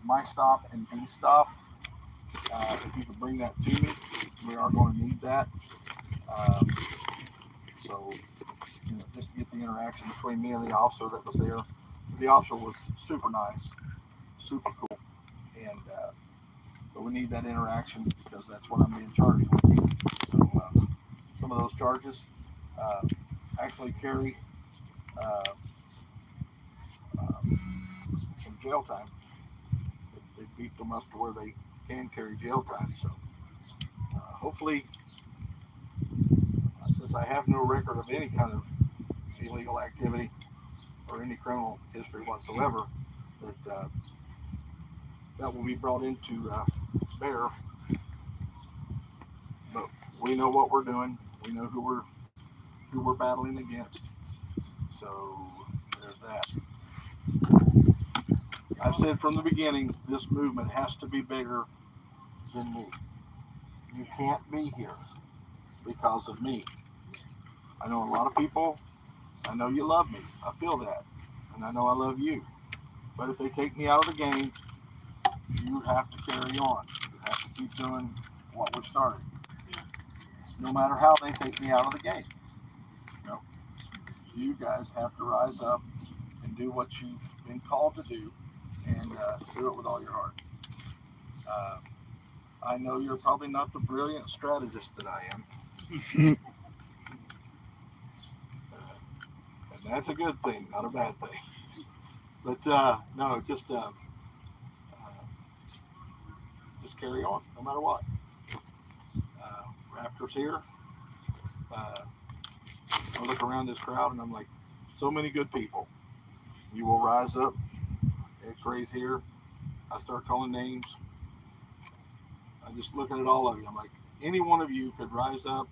my stop and D stop. If you could bring that to me, we are going to need that. Um, so, just to get the interaction between me and the officer that was there. The officer was super nice, super cool, and but we need that interaction because that's what I'm being charged with. So, some of those charges uh, actually carry uh, some jail time. They beat them up to where they can carry jail time. So, hopefully, since I have no record of any kind of illegal activity or any criminal history whatsoever, that will be brought into bear. But we know what we're doing. We know who we're battling against. So there's that. I've said from the beginning, this movement has to be bigger than me. You can't be here because of me. I know a lot of people. I know you love me. I feel that. And I know I love you. But if they take me out of the game, you have to carry on. You have to keep doing what we started. No matter how they take me out of the game. You guys have to rise up and do what you've been called to do and do it with all your heart. I know you're probably not the brilliant strategist that I am. And that's a good thing, not a bad thing. But no, just carry on, no matter what. Raptors here. I look around this crowd and I'm like, so many good people. You will rise up. X-rays here. I start calling names. I just looking at all of you. I'm like, any one of you could rise up,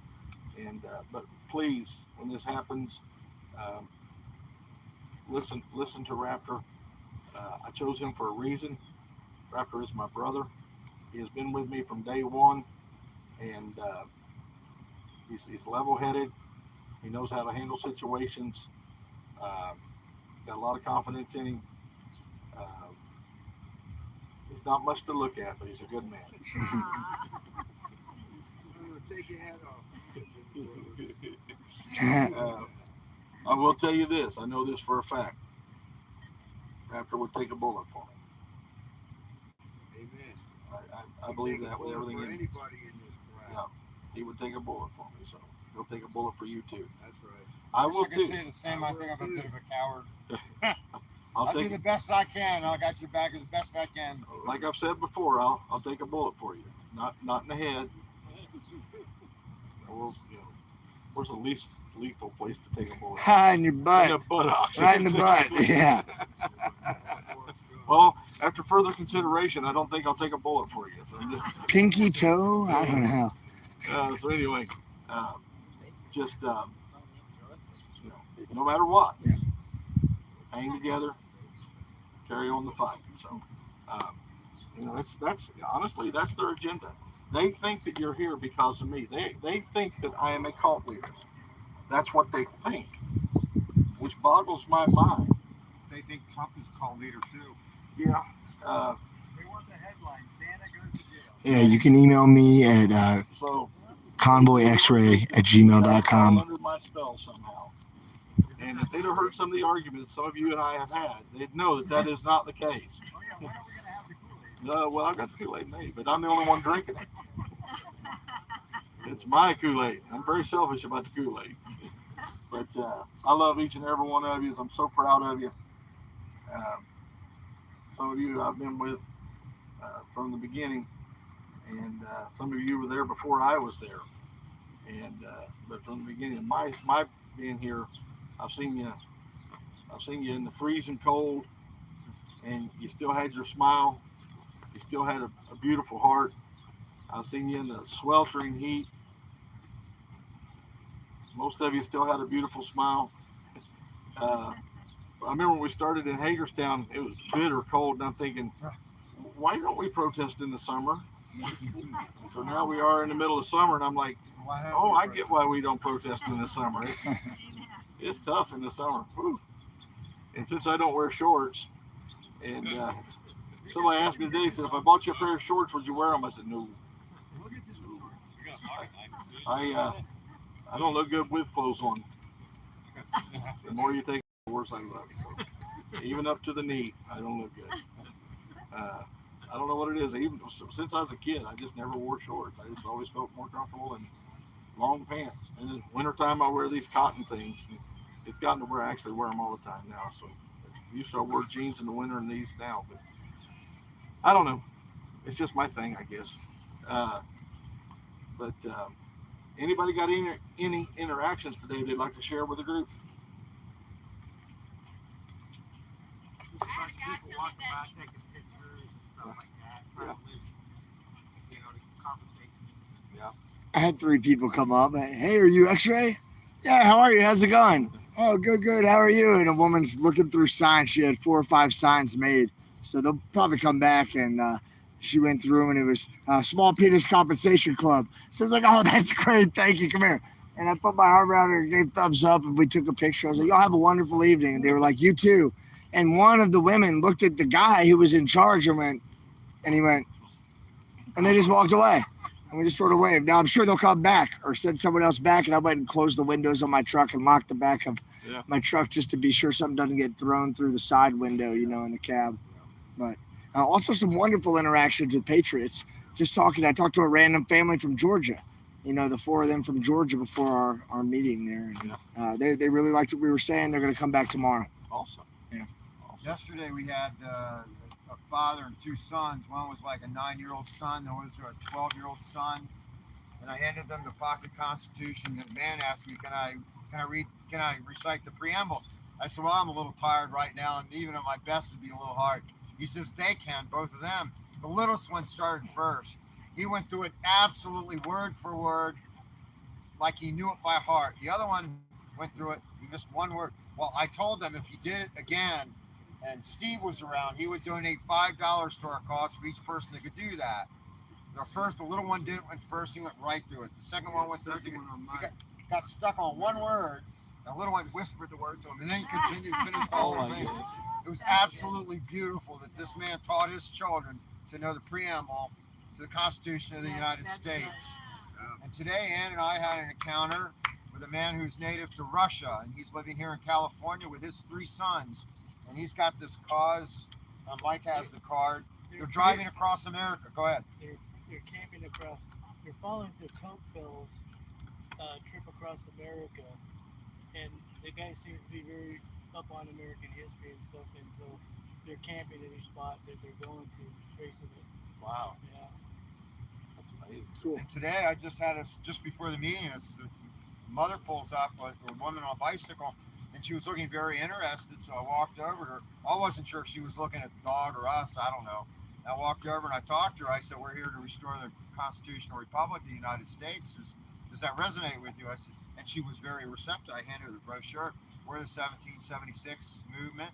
and but please, when this happens, listen to Raptor. I chose him for a reason. Raptor is my brother. He has been with me from day one, and he's level-headed. He knows how to handle situations. Got a lot of confidence in him. He's not much to look at, but he's a good man. Take your hat off. I will tell you this. I know this for a fact. Raptor would take a bullet for me. Amen. I believe that with everything in me. Anybody in this crowd. Yeah, he would take a bullet for me, so he'll take a bullet for you too. That's right. I can say the same. I think I'm a bit of a coward. I'll do the best I can. I got your back as best I can. Like I've said before, I'll take a bullet for you. Not in the head. Where's the least lethal place to take a bullet? In your butt. In the buttocks. Right in the butt. Yeah. Well, after further consideration, I don't think I'll take a bullet for you. So I'm just pinky toe. I don't know. So anyway, just no matter what, hang together, carry on the fight. So that's honestly that's their agenda. They think that you're here because of me. They think that I am a cult leader. That's what they think, which boggles my mind. They think Trump is a cult leader too. Yeah. They want the headline, Santa goes to jail. Yeah, you can email me at convoyxray@gmail.com. Under my spell somehow. And if they'd have heard some of the arguments some of you and I have had, they'd know that is not the case. Oh, yeah, when are we going to have the Kool-Aid? No, well, I've got the Kool-Aid made, but I'm the only one drinking it. It's my Kool-Aid. I'm very selfish about the Kool-Aid. But I love each and every one of you. I'm so proud of you. Some of you I've been with from the beginning, and some of you were there before I was there. And but from the beginning, my being here, I've seen you in the freezing cold, and you still had your smile. You still had a beautiful heart. I've seen you in the sweltering heat. Most of you still had a beautiful smile. I remember when we started in Hagerstown, it was bitter cold, and I'm thinking, why don't we protest in the summer? So now we are in the middle of summer, and I'm like, oh, I get why we don't protest in the summer. It's tough in the summer. Whew. And since I don't wear shorts, and Somebody asked me today, said, if I bought you a pair of shorts, would you wear them? I said, no. Look at this shorts. I don't look good with clothes on. The more you take, the worse I look. So, even up to the knee, I don't look good. I don't know what it is. Even since I was a kid, I just never wore shorts. I just always felt more comfortable in long pants. And in wintertime, I wear these cotton things. And it's gotten to where I actually wear them all the time now. So used to wear jeans in the winter and these now, but I don't know. It's just my thing, I guess. But anybody got any interactions today they'd like to share with the group? Just a bunch of people walking by taking pictures and stuff like that. Trying to live, the conversation. I had 3 people come up. Hey, are you X-ray? Yeah, how are you? How's it going? Oh, good, good. How are you? And a woman's looking through signs. She had 4 or 5 signs made. So they'll probably come back, and she went through, and it was Small Penis Compensation Club. So I was like, oh, that's great. Thank you. Come here. And I put my arm around her and gave thumbs up, and we took a picture. I was like, y'all have a wonderful evening. And they were like, you too. And one of the women looked at the guy who was in charge and he went, and they just walked away. And we just sort of waved. Now, I'm sure they'll come back or send someone else back, and I went and closed the windows on my truck and locked the back of my truck just to be sure something doesn't get thrown through the side window, in the cab. But also some wonderful interactions with Patriots. I talked to a random family from Georgia, the 4 of them from Georgia before our meeting there. And, they really liked what we were saying. They're going to come back tomorrow. Awesome. Yeah. Awesome. Yesterday we had a father and 2 sons. One was like a 9-year-old son. There was a 12-year-old son. And I handed them the pocket Constitution. The man asked me, can I recite the preamble? I said, well, I'm a little tired right now, and even at my best it'd be a little hard. He says, they can, both of them. The littlest one started first. He went through it absolutely word for word, like he knew it by heart. The other one went through it, he missed one word. Well, I told them if he did it again, and Steve was around, he would donate $5 to our cause for each person that could do that. The little one went first, he went right through it. The second one went through, he got stuck on one word. The little one whispered the word to him, and then he continued to finish the whole thing. It was absolutely beautiful that this man taught his children to know the preamble to the Constitution of the United States. And today, Ann and I had an encounter with a man who's native to Russia, and he's living here in California with his 3 sons. And he's got this cause. Mike has the card. They're driving across America. Go ahead. They're camping across. They're following the Coke Bell's trip across America, and the guy seems to be very up on American history and stuff, and so they're camping in a spot that they're going to, tracing it. Wow. Yeah. That's amazing. Cool. And today, I just before the meeting, a mother pulls up, a woman on a bicycle, and she was looking very interested, so I walked over to her. I wasn't sure if she was looking at the dog or us, I don't know. And I walked over and I talked to her. I said, we're here to restore the constitutional republic of the United States. Does that resonate with you? I said, and she was very receptive. I handed her the brochure. We're the 1776 movement,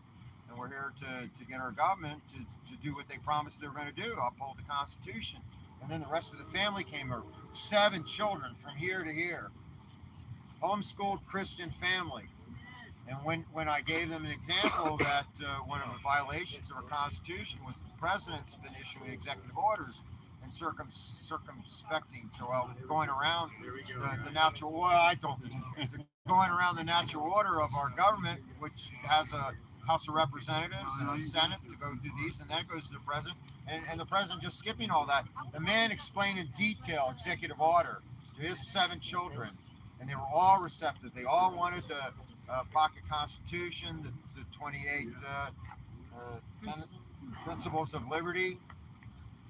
and we're here to get our government to do what they promised they were going to do, uphold the Constitution. And then the rest of the family came over. 7 children from here to here. Homeschooled Christian family. And when I gave them an example that one of the violations of our Constitution was the president's been issuing executive orders and circumspecting, going around the natural order. Going around the natural order of our government, which has a House of Representatives and a Senate to go do these, and then it goes to the president, and the president just skipping all that. The man explained in detail executive order to his 7 children, and they were all receptive. They all wanted the pocket Constitution, the 28 principles of liberty.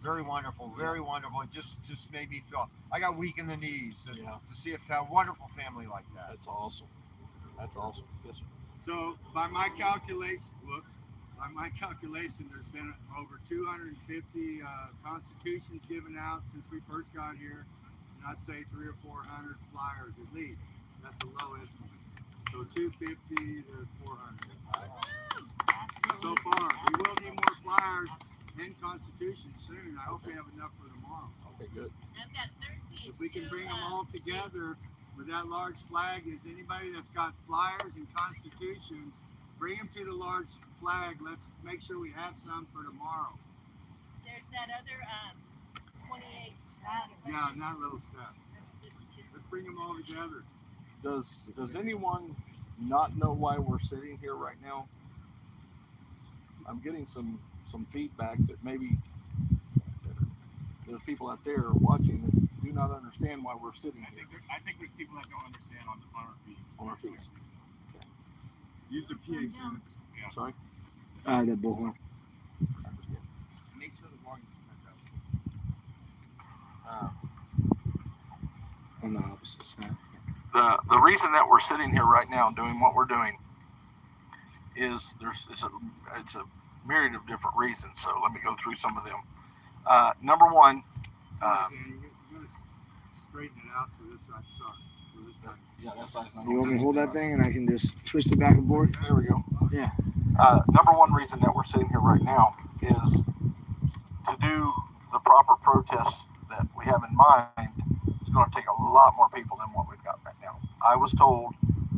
Very wonderful, very wonderful. It just made me feel, I got weak in the knees to see a wonderful family like that. That's awesome. That's awesome. Yes, sir. So by my calculation, there's been over 250 constitutions given out since we first got here, and I'd say 300 or 400 flyers at least. That's a low estimate. So 250 to 400. So far, we will need more flyers and constitutions soon. I hope we have enough for tomorrow. Okay, good. I've got 3rd piece. If we can bring them all together with that large flag, is anybody that's got flyers and constitutions, bring them to the large flag. Let's make sure we have some for tomorrow. that other 28. Yeah, not little stuff. Let's bring them all together. Does anyone not know why we're sitting here right now? I'm getting some feedback that maybe there's people out there watching that do not understand why we're sitting here I think there's people that don't understand on our feeds. on our feeds. Use the PA center. Yeah. Sorry. The bullhorn. Make sure the volume's On the opposite side. The reason that we're sitting here right now doing what we're doing is it's a myriad of different reasons. So let me go through some of them. Number one, Sorry, Sandy, you're gonna straighten it out so this side. Sorry, so this side. yeah, that side's not. You want me to hold that thing and I can just twist it back and forth? There we go. Yeah. Number one reason that we're sitting here right now is to do the proper protests that we have in mind. It's going to take a lot more people than what we've got right now. I was told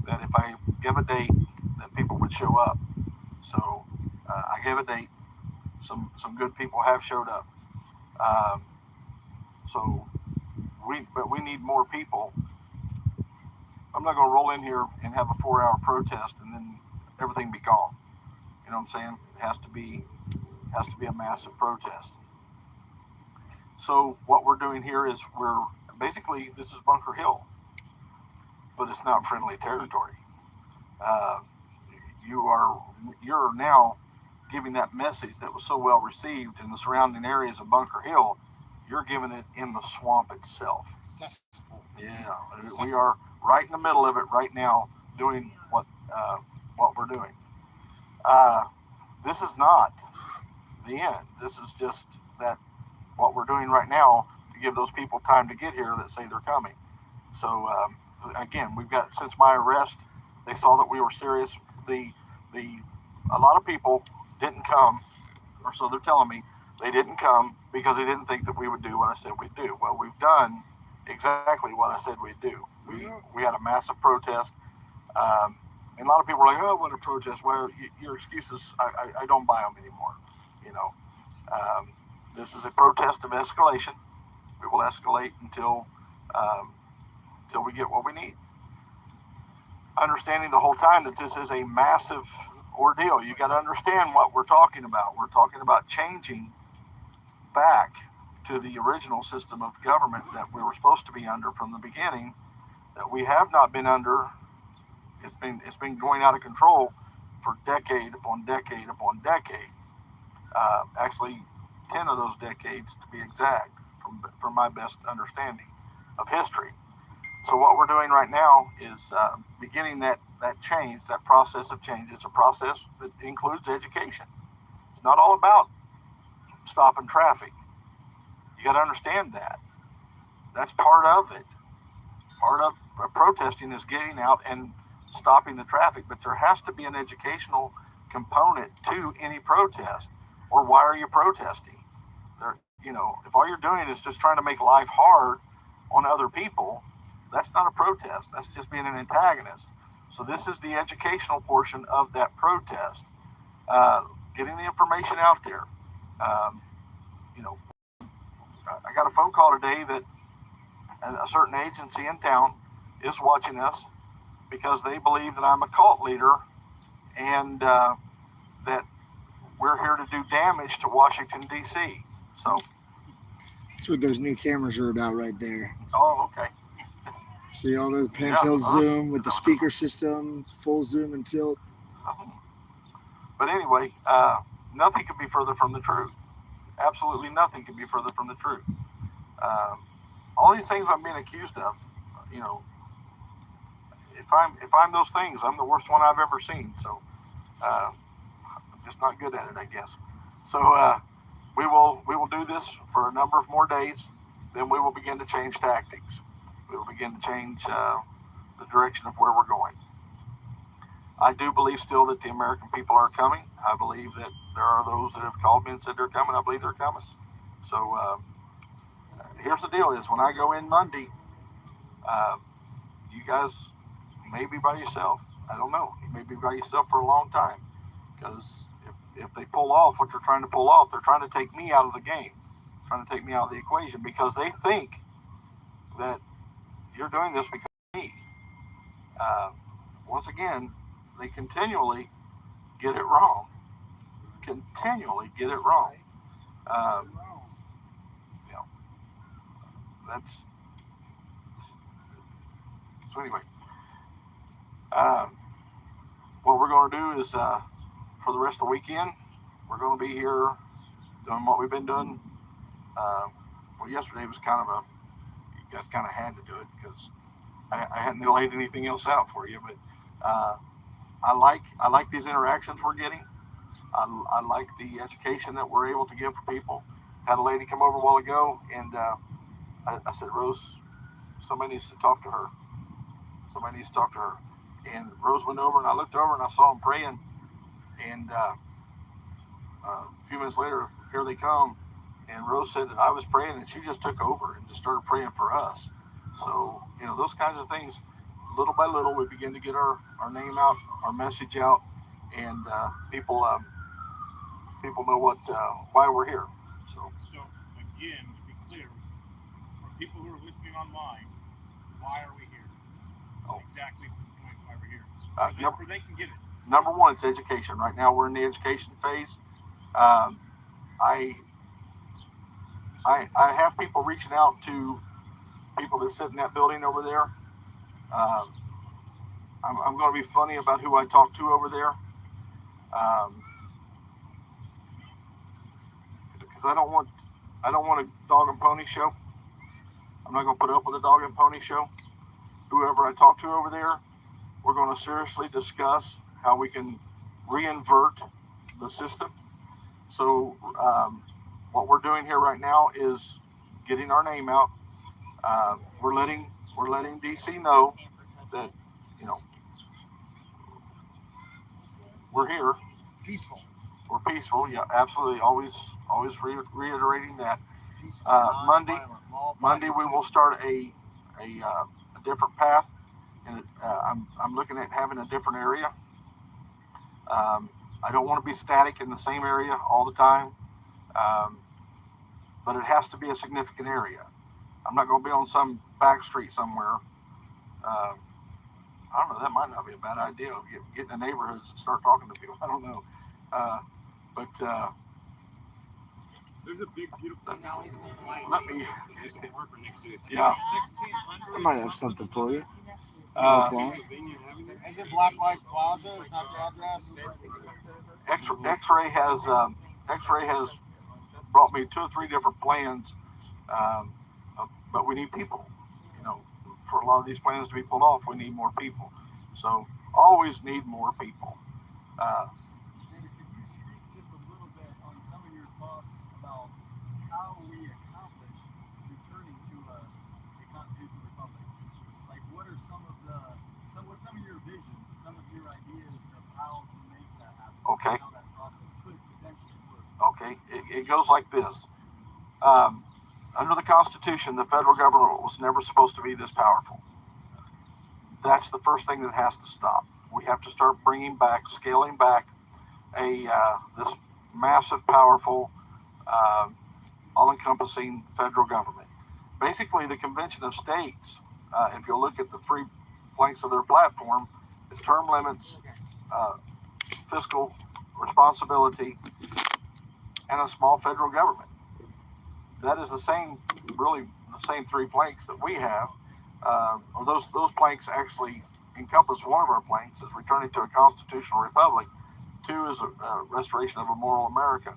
that if I give a date, that people would show up. So I gave a date. Some good people have showed up. But we need more people. I'm not going to roll in here and have a 4-hour protest and then everything be gone. You know what I'm saying? It has to be a massive protest. So what we're doing here is this is Bunker Hill, but it's not friendly territory. You're now giving that message that was so well received in the surrounding areas of Bunker Hill. You're giving it in the swamp itself. Cesspool. Yeah, we are right in the middle of it right now, doing what we're doing. This is not the end. This is just that what we're doing right now to give those people time to get here that say they're coming. So again, we've got, since my arrest, they saw that we were serious. A lot of people didn't come, or so they're telling me, they didn't come because they didn't think that we would do what I said we'd do. Well, we've done exactly what I said we'd do. We had a massive protest. And a lot of people are like, oh, what a protest. Well, your excuses, I don't buy them anymore. You know, this is a protest of escalation. We will escalate until we get what we need. Understanding the whole time that this is a massive ordeal. You got to understand what we're talking about. We're talking about changing back to the original system of government that we were supposed to be under from the beginning, that we have not been under. It's been going out of control for decade upon decade upon decade. Actually, 10 of those decades to be exact, from my best understanding of history. So what we're doing right now is beginning that change, that process of change. It's a process that includes education. It's not all about stopping traffic. You got to understand that. That's part of it. Part of protesting is getting out and stopping the traffic, but there has to be an educational component to any protest. Or why are you protesting? If all you're doing is just trying to make life hard on other people, that's not a protest. That's just being an antagonist. So this is the educational portion of that protest. Getting the information out there. I got a phone call today that a certain agency in town is watching us because they believe that I'm a cult leader and that we're here to do damage to Washington, D.C. So That's what those new cameras are about right there. Oh, okay. See all those pan tilt zoom with the speaker system, full zoom and tilt. But anyway, nothing could be further from the truth. Absolutely nothing could be further from the truth. All these things I'm being accused of, if I'm those things, I'm the worst one I've ever seen. So I'm just not good at it, I guess. So we will do this for a number of more days. Then we will begin to change tactics. We will begin to change the direction of where we're going. I do believe still that the American people are coming. I believe that there are those that have called me and said they're coming. I believe they're coming. So here's the deal is when I go in Monday, you guys may be by yourself. I don't know. You may be by yourself for a long time because if they pull off what they're trying to pull off, they're trying to take me out of the game. trying to take me out of the equation because they think that you're doing this because of me. Once again, they continually get it wrong. Continually get it wrong. You know, that's so. Anyway, what we're going to do is for the rest of the weekend, we're going to be here doing what we've been doing. Well, yesterday was kind of you guys kind of had to do it because I hadn't laid anything else out for you. But I like these interactions we're getting. I like the education that we're able to give for people. Had a lady come over a while ago, and I said, Rose, somebody needs to talk to her. Somebody needs to talk to her. And Rose went over, and I looked over, and I saw them praying. And a few minutes later, here they come. And Rose said that I was praying, and she just took over and just started praying for us. So, those kinds of things, little by little, we begin to get our name out, our message out, and people know why we're here. So again, to be clear, for people who are listening online, why are we here? Exactly why we're here. They can get it. Number one, it's education. Right now, we're in the education phase. I have people reaching out to people that sit in that building over there. I'm going to be funny about who I talk to over there. Because I don't want a dog and pony show. I'm not going to put up with a dog and pony show. Whoever I talk to over there, we're going to seriously discuss how we can reinvert the system. So what we're doing here right now is getting our name out. We're letting DC know that we're here. Peaceful. We're peaceful. Yeah, absolutely. Always reiterating that. Peaceful, Monday we will start a different path, and I'm looking at having a different area. I don't want to be static in the same area all the time, but it has to be a significant area. I'm not going to be on some back street somewhere. I don't know. That might not be a bad idea. Get in the neighborhoods and start talking to people. I don't know, but there's a big, beautiful house. Let me. There's a worker next to it. Yeah. 1600. I might have something for you. Is it Black Lives Plaza? It's not the address. X-ray has brought me 2 or 3 different plans, but we need people. For a lot of these plans to be pulled off, we need more people. So always need more people. David, could you speak just a little bit on some of your thoughts about how we accomplish returning to a constitutional republic? Like, what are some of your visions, some of your ideas of how to make that happen? Okay. How that process could potentially work? Okay, it goes like this. Under the Constitution, the federal government was never supposed to be this powerful. That's the first thing that has to stop. We have to start scaling back this massive, powerful, all-encompassing federal government. Basically, the Convention of States, if you look at the 3 planks of their platform, is term limits, fiscal responsibility, and a small federal government. That is the same 3 planks that we have. Or those planks actually encompass one of our planks is returning to a constitutional republic. 2 is a restoration of a moral America.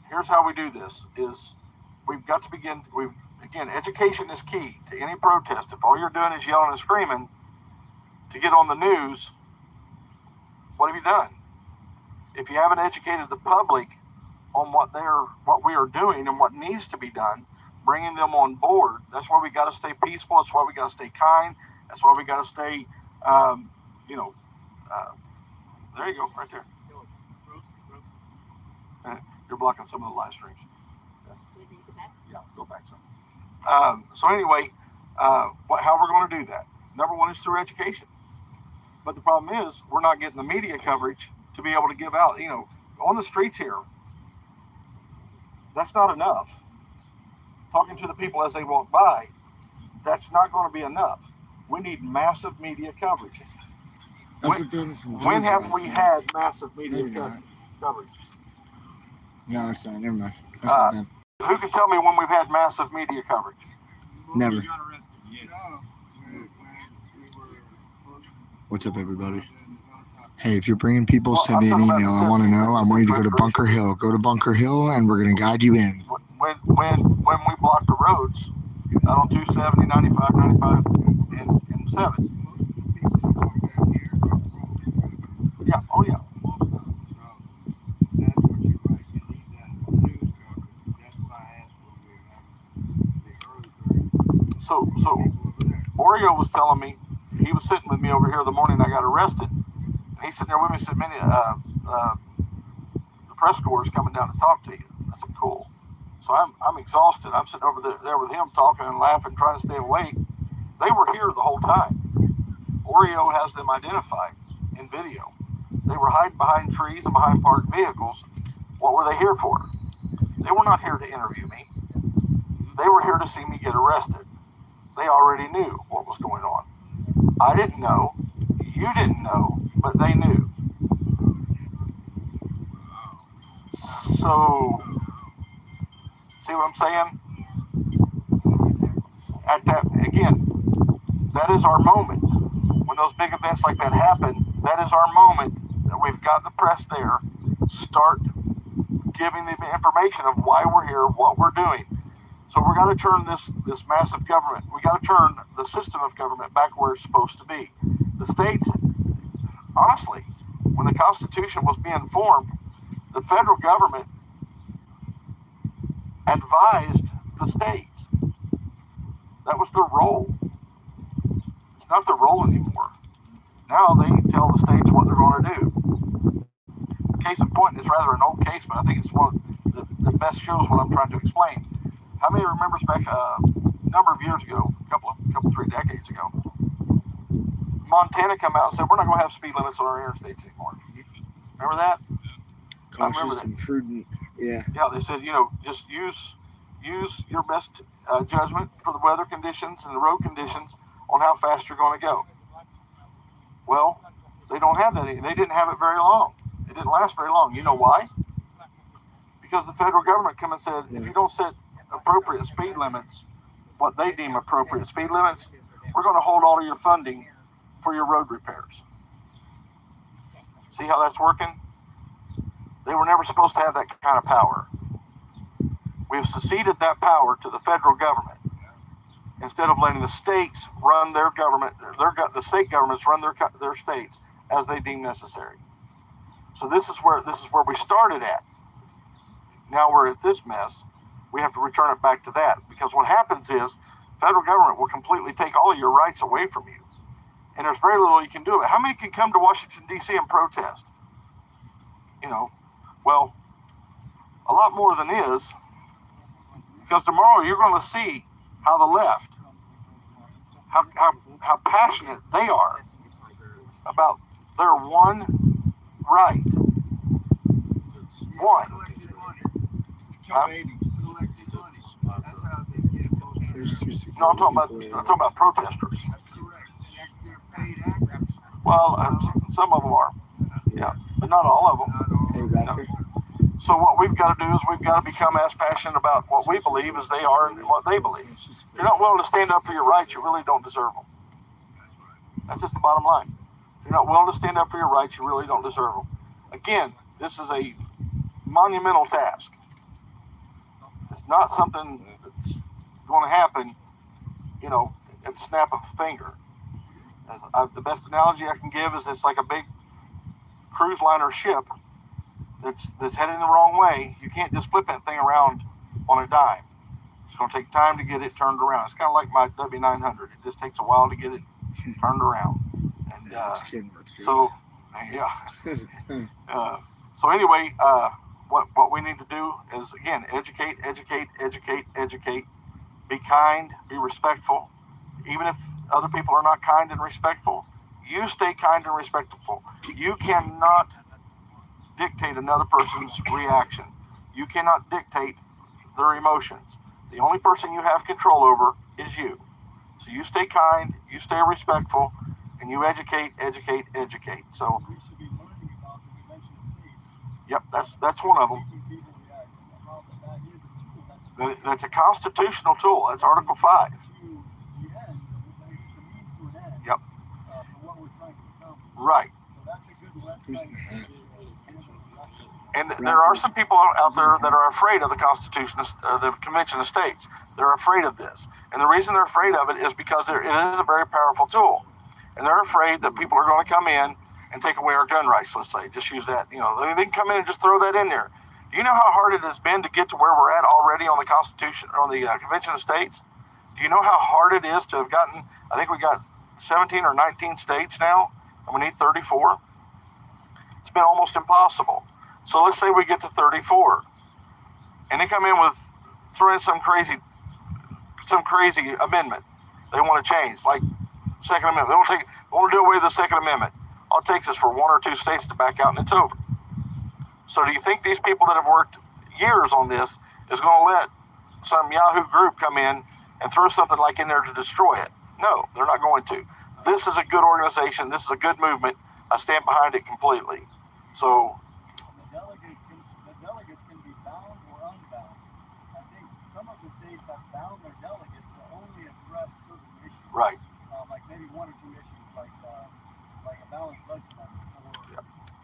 Here's how we do this: is we've got to begin. Again, education is key to any protest. If all you're doing is yelling and screaming to get on the news, what have you done? If you haven't educated the public on what we are doing and what needs to be done, bringing them on board. That's why we got to stay peaceful. That's why we got to stay kind. That's why we got to stay, there you go, right there. You're blocking some of the live streams. Yeah, go back some. So anyway, how we're going to do that? Number one is through education. But the problem is we're not getting the media coverage to be able to give out, on the streets here. That's not enough. Talking to the people as they walk by, that's not going to be enough. We need massive media coverage. That's a thing from Georgia. When have we had massive media Maybe not. coverage? No, it's not. Never mind. That's not them. Who can tell me when we've had massive media coverage? Never. You got arrested. Yes. What's up, everybody? Hey, if you're bringing people, send me an email. I want to know. I want you to go to Bunker Hill. Go to Bunker Hill, and we're going to guide you in. When we blocked the roads on 270, 95, 95, and 7. Yeah, oh yeah. So Oreo was telling me, he was sitting with me over here the morning I got arrested, and he's sitting there with me, said, "Minnie, the press corps is coming down to talk to you." I said, "Cool." So I'm exhausted. I'm sitting over there with him, talking and laughing, trying to stay awake. They were here the whole time. Oreo has them identified in video. They were hiding behind trees and behind parked vehicles. What were they here for? They were not here to interview me. They were here to see me get arrested. They already knew what was going on. I didn't know. You didn't know, but they knew. So, see what I'm saying? At that, again, that is our moment. When those big events like that happen, that is our moment that we've got the press there. Start giving the information of why we're here, what we're doing. So we're going to turn this massive government, we got to turn the system of government back where it's supposed to be. The states, honestly, when the Constitution was being formed, the federal government advised the states. That was their role. It's not their role anymore. Now they tell the states what they're going to do. Case in point is rather an old case, but I think it's one of the best shows what I'm trying to explain. How many remembers back a number of years ago, a couple, 3 decades ago, Montana come out and said, we're not going to have speed limits on our interstates anymore. Remember that? Cautious and prudent. Yeah. Yeah, they said, just use your best judgment for the weather conditions and the road conditions on how fast you're going to go. Well, they don't have that. They didn't have it very long. It didn't last very long. You know why? Because the federal government come and said, if you don't set appropriate speed limits, what they deem appropriate speed limits, we're going to hold all of your funding for your road repairs. See how that's working? They were never supposed to have that kind of power. We've seceded that power to the federal government instead of letting the states run their government. The state governments run their states as they deem necessary. So this is where we started at. Now we're at this mess. We have to return it back to that, because what happens is federal government will completely take all of your rights away from you, and there's very little you can do. How many can come to Washington D.C. and protest? Well, a lot more than is, because tomorrow you're going to see how the left, how passionate they are about their one right. One. Kill babies. No, I'm talking about protesters. Well, some of them are, yeah, but not all of them. No. So what we've got to do is we've got to become as passionate about what we believe as they are and what they believe. If you're not willing to stand up for your rights, you really don't deserve them. That's just the bottom line. If you're not willing to stand up for your rights, you really don't deserve them. Again, this is a monumental task. It's not something that's going to happen, at the snap of a finger. The best analogy I can give is it's like a big cruise liner ship that's heading the wrong way. You can't just flip that thing around on a dime. It's going to take time to get it turned around. It's kind of like my W900. It just takes a while to get it turned around. And so anyway, what we need to do is, again, educate. Be kind, be respectful. Even if other people are not kind and respectful, you stay kind and respectful. You cannot dictate another person's reaction. You cannot dictate their emotions. The only person you have control over is you. So you stay kind, you stay respectful, and you educate. So we should be learning about the Convention of States. yep, that's one of them. Teaching people, yeah, how that is a tool. That's a constitutional tool. That's Article 5. To the end, it's a means to an end. Yep. For what we're trying to accomplish. Right. So that's a good website. And there are some people out there that are afraid of the Constitution, the Convention of States. They're afraid of this. And the reason they're afraid of it is because it is a very powerful tool. And they're afraid that people are going to come in and take away our gun rights, let's say. Just use that. They can come in and just throw that in there. Do you know how hard it has been to get to where we're at already on the Constitution, or on the Convention of States? Do you know how hard it is to have gotten, I think we got 17 or 19 states now, and we need 34? It's been almost impossible. So let's say we get to 34, and they come in with throwing some crazy amendment they want to change, like Second Amendment. They want to do away with the Second Amendment. All it takes is for 1 or 2 states to back out, and it's over. So do you think these people that have worked years on this is going to let some Yahoo group come in and throw something like in there to destroy it? No, they're not going to. This is a good organization. This is a good movement. I stand behind it completely. So The delegates can be bound or unbound. I think some of the states have bound their delegates to only address certain issues. right. Like maybe 1 or 2 issues, like a balanced budget number,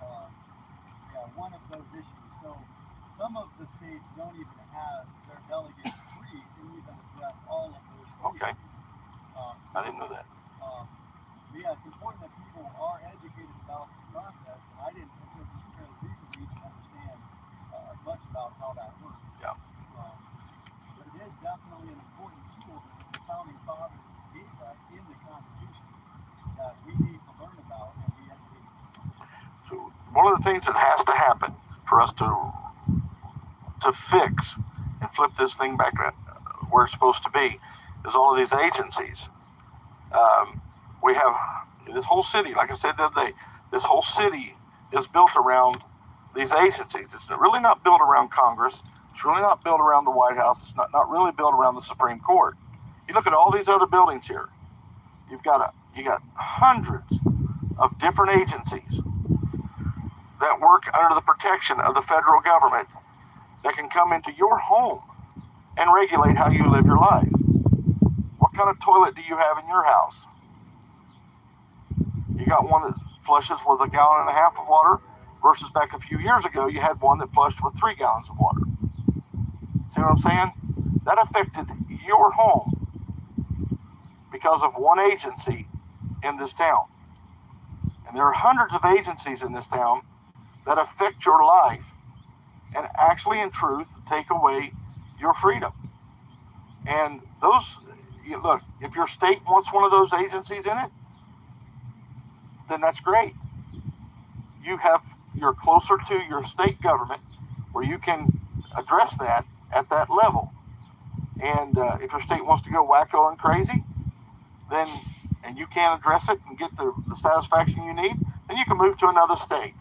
or one of those issues. So some of the states don't even have their delegates free to even address all of those Okay. issues. I didn't know that. But yeah, it's important that people are educated about this process, and I didn't until fairly recently even understand much about how that works. Yeah. But it is definitely an important tool that the founding fathers gave us in the Constitution that we need to learn about and be educated. So one of the things that has to happen for us to fix and flip this thing back where it's supposed to be is all of these agencies. We have this whole city, like I said the other day, this whole city is built around these agencies. It's really not built around Congress. It's really not built around the White House. It's not really built around the Supreme Court. You look at all these other buildings here. You got hundreds of different agencies that work under the protection of the federal government that can come into your home and regulate how you live your life. What kind of toilet do you have in your house? You got one that flushes with 1.5 gallons of water versus back a few years ago, you had one that flushed with 3 gallons of water. See what I'm saying? That affected your home because of one agency in this town. And there are hundreds of agencies in this town that affect your life and actually, in truth, take away your freedom. And those, look, if your state wants one of those agencies in it, then that's great. You're closer to your state government where you can address that at that level. And if your state wants to go wacko and crazy, then, and you can't address it and get the satisfaction you need, then you can move to another state.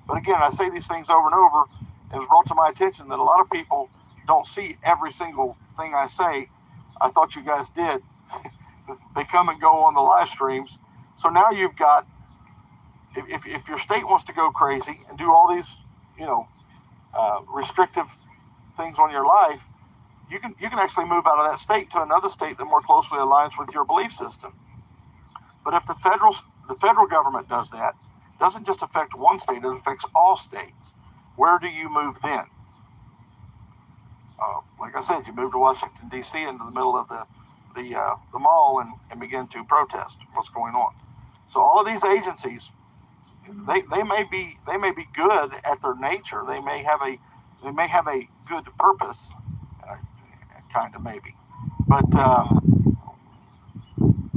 But again, I say these things over and over, and it's brought to my attention that a lot of people don't see every single thing I say. I thought you guys did. They come and go on the live streams. So now you've got, if your state wants to go crazy and do all these, restrictive things on your life, you can actually move out of that state to another state that more closely aligns with your belief system. But if the federal government does that, it doesn't just affect one state, it affects all states. Where do you move then? Like I said, you move to Washington, D.C. into the middle of the mall and begin to protest what's going on. So all of these agencies, they may be good at their nature. They may have a good purpose, kind of maybe. But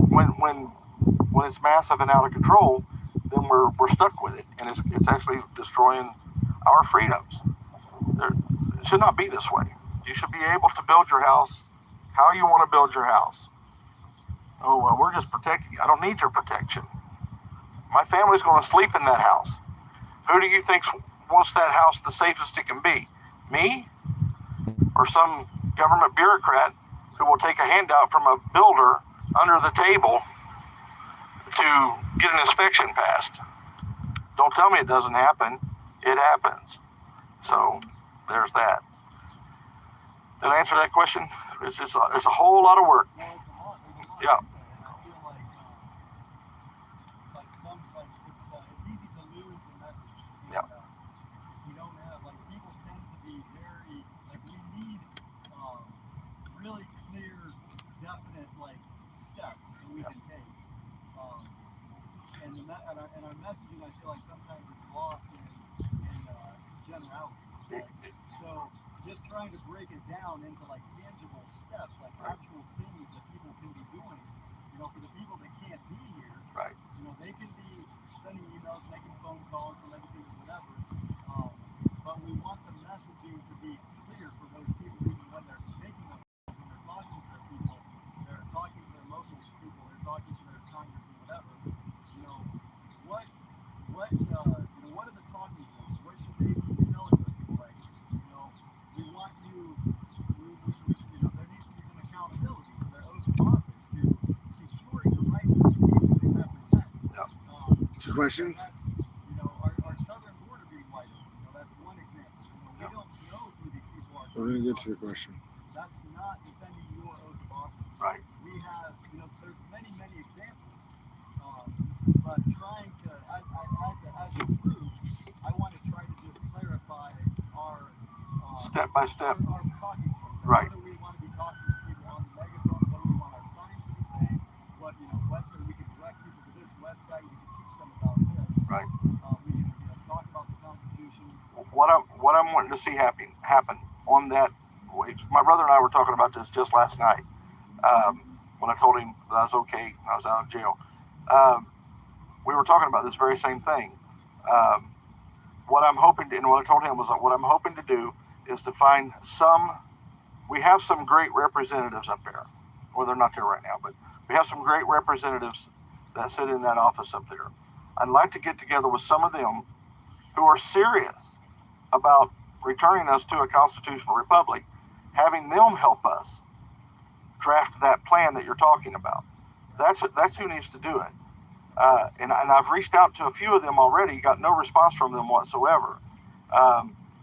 when it's massive and out of control, then we're stuck with it, and it's actually destroying our freedoms. It should not be this way. You should be able to build your house how you want to build your house. Oh, well, we're just protecting you. I don't need your protection. My family's going to sleep in that house. Who do you think wants that house the safest it can be? Me or some government bureaucrat who will take a handout from a builder under the table to get an inspection passed. Don't tell me it doesn't happen. It happens. So there's that. Did I answer that question? It's a whole lot of work. Well, it's a lot. There's a lot Yeah. to it, and I feel like it's easy to lose the message. And, Yeah. We don't have people tend to be very we need really clear, definite steps that we can take. And our messaging, I feel like sometimes is lost in generalities. Right? So just trying to break it down into tangible steps, actual things that people can be doing. For the people that can't be here, Right. They can be sending emails, making phone calls, and legislators, whatever. But we want the messaging to be clear for those people, even when they're making those calls, when they're talking to their people, they're talking to their local people, they're talking to their congressman, whatever. What are the talking points? What should they be telling those people? We want you. There needs to be some accountability for their oath of office to securing the rights of the people they represent. Yeah. It's a question. That's our southern border being wide open. That's one example. We don't know who these people are. We're gonna get to the question. That's not defending your oath of office. Right. We have, there's many examples. But trying to, as a group, I want to try to just clarify our Step by step. Our talking points. Right. What do we want to be talking to people on the megaphone? What do we want our signs to be saying? What website we can direct people to this website? We can teach them about this. Right. We can talk about the Constitution. What I'm wanting to see happen on that. My brother and I were talking about this just last night. When I told him that I was okay, I was out of jail. We were talking about this very same thing. What I'm hoping to, and what I told him was what I'm hoping to do is to find we have some great representatives up there. Well, they're not there right now, but we have some great representatives that sit in that office up there. I'd like to get together with some of them who are serious about returning us to a constitutional republic, having them help us draft that plan that you're talking about. That's who needs to do it. And I've reached out to a few of them already, got no response from them whatsoever.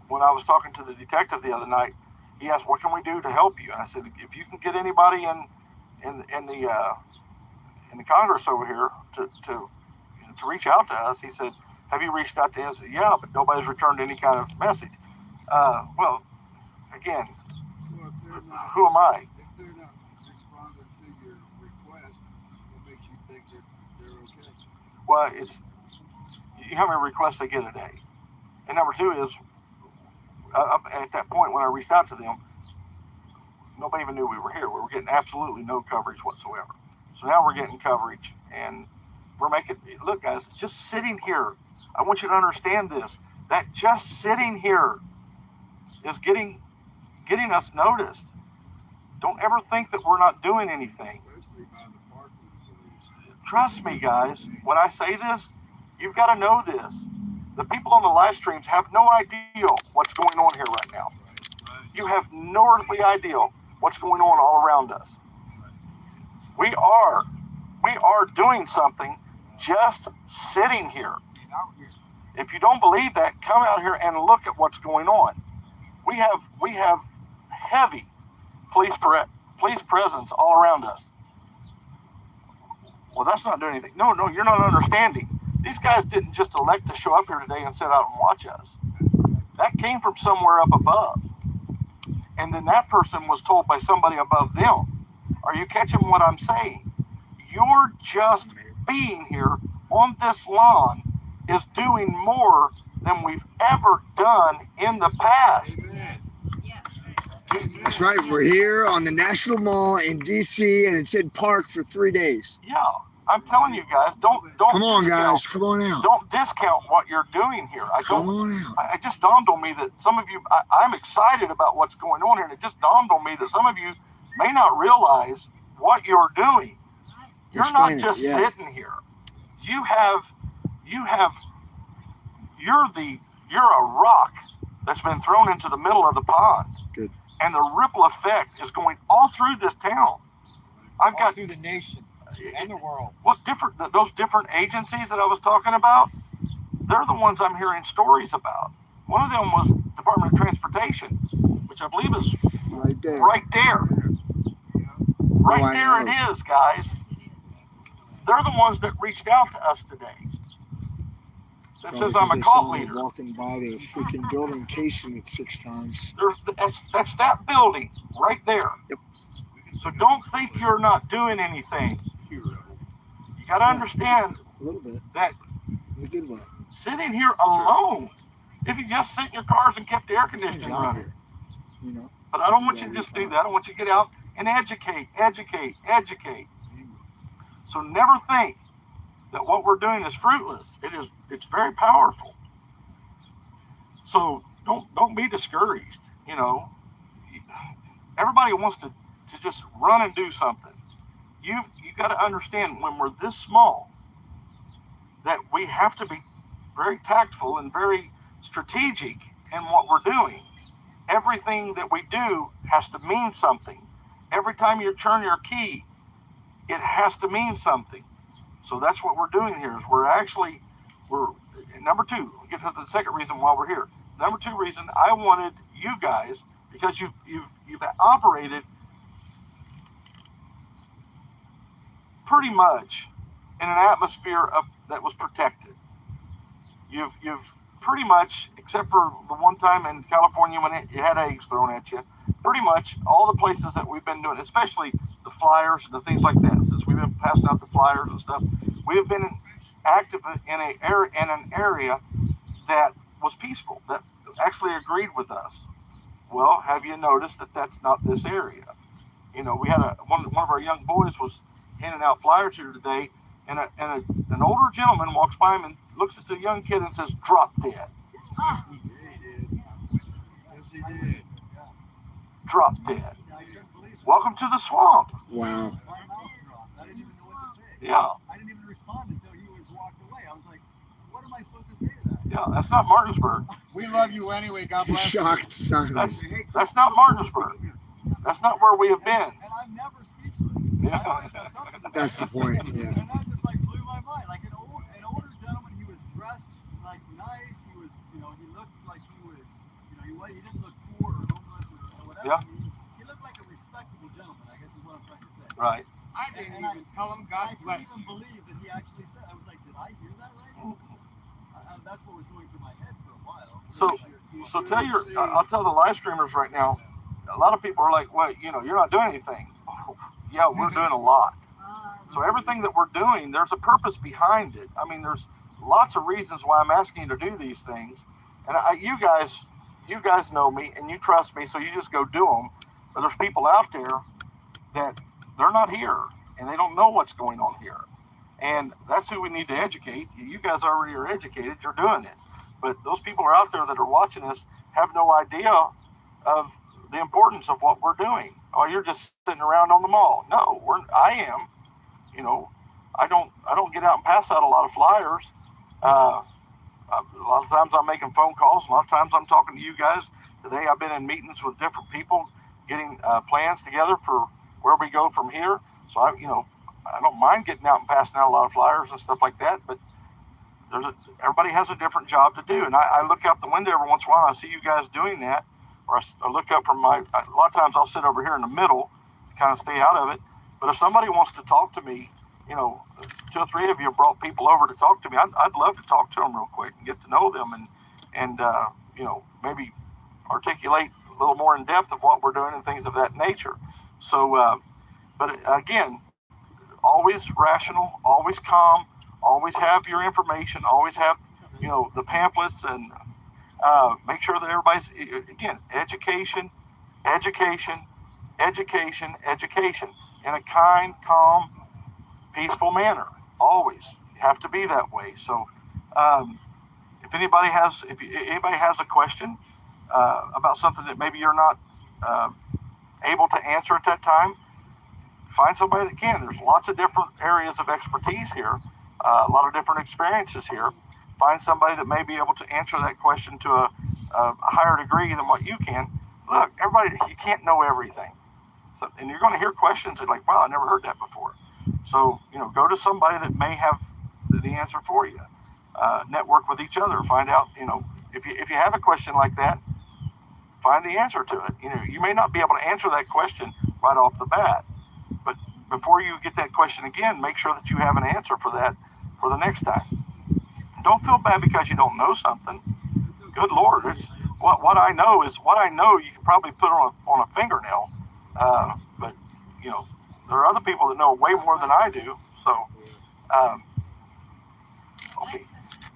When I was talking to the detective the other night, he asked, "What can we do to help you?" And I said, "If you can get anybody in the Congress over here to reach out to us," he said, "Have you reached out to us?" I said, "Yeah, but nobody's returned any kind of message." Well, again, who am I? If they're not responding to your request, what makes you think that they're okay? Well, it's how many requests they get a day. And number two is, at that point when I reached out to them, nobody even knew we were here. We were getting absolutely no coverage whatsoever. So now we're getting coverage, and we're making, look guys, just sitting here, I want you to understand this, that just sitting here is getting us noticed. Don't ever think that we're not doing anything. Especially by the parking police. Trust me, guys, when I say this, you've got to know this. The people on the live streams have no idea what's going on here right now. You have no earthly idea what's going on all around us. We are doing something just sitting here. If you don't believe that, come out here and look at what's going on. We have heavy police presence all around us. Well, that's not doing anything. No, you're not understanding. These guys didn't just elect to show up here today and sit out and watch us. That came from somewhere up above. And then that person was told by somebody above them. Are you catching what I'm saying? You're just being here on this lawn is doing more than we've ever done in the past. That's right. We're here on the National Mall in DC, and it's in park for 3 days. Yeah, I'm telling you guys, don't Come on, discount, guys. Come on out. Don't discount what you're doing here. Come on out. It just dawned on me that some of you, I'm excited about what's going on here, and it just dawned on me that some of you may not realize what you're doing. You're Explain not just it, yeah. sitting here. You're a rock that's been thrown into the middle of the pond. Good. and the ripple effect is going all through this town. I've All got through the nation and the world. those different agencies that I was talking about. They're the ones I'm hearing stories about. One of them was Department of Transportation, which I believe is Right there. right there. Right I there know. it is, guys. They're the ones that reached out to us today. That Probably says 'cause I'm a they cult saw me leader. walking by the freaking building, casing it 6 times. That's that building right there. Yep. So don't think you're not doing anything. You got to understand A little bit. that In a good way. sitting here alone, if you just sit in your cars and kept the air That's my conditioning job running. here. You know. But I don't want you to just do that. I want you to get out and educate. So never think that what we're doing is fruitless. It's very powerful. So don't be discouraged. You know, everybody wants to just run and do something. You got to understand when we're this small that we have to be very tactful and very strategic in what we're doing. Everything that we do has to mean something. Every time you turn your key, it has to mean something. So that's what we're doing here. Is we're number two. We'll get to the second reason why we're here. Number two reason I wanted you guys, because you've operated pretty much in an atmosphere that was protected. You've pretty much, except for the one time in California when you had eggs thrown at you, pretty much all the places that we've been doing, especially the flyers and the things like that, since we've been passing out the flyers and stuff, we have been active in an area that was peaceful, that actually agreed with us. Well, have you noticed that that's not this area? You know, we had one of our young boys was handing out flyers here today, and an older gentleman walks by him and looks at the young kid and says, "Drop dead." Yeah, he did. Yes, he did. Drop dead. I couldn't believe it. Welcome to the swamp. Wow. My mouth dropped. I didn't even know what to say. Yeah, I didn't even respond until he was walked away. I was like, what am I supposed to say to that? yeah, that's not Martinsburg. We love you anyway. God bless you. Shocked Simon. That's not Martinsburg. That's not where we have been. And I'm never speechless. Yeah. I always have something to say. That's the point. Yeah. And that just like blew my mind. Like an older gentleman, he was dressed like nice. He was, he looked like he was, he didn't look poor or homeless or whatever. Yeah. He looked like a respectable gentleman, I guess is what I'm trying to say. Right. I didn't even tell him God I bless couldn't you. even believe that he actually said. I was like, did I hear that right? That's what was going through my head for a while. So I'll tell the live streamers right now. A lot of people are like, "Well, you're not doing anything." Oh, yeah, we're doing a lot. So everything that we're doing, there's a purpose behind it. I mean, there's lots of reasons why I'm asking you to do these things. And you guys know me and you trust me, so you just go do them. But there's people out there that they're not here and they don't know what's going on here. And that's who we need to educate. You guys already are educated. You're doing it. But those people are out there that are watching us have no idea of the importance of what we're doing. Oh, you're just sitting around on the mall. No, I am. I don't get out and pass out a lot of flyers. A lot of times I'm making phone calls. A lot of times I'm talking to you guys. Today I've been in meetings with different people, getting plans together for where we go from here. So I don't mind getting out and passing out a lot of flyers and stuff like that. But everybody has a different job to do, and I look out the window every once in a while and I see you guys doing that. Or I look up from a lot of times I'll sit over here in the middle to kind of stay out of it. But if somebody wants to talk to me, 2 or 3 of you brought people over to talk to me. I'd love to talk to them real quick and get to know them and maybe articulate a little more in depth of what we're doing and things of that nature. So, but again, always rational, always calm, always have your information, always have, the pamphlets and make sure that everybody's, again, education in a kind, calm, peaceful manner. Always have to be that way. So if anybody has a question about something that maybe you're not able to answer at that time, find somebody that can. There's lots of different areas of expertise here, a lot of different experiences here. Find somebody that may be able to answer that question to a higher degree than what you can, look, everybody, you can't know everything. So, and you're going to hear questions that like, wow, I never heard that before. So, go to somebody that may have the answer for you. Network with each other. Find out, if you have a question like that, find the answer to it. You may not be able to answer that question right off the bat, but before you get that question again, make sure that you have an answer for that for the next time. Don't feel bad because you don't know something. Good Lord, it's what I know is what I know. You can probably put on a fingernail, but there are other people that know way more than I do. So, okay,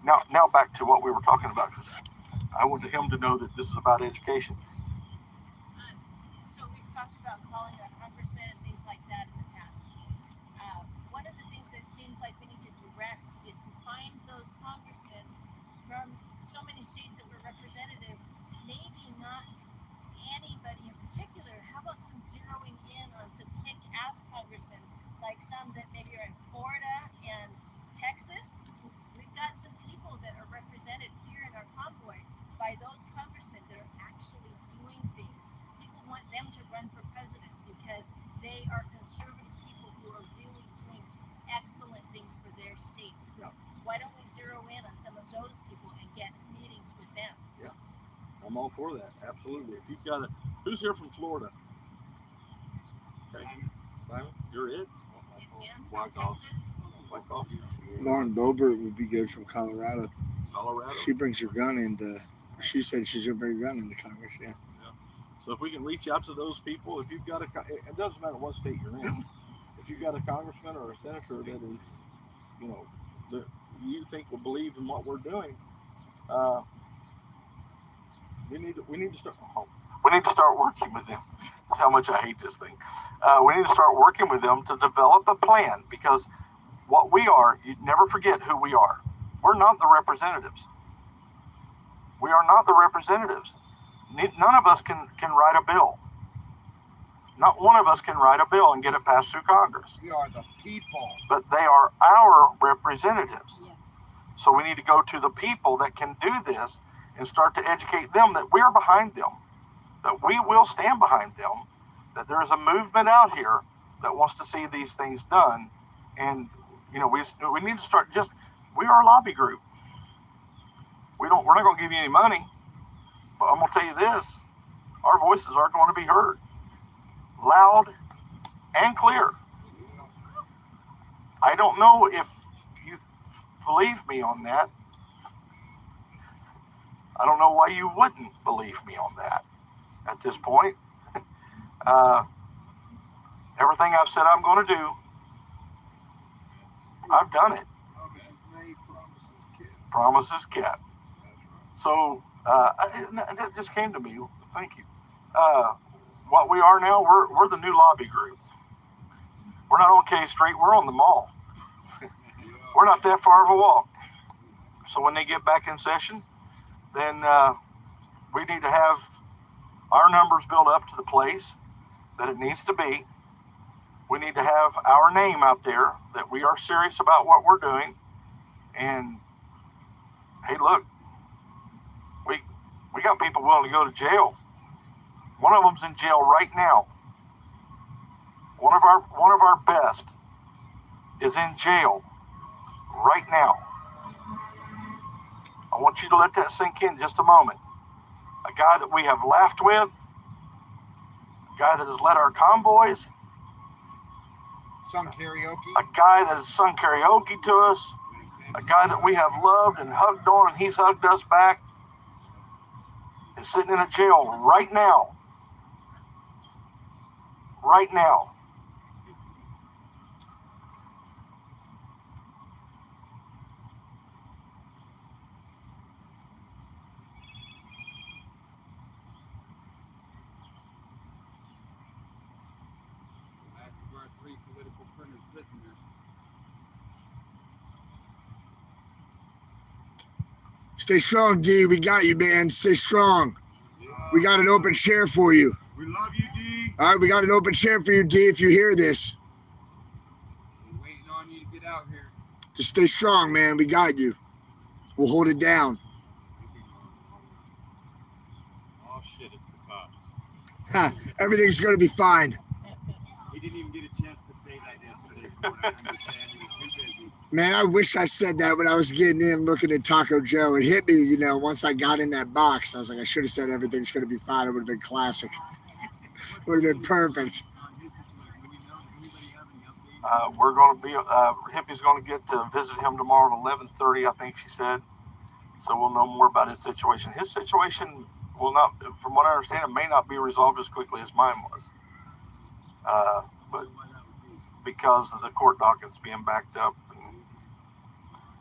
now back to what we were talking about, because I wanted him to know that this is about education. So we've talked about calling a congressman and things like that in the past. One of the things that seems like we need to direct is to find those congressmen from so many states that were representative, maybe not anybody in particular. How about some zeroing in on some kick-ass congressmen, like some that maybe are in Florida and Texas? We've got some people that are represented here in our convoy by those congressmen that are actually doing things. People want them to run for president because they are conservative people who are really doing excellent things for their states. So why don't we zero in on some of those people and get meetings with them? Yeah, I'm all for that. Absolutely. If you've got who's here from Florida? Okay. Simon, you're it. Dan's from Texas. Lauren Boebert would be good from Colorado. Colorado. She brings her gun into. She said she's gonna bring her gun into Congress. Yeah. So if we can reach out to those people, if you've got it doesn't matter what state you're in. If you've got a congressman or a senator that is, that you think will believe in what we're doing, we need to start. We need to start working with them. That's how much I hate this thing. We need to start working with them to develop a plan, because what we are, you never forget who we are. We're not the representatives. We are not the representatives. None of us can write a bill. Not one of us can write a bill and get it passed through Congress. We are the people. But they are our representatives. Yes. So we need to go to the people that can do this and start to educate them that we're behind them, that we will stand behind them, that there is a movement out here that wants to see these things done. And, we need to start we are a lobby group. We're not going to give you any money, but I'm going to tell you this, our voices are going to be heard loud and clear. I don't know if you believe me on that. I don't know why you wouldn't believe me on that at this point. Everything I've said I'm going to do, I've done it. Promises kept. So it just came to me. Thank you. What we are now, we're the new lobby group. We're not on K Street. We're on the mall. We're not that far of a walk. So when they get back in session, then we need to have our numbers built up to the place that it needs to be. We need to have our name out there, that we are serious about what we're doing. And hey, look, we got people willing to go to jail. One of them's in jail right now. One of our best is in jail right now. I want you to let that sink in just a moment. A guy that we have laughed with, a guy that has led our convoys, Sung karaoke. a guy that has sung karaoke to us, a guy that we have loved and hugged on, and he's hugged us back, is sitting in a jail right now. Right now. Stay strong, D. We got you, man. Stay strong. We got an open chair for you. We love you, D. All right, we got an open chair for you, D, if you hear this. We're waiting on you to get out here. Just stay strong, man. We got you. We'll hold it down. Oh shit, it's the cops. Everything's going to be fine. He didn't even get a chance to say that yesterday. From what I understand, he was too busy. Man, I wish I said that when I was getting in looking at Taco Joe. It hit me, once I got in that box. I was like, I should have said everything's going to be fine. It would have been classic. It would have been perfect. We're going to be, Hippie's going to get to visit him tomorrow at 11:30, I think she said. So we'll know more about his situation. His situation will not, from what I understand, it may not be resolved as quickly as mine was. But because of the court dockets being backed up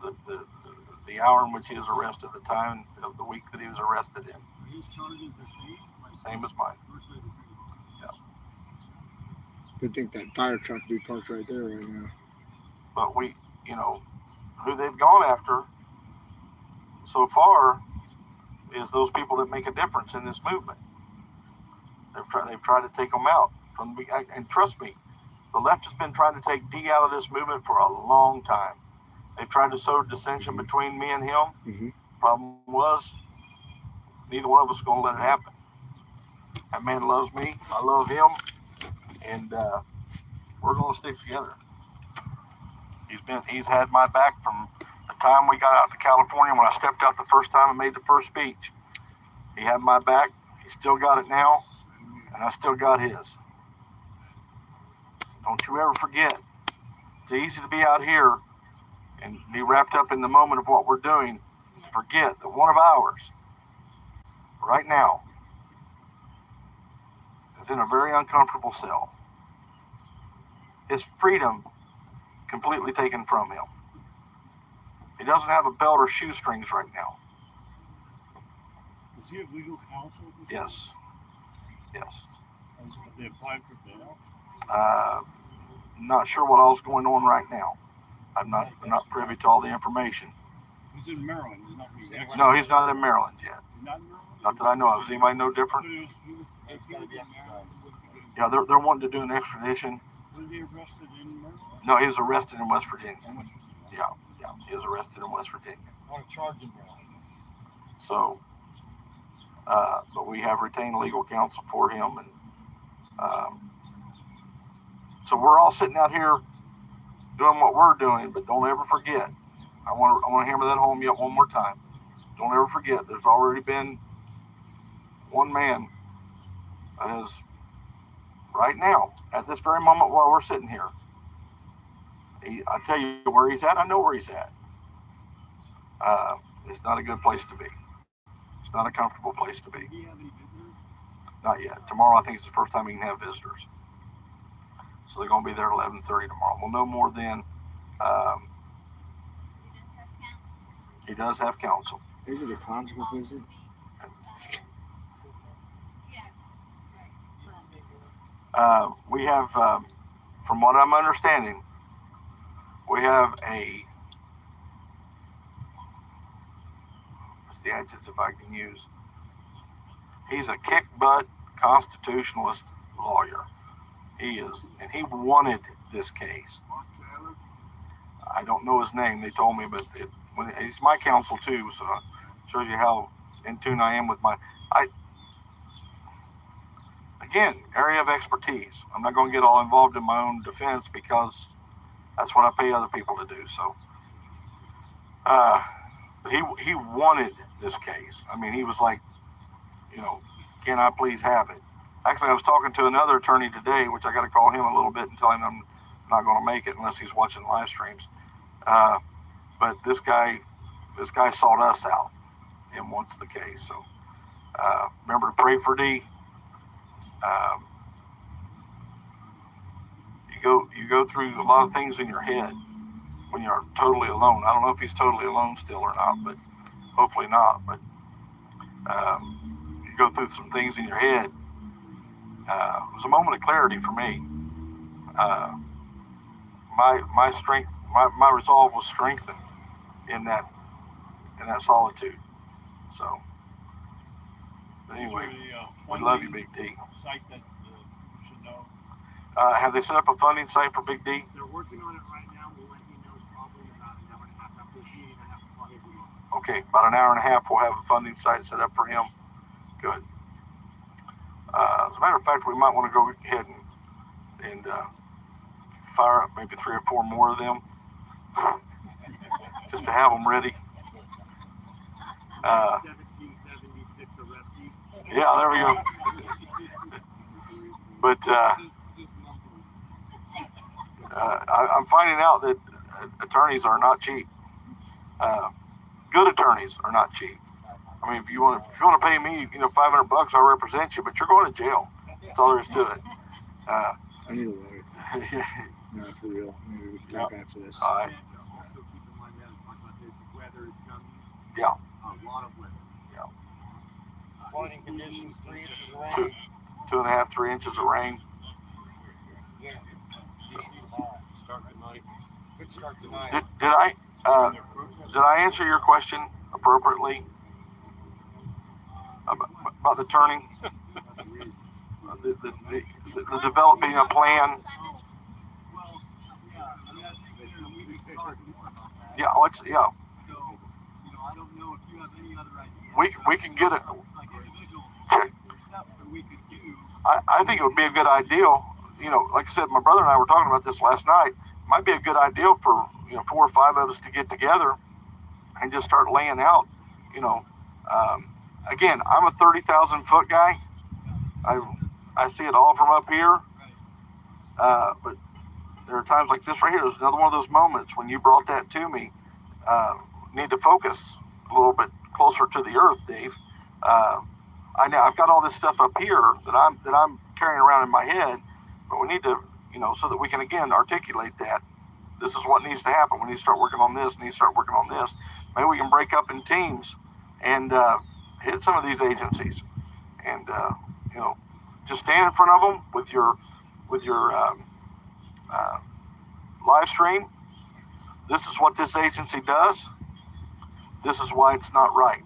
and the hour in which he was arrested, the time of the week that he was arrested in. Are his charges the same? Same as mine. Virtually the same. They think that fire truck would be parked right there right now. But who they've gone after so far is those people that make a difference in this movement. They've tried to take them out from the beginning. And trust me, the left has been trying to take D out of this movement for a long time. They've tried to sow dissension between me and him. Mm-hmm. Problem was, neither one of us is going to let it happen. That man loves me. I love him. And we're going to stick together. He's had my back from the time we got out to California when I stepped out the first time and made the first speech. He had my back. He still got it now, and I still got his. Don't you ever forget. It's easy to be out here and be wrapped up in the moment of what we're doing. Forget that one of ours, right now, is in a very uncomfortable cell. His freedom completely taken from him. He doesn't have a belt or shoestrings right now. Does he have legal counsel at this Yes. Yes. point? Have they applied for bail? Not sure what all's going on right now. I'm not privy to all the information. He's in Maryland. He's not being extradited. No, he's not in Maryland yet. He's not in Maryland? Not that I know of. Does anybody know I thought different? It's gotta be extradited. Yeah, they're wanting to do an extradition. Was he arrested in Maryland? No, he was arrested in West Virginia. In West Virginia. Yeah, he was arrested in West Virginia. On a charge in Maryland. So, but we have retained legal counsel for him, and so we're all sitting out here doing what we're doing. But don't ever forget. I want to hammer that home yet one more time. Don't ever forget. There's already been one man that is right now at this very moment while we're sitting here. I tell you where he's at. I know where he's at. It's not a good place to be. It's not a comfortable place to be. Do you have any visitors? Not yet. Tomorrow, I think, is the first time he can have visitors. So they're going to be there at 11:30 tomorrow. We'll know more then. He does have counsel. Is it a conjugal visit? We have, from what I'm understanding, we have what's the adjective I can use? He's a kick butt constitutionalist lawyer. He is, and he wanted this case. I don't know his name. They told me, but he's my counsel too, so it shows you how in tune I am with again, area of expertise. I'm not going to get all involved in my own defense because that's what I pay other people to do. So, but he wanted this case. I mean, he was like, can I please have it? Actually, I was talking to another attorney today, which I got to call him a little bit and tell him I'm not going to make it unless he's watching live streams. But this guy sought us out and wants the case. So remember to pray for D. You go through a lot of things in your head when you're totally alone. I don't know if he's totally alone still or not, but hopefully not. But you go through some things in your head. It was a moment of clarity for me. My strength, my resolve was strengthened in that solitude. So, but anyway, we love you, Big D. Site that should know. Have they set up a funding site for Big D? They're working on it right now. We'll let you know probably about an hour and a half after this meeting. I have to call everyone. Okay, about an hour and a half, we'll have a funding site set up for him. Good. As a matter of fact, we might want to go ahead and fire up maybe 3 or 4 more of them, just to have them ready. 1776 arrestees. Yeah, there we go. But I'm finding out that attorneys are not cheap. Good attorneys are not cheap. I mean, if you want to pay me, $500, I'll represent you, but you're going to jail. That's all there is to it. I need a lawyer. No, for real. Maybe we can talk after this. All right. Also keep in mind, we haven't talked about this. Weather is coming. Yeah. A lot of weather. Flooding conditions, 3 inches of rain. 2.5, 3 inches of rain. Yeah. Start tonight. Good start tonight. Did I answer your question appropriately about the turning? The developing a plan. Well, yeah, I mean, that's, we can talk more about that. Yeah, So, I don't know if you have any other ideas. we can get it. Like individual steps that we could do. I think it would be a good idea. Like I said, my brother and I were talking about this last night. Might be a good idea for 4 or 5 of us to get together and just start laying out. Again, I'm a 30,000 foot guy. I see it all from up here. But there are times like this right here. There's another one of those moments when you brought that to me. Need to focus a little bit closer to the earth, Dave. I've got all this stuff up here that I'm carrying around in my head, but we need to, so that we can again articulate that. This is what needs to happen. We need to start working on this. We need to start working on this. Maybe we can break up in teams and hit some of these agencies, and just stand in front of them with your live stream. This is what this agency does. This is why it's not right.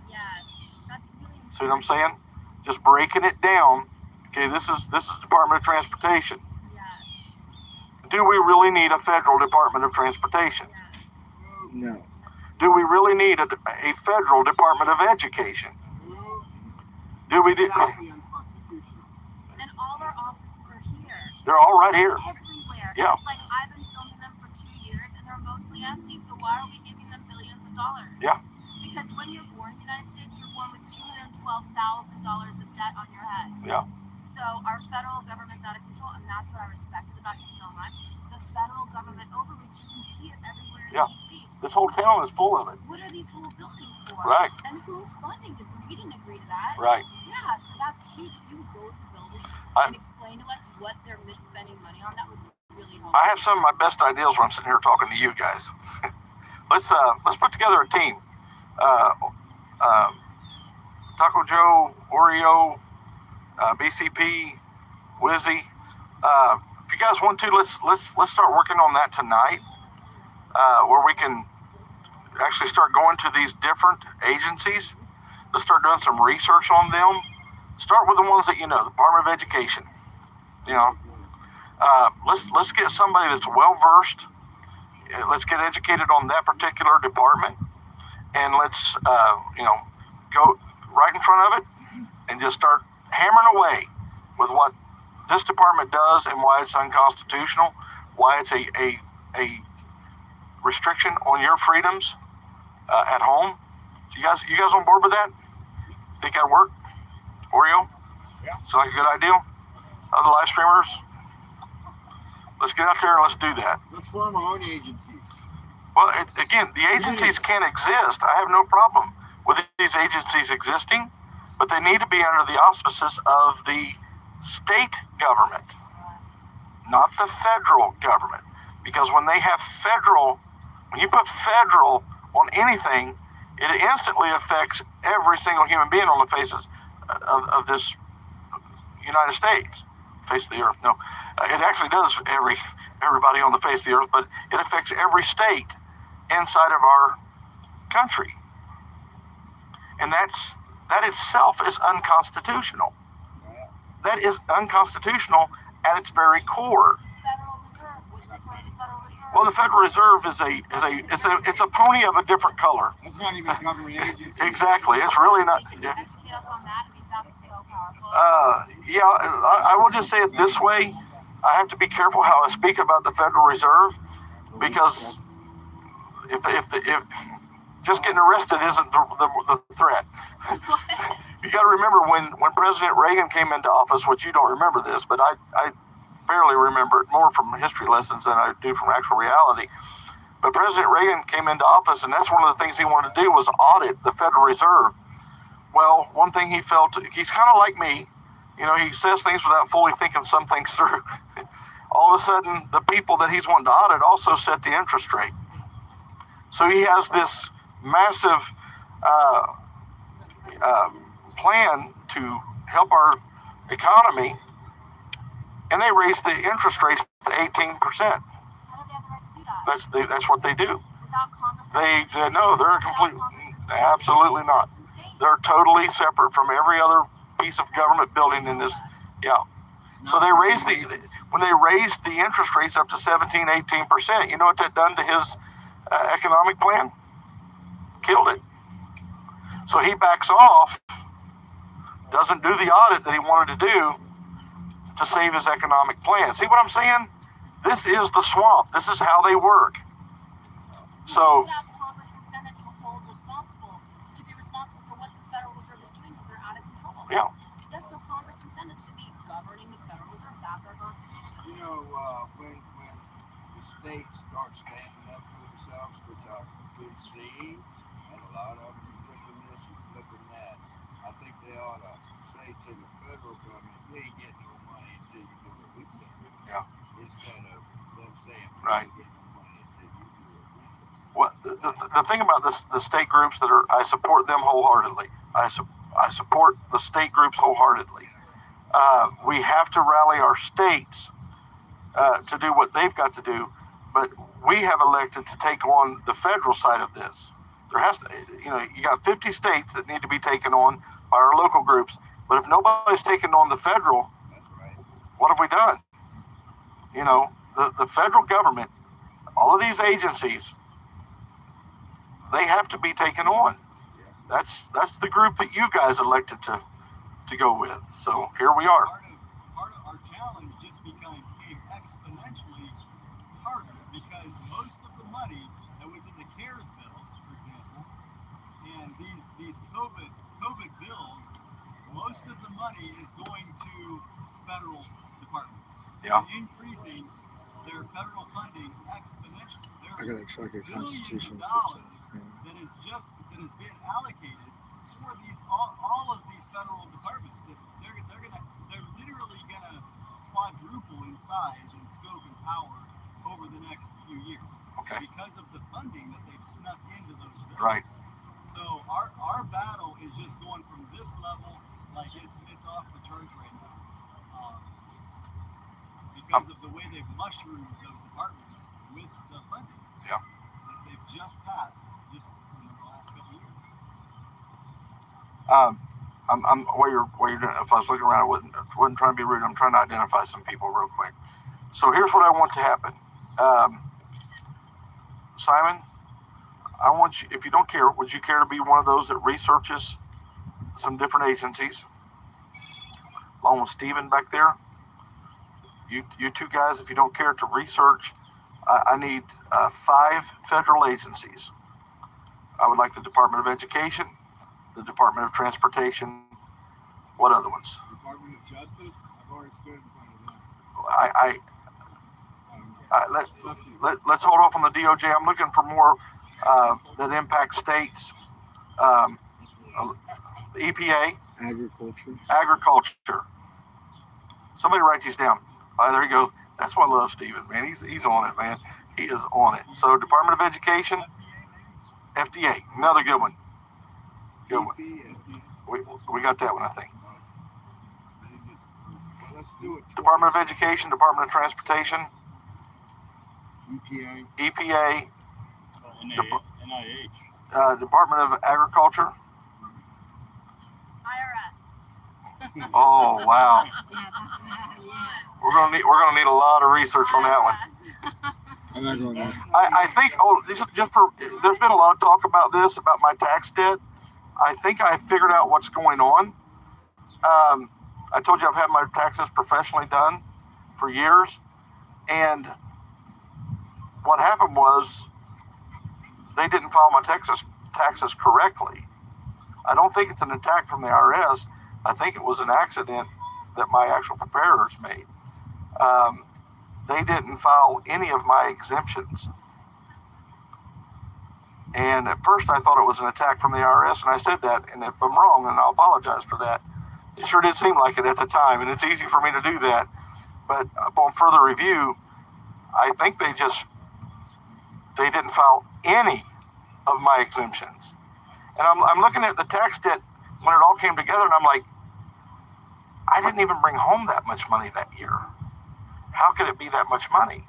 Yes, that's really important. See what I'm saying? Just breaking it down. Okay, this is Department of Transportation. Yes, Do we really need a federal Department of Transportation? yes. No. Do we really need a federal Department of Education? Do we? It's actually unconstitutional. And all their offices are here. They're all right here. Everywhere. Yeah. It's like I've been filming them for 2 years and they're mostly empty. So why are we giving them billions of dollars? Yeah. Because when you're born in the United States, you're born with $212,000 of debt on your head. Yeah. So our federal government's out of control, and that's what I respected about you so much. The federal government overreach, you can see it everywhere in Yeah. DC. This whole town is full of it. What are these whole buildings for? Right. And who's funding this? We didn't agree to that. Right. Yeah, so that's huge. If you would go to the buildings and explain to us what they're misspending money on, that would really help. I have some of my best ideas when I'm sitting here talking to you guys. Let's put together a team. Taco Joe, Oreo, BCP, Wizzy. If you guys want to, let's start working on that tonight, where we can actually start going to these different agencies. Let's start doing some research on them. Start with the ones that the Department of Education. Let's get somebody that's well versed. Let's get educated on that particular department, and let's go right in front of it and just start hammering away with what this department does and why it's unconstitutional, why it's a restriction on your freedoms at home. So you guys on board with that? Think that'll work? Oreo? Yeah. Sound like a good idea? Other live streamers? Let's get out there and let's do that. Let's form our own agencies. Well, again, the agencies can exist. I have no problem with these agencies existing, but they need to be under the auspices of the state government, not the federal government. Because when they have when you put federal on anything, it instantly affects every single human being on the faces of this United States, face of the earth. No, it actually does everybody on the face of the earth, but it affects every state inside of our country. And that itself is unconstitutional. That is unconstitutional at its very core. Federal Reserve. What's the point of the Federal Reserve? Well, the Federal Reserve it's a pony of a different color. That's not even a government agency. Exactly. It's really not. Can you educate us on that? I mean, that's so powerful. powerful? Yeah, I will just say it this way. I have to be careful how I speak about the Federal Reserve because if just getting arrested isn't the threat. You got to remember when President Reagan came into office, which you don't remember this, but I barely remember it more from history lessons than I do from actual reality. But President Reagan came into office, and that's one of the things he wanted to do was audit the Federal Reserve. Well, one thing he felt, he's kind of like me, you know, he says things without fully thinking some things through. All of a sudden, the people that he's wanting to audit also set the interest rate. So he has this massive plan to help our economy, and they raise the interest rates to 18%. How do they have the right to do that? That's what they do. Without Congress? No, they're absolutely not. They're totally separate from every other piece of government building in this. Yeah. So when they raised the interest rates up to 17, 18%, you know what that done to his economic plan? Killed it. So he backs off, doesn't do the audit that he wanted to do to save his economic plan. See what I'm saying? This is the swamp. This is how they work. So. We should ask Congress and Senate to be responsible for what the Federal Reserve is doing because they're out of control. Yeah. Yes, so Congress and Senate should be governing the Federal Reserve. That's our Constitution. You know, when the states start standing up for themselves, which I could see, and a lot of them are flipping this and flipping that, I think they ought to say to the federal government, you ain't getting no money until you do what we say. Yeah. Instead of them saying, Right. you get no money until you do what we say. Well, the thing about the state groups I support them wholeheartedly. I support the state groups wholeheartedly. We have to rally our states to do what they've got to do, but we have elected to take on the federal side of this. There has to, you got 50 states that need to be taken on by our local groups, but if nobody's taken on the federal, That's right. what have we done? You know, the federal government, all of these agencies, they have to be taken on. Yes. That's the group that you guys elected to go with. So here we are. Part of our challenge just became exponentially harder because most of the money that was in the CARES bill, for example, and these COVID bills, most of the money is going to federal departments. Yeah. And increasing their federal funding exponentially. I gotta check a Billions constitution of for dollars something. that has been allocated for all of these federal departments. That they're literally gonna quadruple in size and scope and power over the next few years. Okay. Because of the funding that they've snuck into those bills. Right. So our battle is just going from this level, like it's off the charts right now. Because of the way they've mushroomed those departments with the funding. Yeah. That they've just passed just in the last couple of years. I'm while you're doing. If I was looking around, I wasn't trying to be rude. I'm trying to identify some people real quick. So here's what I want to happen. Simon, I want you, if you don't care, would you care to be one of those that researches some different agencies, along with Steven back there? You two guys, if you don't care to research, I need 5 federal agencies. I would like the Department of Education, the Department of Transportation. What other ones? Department of Justice, I've already stood in front of them. Let's hold off on the DOJ. I'm looking for more that impact states. EPA, agriculture. Somebody write these down. There you go. That's why I love Steven, man. He's on it, man. He is on it. So Department of Education, FDA, another good one. Good one. We got that one, I think. Well, let's do it. Department of Education, Department of Transportation, EPA, NIH. Department of Agriculture. IRS. Oh wow, Yeah. we're gonna need a lot of research on that one. I'm not going there. I think. Oh, just for there's been a lot of talk about this, about my tax debt. I think I figured out what's going on. I told you I've had my taxes professionally done for years, and what happened was they didn't file my taxes correctly. I don't think it's an attack from the IRS. I think it was an accident that my actual preparers made. They didn't file any of my exemptions. And at first I thought it was an attack from the IRS, and I said that, and if I'm wrong, then I'll apologize for that. It sure did seem like it at the time, and it's easy for me to do that. But upon further review, I think they didn't file any of my exemptions. And I'm looking at the tax debt when it all came together, and I'm like, I didn't even bring home that much money that year. How could it be that much money?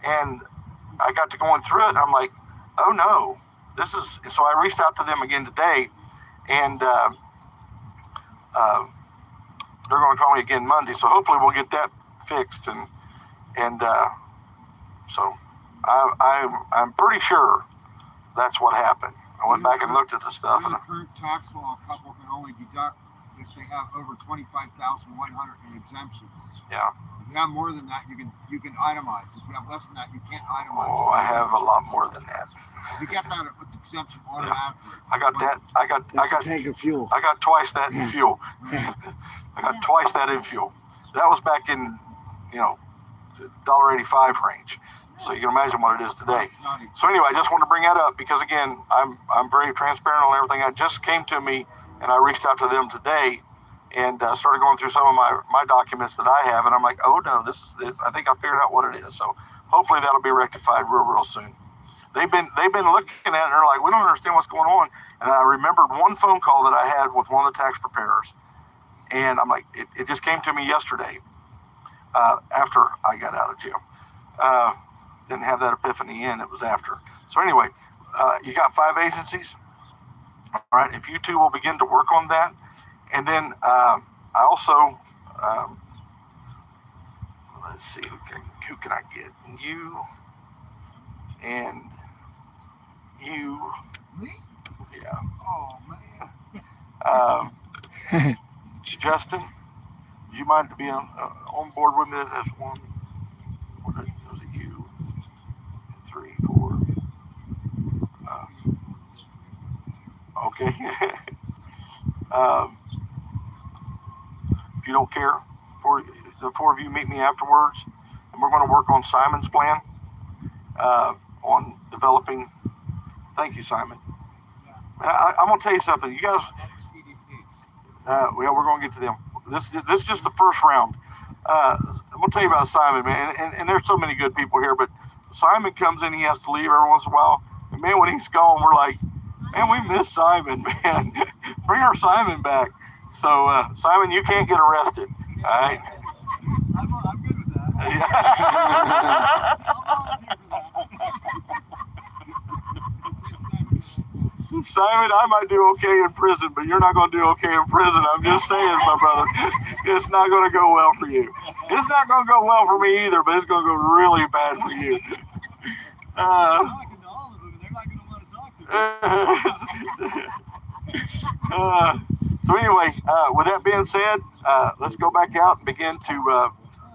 And I got to going through it, and I'm like, oh no, so I reached out to them again today, and they're going to call me again Monday, so hopefully we'll get that fixed, and so I'm pretty sure that's what happened. I went back and looked at the stuff. Under the current tax law, a couple can only deduct if they have over 25,100 in exemptions. Yeah. If you have more than that, you can itemize. If you have less than that, you can't itemize. Oh, I have a lot more than that. You get that exemption automatically. I got that. I got a tank of fuel. I got twice that in fuel. I got twice that in fuel. That was back in, $1.85 range. So you can imagine what it is today. So anyway, I just want to bring that up because again, I'm very transparent on everything. It just came to me, and I reached out to them today, and started going through some of my documents that I have, and I'm like, oh no, this is. I think I figured out what it is. So hopefully that'll be rectified real soon. They've been looking at it, and they're like, we don't understand what's going on. And I remembered one phone call that I had with one of the tax preparers, and I'm like, it just came to me yesterday, after I got out of jail. Didn't have that epiphany in, it was after. So anyway, you got 5 agencies. All right, if you two will begin to work on that. And then I also, let's see, who can I get? You and you. Me? Yeah. Oh, man. Justin, do you mind to be on board with me as one? Was it you? 3, 4. Okay. If you don't care, the 4 of you meet me afterwards, and we're going to work on Simon's plan, on developing. Thank you, Simon. I'm going to tell you something. You guys, we're going to get to them. This is just the first round. I'm going to tell you about Simon, man, and there's so many good people here, but Simon comes in, he has to leave every once in a while, and man, when he's gone, we're like, man, we miss Simon, man. Bring our Simon back. So, Simon, you can't get arrested, all right? I'm good with that. Simon, I might do okay in prison, but you're not going to do okay in prison. I'm just saying, my brother. It's not going to go well for you. It's not going to go well for me either, but it's going to go really bad for you. I'm talking to all of them, and they're not going to want to talk to me. So anyway, with that being said, let's go back out and begin to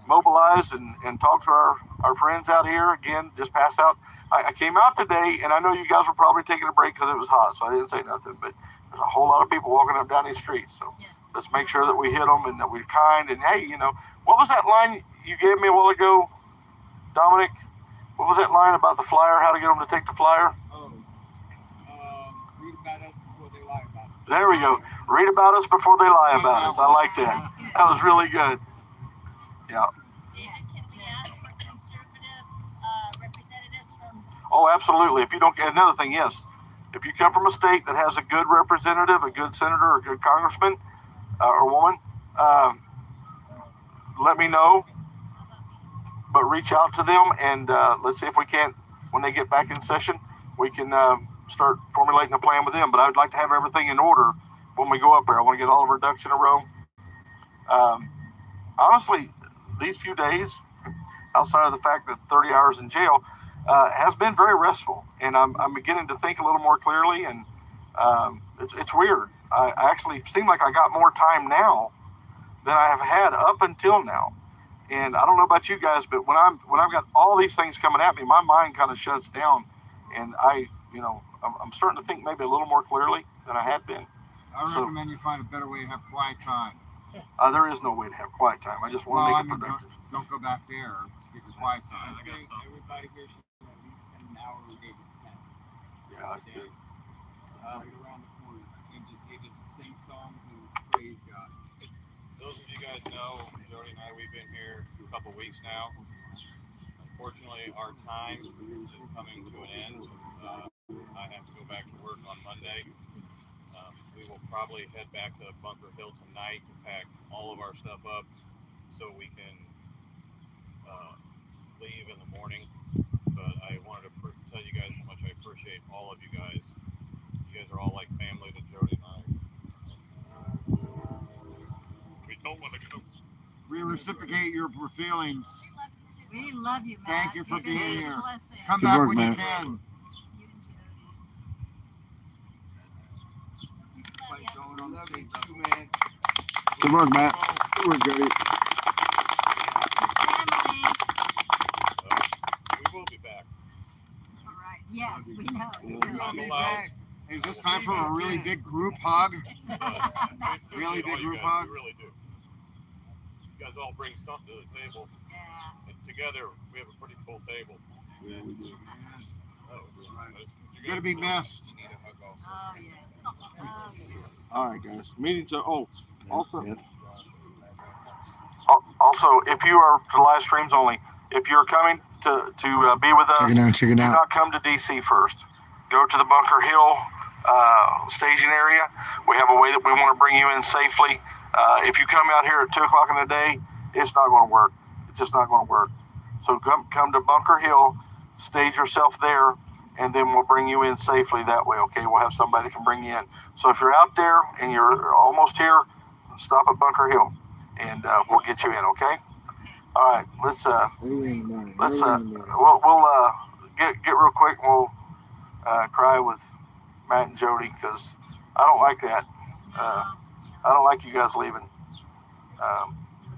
mobilize and talk to our friends out here. Again, just pass out. I came out today, and I know you guys were probably taking a break because it was hot, so I didn't say nothing, but there's a whole lot of people walking up down these streets, so Yes. let's make sure that we hit them and that we're kind. And hey, what was that line you gave me a while ago, Dominic? What was that line about the flyer, how to get them to take the flyer? Oh, read about us before they lie about us. There we go. Read about us before they lie about us. I like that. That was really good. Yeah. David, can we ask for conservative representatives from? Oh, absolutely. If you don't, another thing, yes. If you come from a state that has a good representative, a good senator, a good congressman or woman, let me know. But reach out to them and let's see if we can't, when they get back in session, we can start formulating a plan with them. But I'd like to have everything in order when we go up there. I want to get all of our ducks in a row. Honestly, these few days, outside of the fact that 30 hours in jail, has been very restful, and I'm beginning to think a little more clearly, and it's weird. I actually seem like I got more time now than I have had up until now. And I don't know about you guys, but when I've got all these things coming at me, my mind kind of shuts down, and I'm starting to think maybe a little more clearly than I had been. I recommend you find a better way to have quiet time. There is no way to have quiet time. I just want to make it productive. Don't go back there to get your quiet time. I think everybody here should at least spend an hour a day with that. Yeah, that's good. Right around the corner. And just sing songs and praise God. Those of you guys know, Jody and I, we've been here a couple weeks now. Unfortunately, our time is coming to an end. I have to go back to work on Monday. We will probably head back to Bunker Hill tonight to pack all of our stuff up so we can leave in the morning. But I wanted to tell you guys how much I appreciate all of you guys. You guys are all like family to Jody and I. We don't want to go. We reciprocate your feelings. We love you, Matt. Thank you for being such a here. blessing. Come Good back work, when man. you can. You and Jody. Fight going on the Love you stage. too, man. Good work, Matt. Good work, Jody. Family. We will be back. All right. Yes, we know. I'm allowed. Is this time for a really big group hug? We Really appreciate big all you group guys. hug? We really do. You guys all bring something to the table, Yeah. and together we have a pretty full table. Yeah, we do. You're gonna be missed. You need a hug also. Oh, yeah. All right, guys. Meetings are. Oh, also. Yep. Also, if you are to live streams only, if you're coming to be with us, Check it do out. not come to DC first. Go to the Bunker Hill staging area. We have a way that we want to bring you in safely. If you come out here at 2 o'clock in the day, it's not going to work. It's just not going to work. So come to Bunker Hill, stage yourself there, and then we'll bring you in safely that way. Okay, we'll have somebody that can bring you in. So if you're out there and you're almost here, stop at Bunker Hill, and we'll get you in. Okay. All right. Let's Early in the morning. let's Early in the morning. we'll get real quick. And we'll cry with Matt and Jody because I don't like that. I don't like you guys leaving. It'll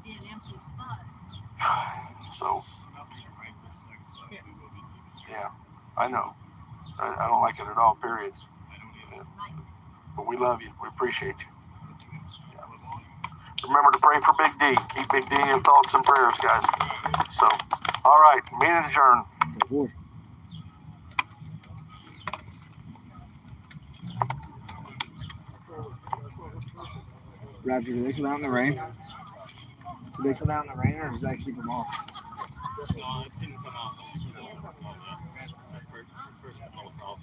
be an empty spot. So yeah, I know. I don't like it at all. Period. Yeah. But we love you. We appreciate you. Yeah. Remember to pray for Big D. Keep Big D in your thoughts and prayers, guys. So, all right, meeting adjourned. Go forward. Raptor, do they come out in the rain? Do they come out in the rain, or does that keep them off? No, I've seen them come out. First couple of calls.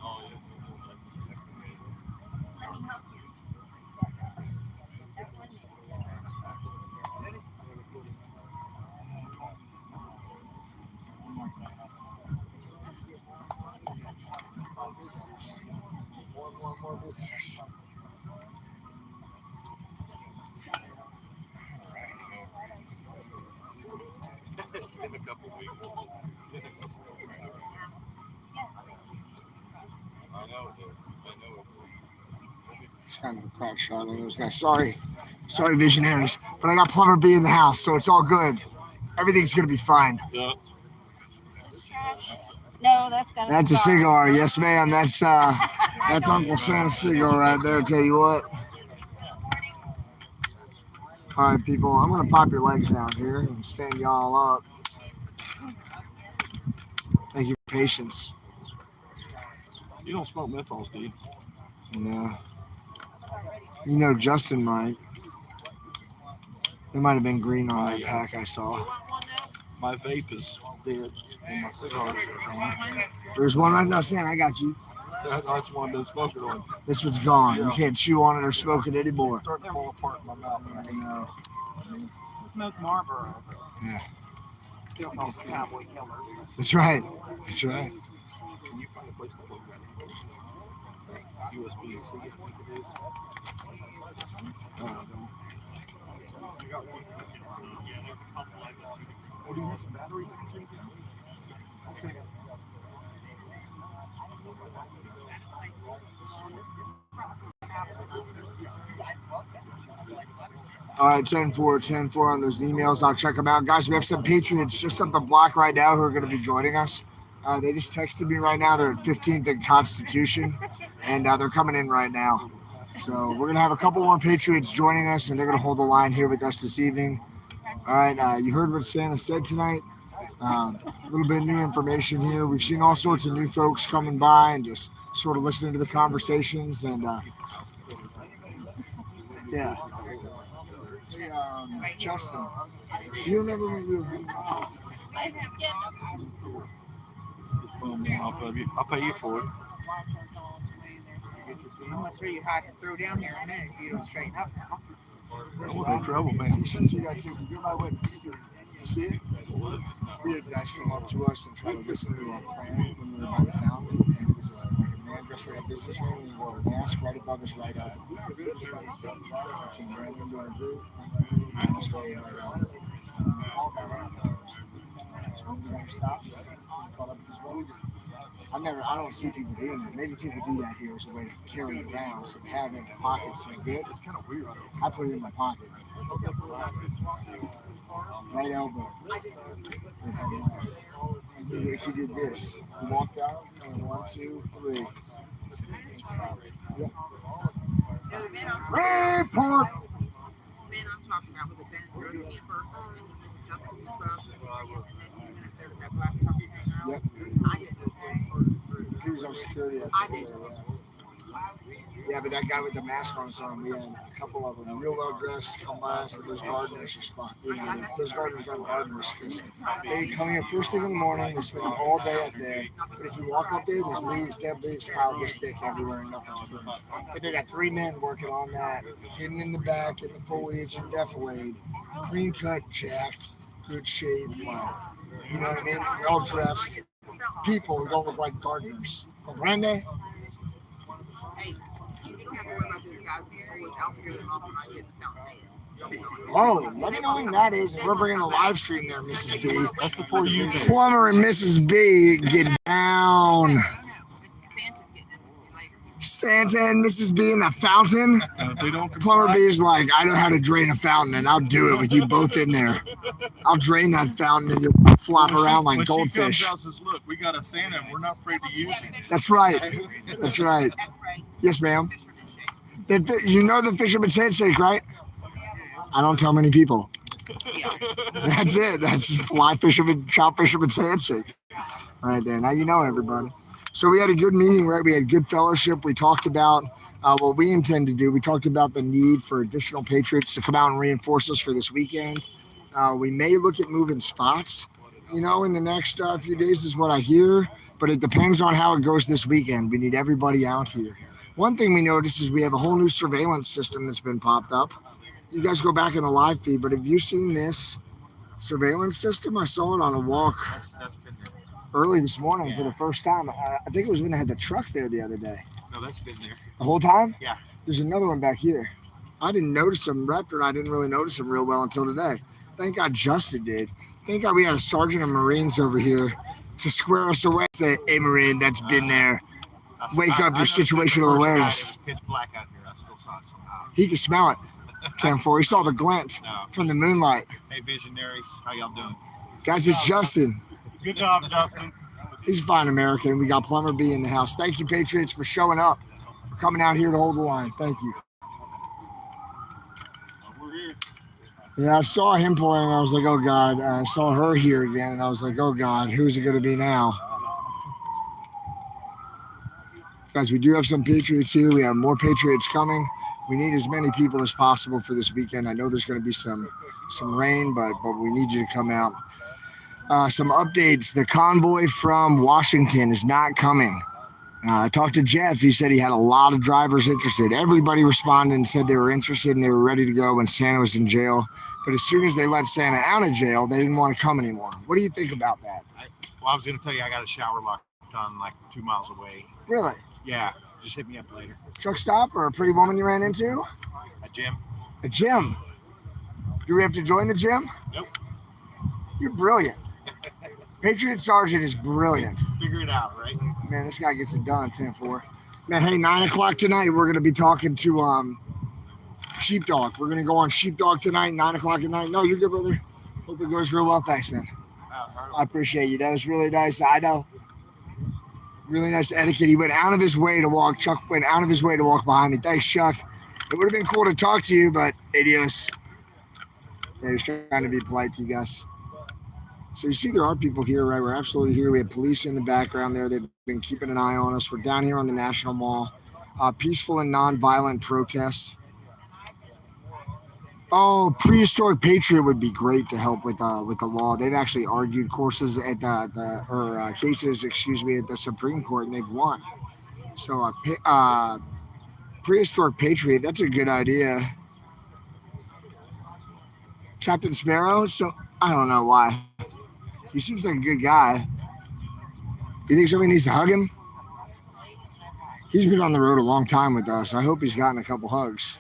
Oh, yeah. More visitors. It's been a couple weeks. I know, dude. I know. It's kind of a crowd shot on those guys. Sorry, visionaries. But I got Plumber B in the house, so it's all good. Everything's gonna be fine. Yeah. This is trash. No, that's got That's a cigar. Yes, ma'am. That's Uncle Sam's cigar right there. Tell you what. All right, people. I'm gonna pop your legs down here and stand y'all up. Thank you for your patience. You don't smoke menthols, do you? No. You know Justin might. There might have been green on that pack I saw. My vape is dead, and my cigars are gone. There's one right now, Sam. I got you. That's one I've been smoking on. This one's gone. You can't chew on it or smoke it anymore. It's starting to fall apart in my mouth. I know. Smoke Marlboro. Yeah. Still called the Cowboy Killer. That's right. That's right. Can you find a place to plug that in? USB-C, I think it is. You got one? Yeah, there's a couple. Oh, do you have some batteries? Okay. All right, 10-4 on those emails. I'll check them out. Guys, we have some Patriots just up the block right now who are going to be joining us. They just texted me right now. They're at 15th and Constitution, and they're coming in right now. So we're going to have a couple more Patriots joining us, and they're going to hold the line here with us this evening. All right, you heard what Santa said tonight. A little bit of new information here. We've seen all sorts of new folks coming by and just sort of listening to the conversations. And, yeah. Hey, Justin, do you remember when we were I'll pay you for it. I'm gonna show you how I can throw down here in a minute if you don't straighten up now. No trouble, man. You should see that too. You're my witness. You see it? We had guys come up to us and try to listen to our plan when we were by the fountain, and it was like a man dressed like a businessman, and he wore a mask right above his right elbow. Came right into our group, mask right elbow. All got out. So when we stopped, caught up with his boys. I don't see people doing that. Maybe people do that here as a way to carry it down. So to have it in the pocket so good. It's kind of weird. I put it in my pocket. Right elbow. He did this. He walked out and 1, 2, 3. Yep. Report. Man, I'm talking about with a Benz camper and Justin's truck, and then he went up there with that black truck. Yep. I did. He was on security. I did. Yeah, but that guy with the mask on his arm, we had a couple of them real well dressed come by us, and those gardeners are spot. You know, those gardeners aren't gardeners because they come here first thing in the morning, they spend all day up there. But if you walk up there, there's leaves, dead leaves piled this thick everywhere and nothing's growing. But they got 3 men working on that, hidden in the back, in the foliage and defilade, clean cut, jacked, good shape, you know what I mean? Well dressed people who don't look like gardeners. Comprende? Hey, you don't have to worry about these guys in the foliage. I'll scare them off when I get the fountain. Oh, let me know when that is. We're bringing a live stream there, Mrs. B. That's before you. Plumber and Mrs. B get down. Santa and Mrs. B in the fountain. Plumber B is like, I know how to drain a fountain, and I'll do it with you both in there. I'll drain that fountain, and you'll flop around like goldfish. She comes out and says, look, we got a Santa, and we're not afraid to use him. That's right. That's right. Yes, ma'am. You know the fisherman's handshake, right? I don't tell many people. That's it. That's fly fisherman, chop fisherman's handshake. Right there. Now you know everybody. So we had a good meeting, right? We had good fellowship. We talked about what we intend to do. We talked about the need for additional Patriots to come out and reinforce us for this weekend. We may look at moving spots, in the next few days is what I hear, but it depends on how it goes this weekend. We need everybody out here. One thing we noticed is we have a whole new surveillance system that's been popped up. You guys go back in the live feed, but have you seen this surveillance system? I saw it on a walk That's been there. early this morning for the first time. I think it was when they had the truck there the other day. No, that's been there. The whole time? Yeah. There's another one back here. I didn't notice them. Raptor and I didn't really notice them real well until today. Thank God Justin did. Thank God we had a sergeant of Marines over here to square us away. Say, hey, Marine, that's been there. Wake up your situational awareness. It was pitch black out here. I still saw it somehow. He could smell it. 10-4. He saw the glint from the moonlight. Hey, visionaries, how y'all doing? Guys, it's Justin. Good job, Justin. He's a fine American. We got Plumber B in the house. Thank you, Patriots, for showing up, for coming out here to hold the line. Thank you. We're here. Yeah, I saw him pulling, and I was like, oh, God. I saw her here again, and I was like, oh, God, who's it going to be now? Guys, we do have some Patriots here. We have more Patriots coming. We need as many people as possible for this weekend. I know there's going to be some rain, but we need you to come out. Some updates. The convoy from Washington is not coming. I talked to Jeff. He said he had a lot of drivers interested. Everybody responded and said they were interested and they were ready to go when Santa was in jail. But as soon as they let Santa out of jail, they didn't want to come anymore. What do you think about that? I was going to tell you I got a shower locked on like 2 miles away. Really? Yeah, just hit me up later. Truck stop or a pretty woman you ran into? A gym. A gym? Do we have to join the gym? Nope. You're brilliant. Patriot Sergeant is brilliant. Figure it out, right? Man, this guy gets it done at 10-4. Man, hey, 9 o'clock tonight, we're going to be talking to Sheepdog. We're gonna go on Sheepdog tonight, 9 o'clock at night. No, you're good, brother. Hope it goes real well. Thanks, man. I appreciate you. That was really nice. I know. Really nice etiquette. He went out of his way to walk. Chuck went out of his way to walk behind me. Thanks, Chuck. It would have been cool to talk to you, but adios. Yeah, he was trying to be polite to you guys. So you see there are people here, right? We're absolutely here. We have police in the background there. They've been keeping an eye on us. We're down here on the National Mall. Peaceful and non-violent protest. Oh, prehistoric patriot would be great to help with the law. They've actually argued cases at cases, excuse me, at the Supreme Court, and they've won. So, prehistoric patriot, that's a good idea. Captain Sparrow. So I don't know why. He seems like a good guy. You think somebody needs to hug him? He's been on the road a long time with us. I hope he's gotten a couple hugs.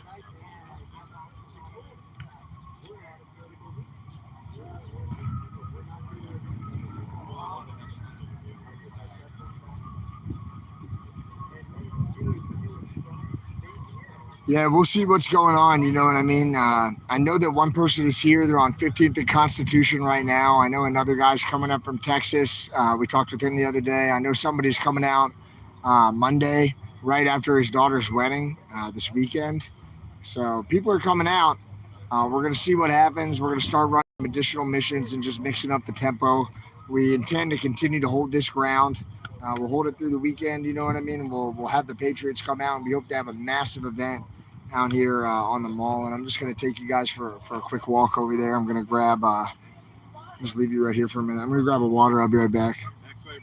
Yeah, we'll see what's going on. You know what I mean? I know that one person is here. They're on 15th and Constitution right now. I know another guy's coming up from Texas. We talked with him the other day. I know somebody's coming out Monday, right after his daughter's wedding this weekend. So people are coming out. We're going to see what happens. We're going to start running additional missions and just mixing up the tempo. We intend to continue to hold this ground. We'll hold it through the weekend. You know what I mean? We'll have the Patriots come out, and we hope to have a massive event out here on the mall. And I'm just going to take you guys for a quick walk over there. I'm going to grab, just leave you right here for a minute. I'm going to grab a water. I'll be right back. Next way,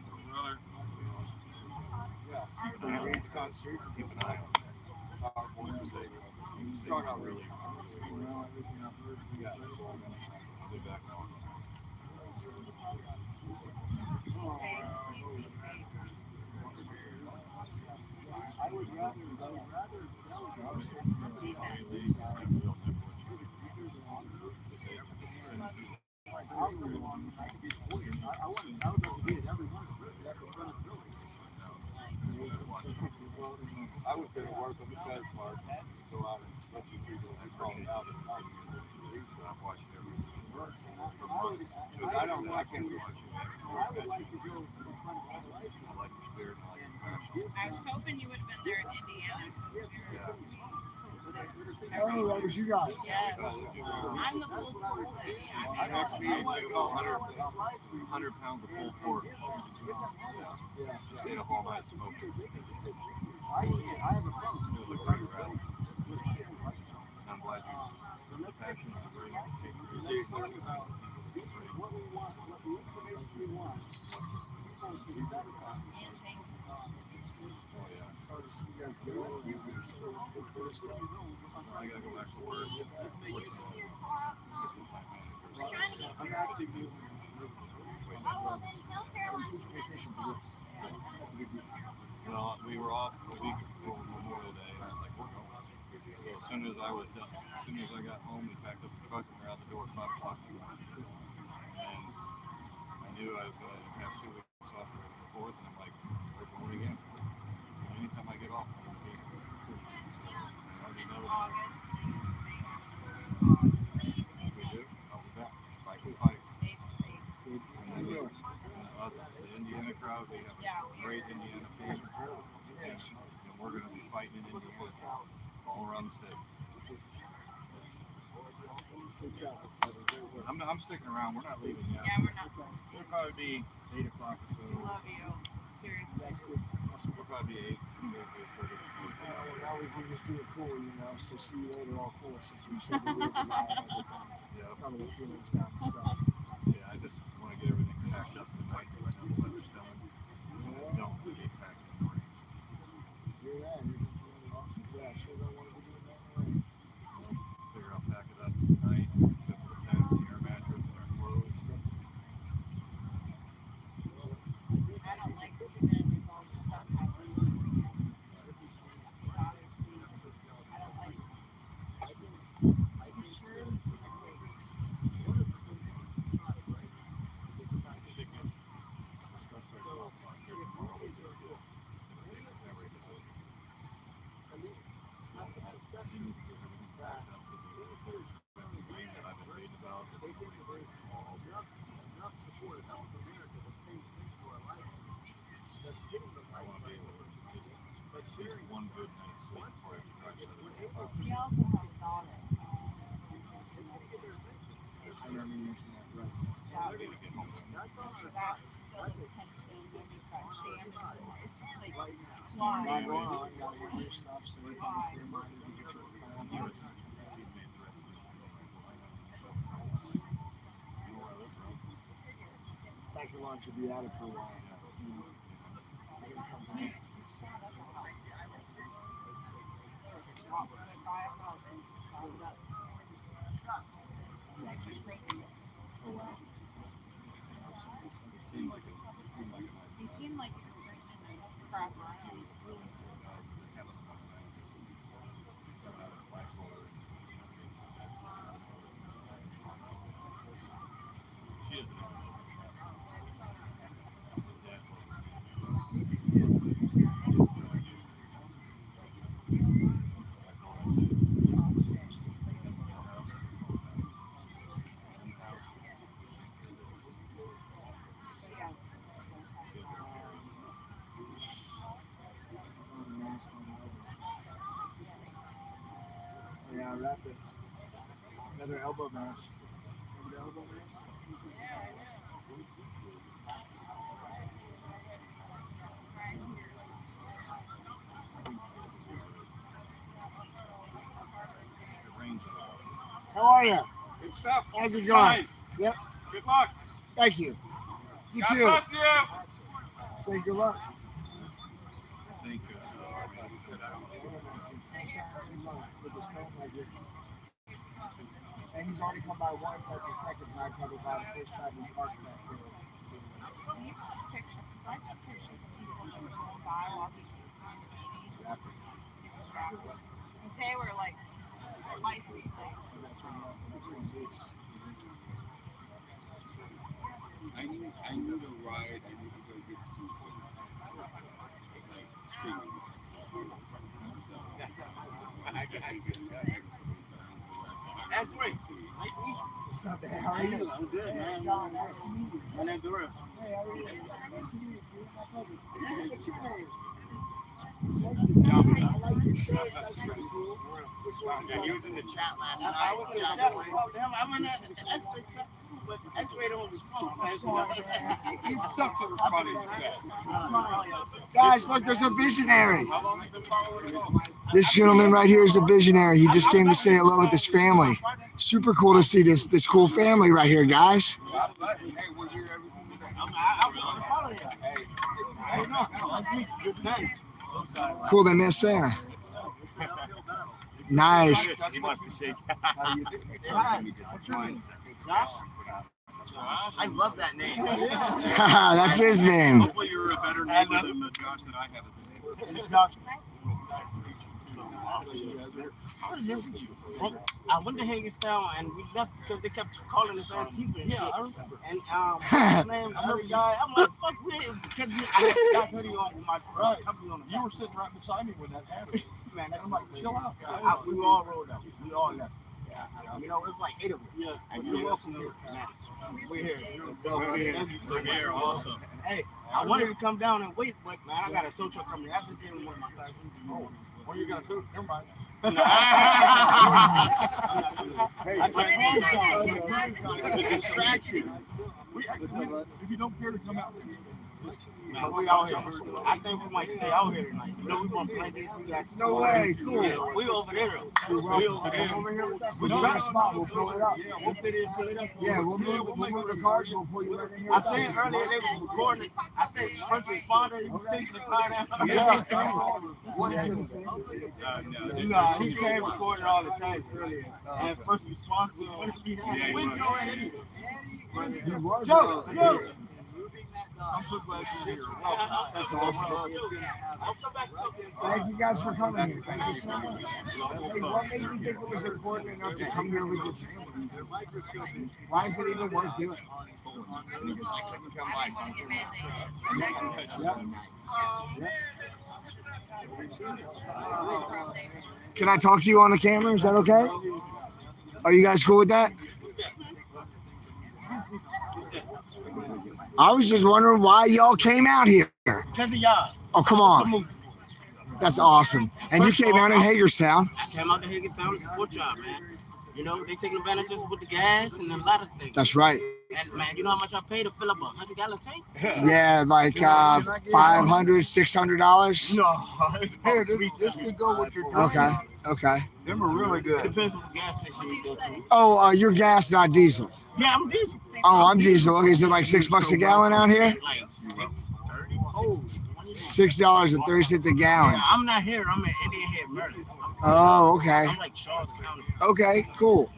brother. Keep an eye on it. Really. Yeah. I'll be back on. I would rather I was going to work on the fence part, so I let you people crawl out and I'm watching everything. Because I can't do much. I would like to go in front of all the lights. I like the spirit. I was hoping you would have been there in Indiana. Oh, that was you guys. Yes. I'm the pulled pork lady. Our next meeting took 100 pounds of pulled pork. Stayed up all night smoking. I have a phone. It was pretty rad. I'm glad you passion is very What we want, what the information we want. I gotta go back to work. I'm actually moving. Well, we were off a week before Memorial Day, and I was like, we're going. So as soon as I was done, as soon as I got home, we packed up the truck and we're out the door at 5 o'clock in the morning. And I knew I was going to have 2 weeks off for the 4th, and I'm like, we're going again. Anytime I get off, I'm going to be here. I already know that. If we do, I'll be back. Fight and fight. And then us, the Indiana crowd, we have a great Indiana team. And we're going to be fighting in Indiana all around the state. I'm sticking around. We're not leaving yet. Yeah, we're not. It'll probably be 8 o'clock or so. Love you. Seriously. It'll probably be 8. Now we can just do it cool, you know. So see you later, all cool. Since we said we were goodbye and everything. Yeah. Kind of the feelings out and stuff. Yeah, I just want to get everything packed up tonight so I know the weather's coming. Don't get packed in the morning. You're that. You're doing the options. Yeah, I sure don't want to be doing that. Right. Figure I'll pack it up tonight, except for the tent, the air mattress, and our clothes. I don't like to do that with all the stuff. I don't like it. You sure? We also have a daughter. I remember you mentioning that, right? That's still the pension, and we've got Shannon. It's just like, why? Not going on, gotta get your stuff so you can be clear-minded to get your plan. Dr. Lunch will be at it for a while. He seemed like he was straightening his crap around. Yeah, wrap it. Another elbow mask. Remember the elbow mask? How are you? Good stuff. How's it going? Nice. Yep. Good luck. Thank you. You God too. bless you. Say good luck. With his phone like this. And he's already come by once. That's the second time. Probably by the first time he parked back there. Can you put a picture? I took pictures of people that were going by while he was doing the meeting. And they were like license plates. I knew the ride. I knew because I could see like streaming. That's great. Nice to meet you. What's up, man? How are you? I'm good, man. John, nice to meet you. My name's Dora. Hey, how are you? Nice to meet you, too. My pleasure. What's your name? Nice to meet you. I like your shirt. That's pretty cool. And he was in the chat last night. I was in the chat with him. I'm in that X-ray chat too, but X-ray don't respond. He sucks at responding to that. Guys, look, there's a visionary. How long have you been following him? This gentleman right here is a visionary. He just came to say hello with his family. Super cool to see this cool family right here, guys. God bless. Hey, we're here every single day. I was on the phone with you. Hey. I don't know. Last week, good day. Cool, they missed Santa. Nice. He must have shaken. Hi. What's your name? Josh? I love that name. That's his name. Hopefully you're a better neighbor than the Josh that I have as a neighbor. It's Josh. I went to Hagerstown and we left because they kept calling us Antifa and shit. And his name, the other guy, I'm like, fuck with him. Because I got hoodie on with my company on the You were sitting right beside me when that happened. man, that's I'm like, chill out, guys. we all rolled up. We all left. You know, it was like 8 of us. Yeah. And you're welcome here. We're here. We're here also. Hey, I wanted to come down and wait, but man, I got a tow truck coming. I just gave him one of my cars. Well, you got a two. Never mind. It's a distraction. We actually, if you don't care to come out, Man, we out here. I think we might stay out here tonight. You know, we want to play this. We got No way. Cool. Yeah, we over there. You're welcome. We over there. Over here with us. We'll try a spot. We'll pull it up. We'll sit in and pull it up. Yeah, we'll move the cars. We'll pull you right in here. I seen earlier they was recording. I think first responder, you taking the car down. No, he came recording all the times earlier. And first responder was going to be Joe. I'm so glad you're here. That's awesome. Thank you guys for coming here. Thank you so much. Hey, what made you think it was important enough to come here with your family? Why is it even worth doing? Can I talk to you on the camera? Is that okay? Are you guys cool with that? I was just wondering why y'all came out here. Because of y'all. Oh, come on. That's awesome. And you came out in Hagerstown. I came out to Hagerstown to support y'all, man. You know, they taking advantage of us with the gas and a lot of things. That's right. And man, you know how much I pay to fill up a 100-gallon tank? Yeah, like $500, $600. No, it's Here, about this could go with your Okay. Okay. Them are really It good. depends on the gas station you go to. Oh, you're gas, not diesel. Yeah, I'm diesel. Oh, I'm diesel. Okay, is it like $6 a gallon out here? Like 6.30, 6.20. $6.30 a gallon. Yeah, I'm not here. I'm in Indian Head, Maryland. Oh, okay. I'm like Charles County. Okay, cool.